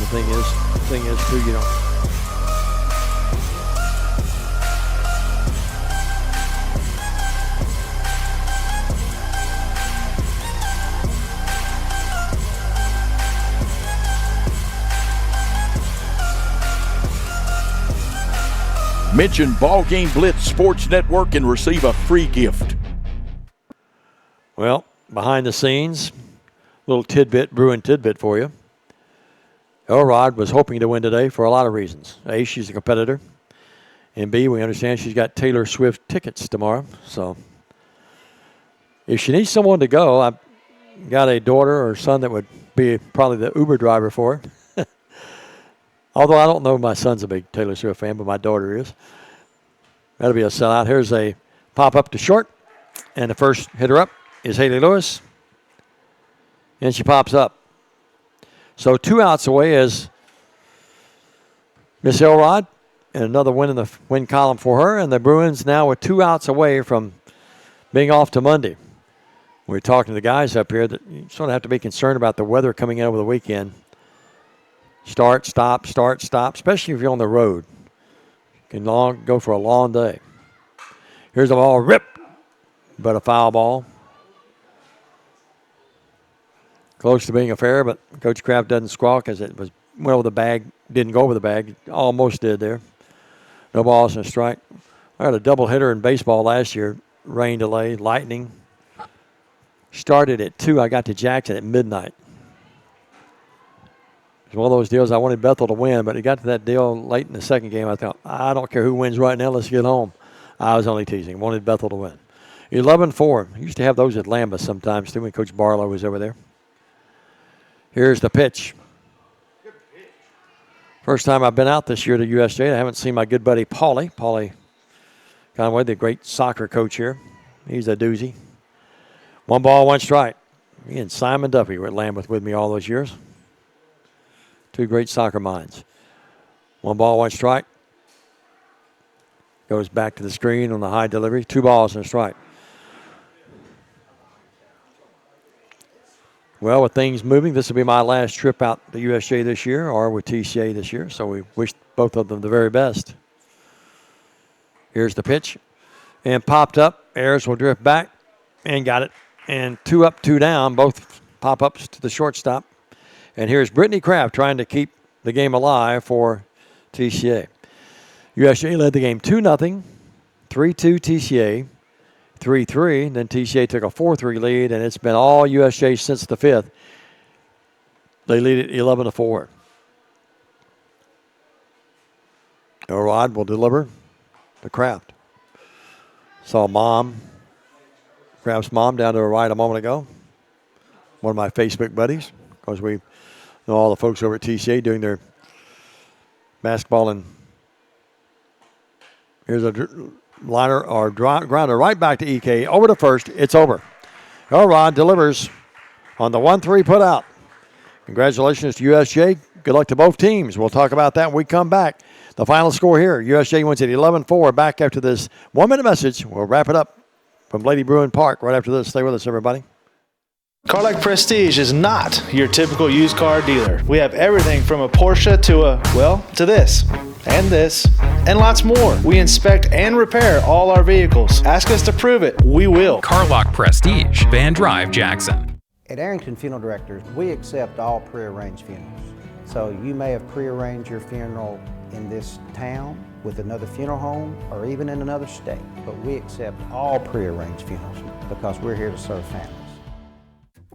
B: The thing is too, you know.
I: Mention BallGame Blitz Sports Network and receive a free gift.
B: Well, behind the scenes, little Bruin tidbit for you. Elrod was hoping to win today for a lot of reasons. A, she's a competitor. And B, we understand she's got Taylor Swift tickets tomorrow. So if she needs someone to go, I've got a daughter or son that would be probably the Uber driver for her. Although I don't know my son's a big Taylor Swift fan, but my daughter is. That'll be a sellout. Here's a pop-up to short. And the first hitter up is Haley Lewis. And she pops up. So 2 outs away is Miss Elrod. And another win in the win column for her. And the Bruins now with 2 outs away from being off to Monday. We're talking to the guys up here that you sort of have to be concerned about the weather coming in over the weekend. Start, stop, especially if you're on the road. You can go for a long day. Here's a ball ripped, but a foul ball. Close to being a fair, but Coach Kraft doesn't squawk as it went over the bag. Didn't go over the bag. Almost did there. No balls and a strike. I had a double hitter in baseball last year. Rain delay, lightning. Started at 2. I got to Jackson at midnight. It's one of those deals I wanted Bethel to win, but it got to that deal late in the second game. I thought, I don't care who wins right now. Let's get home. I was only teasing. Wanted Bethel to win. 11-4. Used to have those at Lambeth sometimes, too, when Coach Barlow was over there. Here's the pitch. First time I've been out this year to USJ. I haven't seen my good buddy Paulie Conway, the great soccer coach here. He's a doozy. 1 ball, 1 strike. He and Simon Duffy were at Lambeth with me all those years. 2 great soccer minds. 1 ball, 1 strike. Goes back to the screen on the high delivery. 2 balls and a strike. Well, with things moving, this will be my last trip out to USJ this year or with TCA this year. So we wish both of them the very best. Here's the pitch. And popped up. Ayers will drift back and got it. And 2 up, 2 down, both pop-ups to the shortstop. And here's Brittany Kraft trying to keep the game alive for TCA. USJ led the game 2-0, 3-2 TCA, 3-3. Then TCA took a 4-3 lead, and it's been all USJ since the 5th. They lead it 11-4. Elrod will deliver to Kraft. Saw Kraft's mom down to her right a moment ago. One of my Facebook buddies, because we know all the folks over at TCA doing their basketball. And here's a liner or grounder right back to EK. Over to first. It's over. Elrod delivers on the 1-3 put out. Congratulations to USJ. Good luck to both teams. We'll talk about that when we come back. The final score here, USJ wins at 11-4. Back after this 1-minute message. We'll wrap it up from Lady Bruin Park right after this. Stay with us, everybody.
H: Carlac Prestige is not your typical used car dealer. We have everything from a Porsche to this, and lots more. We inspect and repair all our vehicles. Ask us to prove it. We will.
E: Carlac Prestige, Van Drive, Jackson.
F: At Arrington Funeral Directors, we accept all prearranged funerals. So you may have prearranged your funeral in this town with another funeral home or even in another state, but we accept all prearranged funerals because we're here to serve families.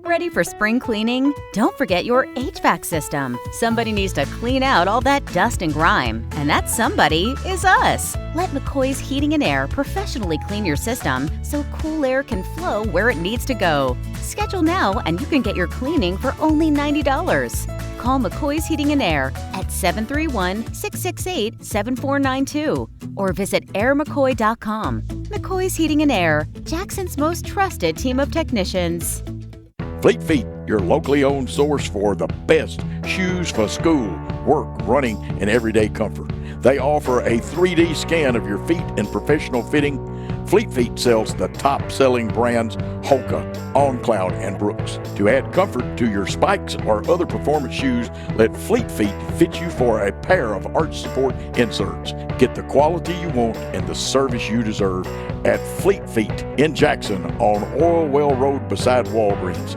G: Ready for spring cleaning? Don't forget your HVAC system. Somebody needs to clean out all that dust and grime, and that somebody is us. Let McCoy's Heating and Air professionally clean your system so cool air can flow where it needs to go. Schedule now and you can get your cleaning for only $90. Call McCoy's Heating and Air at 731-668-7492 or visit airmccoy.com. McCoy's Heating and Air, Jackson's most trusted team of technicians.
I: Fleet Feet, your locally owned source for the best shoes for school, work, running, and everyday comfort. They offer a 3D scan of your feet and professional fitting. Fleet Feet sells the top-selling brands Hoka, On Cloud, and Brooks. To add comfort to your spikes or other performance shoes, let Fleet Feet fit you for a pair of arch support inserts. Get the quality you want and the service you deserve at Fleet Feet in Jackson on Oil Well Road beside Walgreens.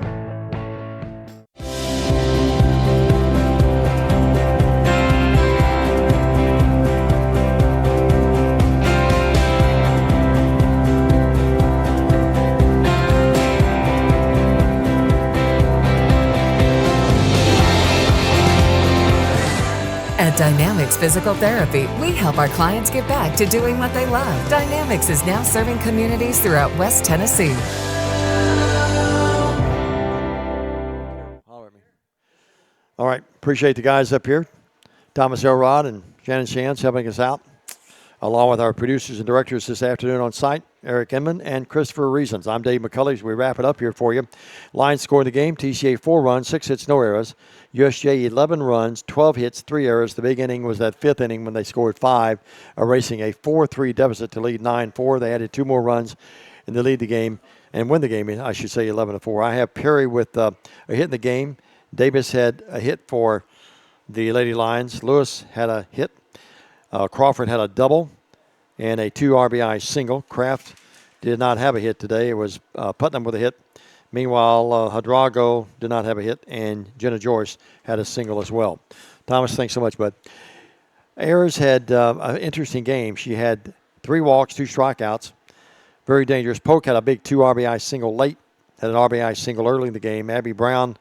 J: At Dynamics Physical Therapy, we help our clients get back to doing what they love. Dynamics is now serving communities throughout West Tennessee.
B: All right, appreciate the guys up here. Thomas Elrod and Shannon Shantz helping us out, along with our producers and directors this afternoon on site, Eric Inman and Christopher Reasons. I'm Dave McCulley as we wrap it up here for you. Line score of the game, TCA 4 runs, 6 hits, no errors. USJ 11 runs, 12 hits, 3 errors. The big inning was that 5th inning when they scored 5, erasing a 4-3 deficit to lead 9-4. They added 2 more runs and they lead the game and win the game, I should say 11-4. I have Perry with a hit in the game. Davis had a hit for the Lady Lions. Lewis had a hit. Crawford had a double and a 2 RBI single. Kraft did not have a hit today. It was Putnam with a hit. Meanwhile, Hadrago did not have a hit, and Jenna Joyce had a single as well. Thomas, thanks so much, bud. Ayers had an interesting game. She had 3 walks, 2 strikeouts. Very dangerous. Polk had a big 2 RBI single late, had an RBI single early in the game. Abby Brown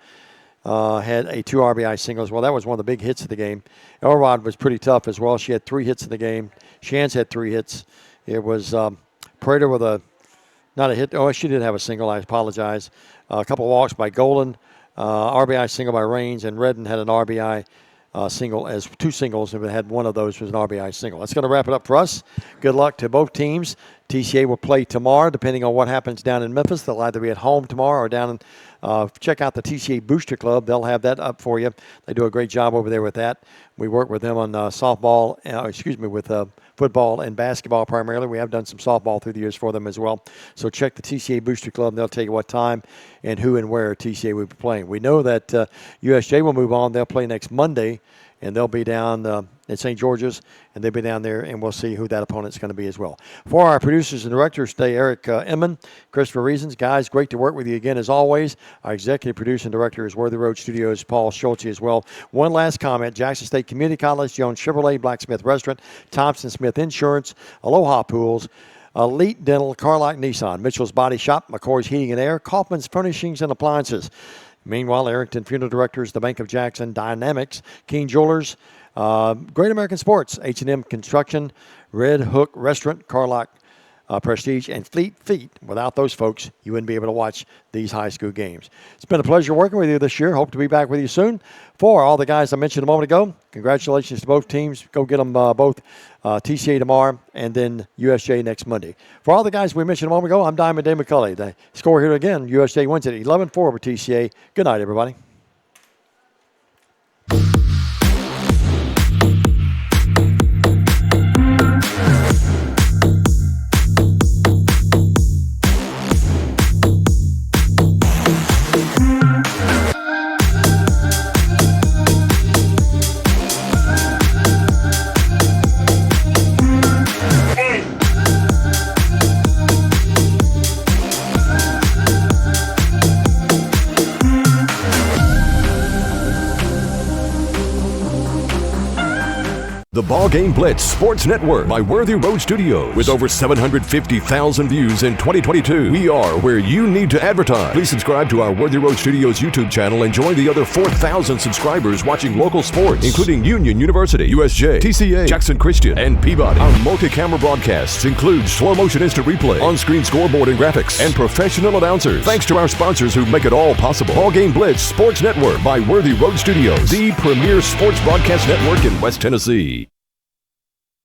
B: had a 2 RBI single as well. That was one of the big hits of the game. Elrod was pretty tough as well. She had 3 hits in the game. Shantz had 3 hits. It was Prater with not a hit. Oh, she did have a single. I apologize. A couple walks by Golan, RBI single by Raines, and Redden had an RBI single as 2 singles. If it had one of those, was an RBI single. That's going to wrap it up for us. Good luck to both teams. TCA will play tomorrow, depending on what happens down in Memphis. They'll either be at home tomorrow or down in check out the TCA Booster Club. They'll have that up for you. They do a great job over there with that. We work with them on softball, with football and basketball primarily. We have done some softball through the years for them as well. So check the TCA Booster Club, and they'll tell you what time and who and where TCA will be playing. We know that USJ will move on. They'll play next Monday and they'll be down at St. George's, and they'll be down there, and we'll see who that opponent's going to be as well. For our producers and directors today, Eric Inman, Christopher Reasons. Guys, great to work with you again as always. Our executive producer and director is Worthy Road Studios, Paul Schulte as well. One last comment, Jackson State Community College, Jones Chevrolet, Blacksmith Restaurant, Thompson Smith Insurance, Aloha Pools, Elite Dental, Carlock Nissan, Mitchell's Body Shop, McCoy's Heating and Air, Kaufman's Furnishings and Appliances. Meanwhile, Arrington Funeral Directors, the Bank of Jackson, Dynamics, Keene Jewelers, Great American Sports, H&M Construction, Red Hook Restaurant, Carlock Prestige, and Fleet Feet. Without those folks, you wouldn't be able to watch these high school games. It's been a pleasure working with you this year. Hope to be back with you soon. For all the guys I mentioned a moment ago, congratulations to both teams. Go get them both TCA tomorrow and then USJ next Monday. For all the guys we mentioned a moment ago, I'm Diamond Dave McCulley. The score here again, USJ wins it 11-4 over TCA. Good night, everybody.
A: The BallGame Blitz Sports Network by Worthy Road Studios. With over 750,000 views in 2022, we are where you need to advertise. Please subscribe to our Worthy Road Studios YouTube channel and join the other 4,000 subscribers watching local sports, including Union University, USJ, TCA, Jackson Christian, and Peabody. Our multi-camera broadcasts include slow motion instant replay, on-screen scoreboard and graphics, and professional announcers. Thanks to our sponsors who make it all possible. BallGame Blitz Sports Network by Worthy Road Studios, the premier sports broadcast network in West Tennessee.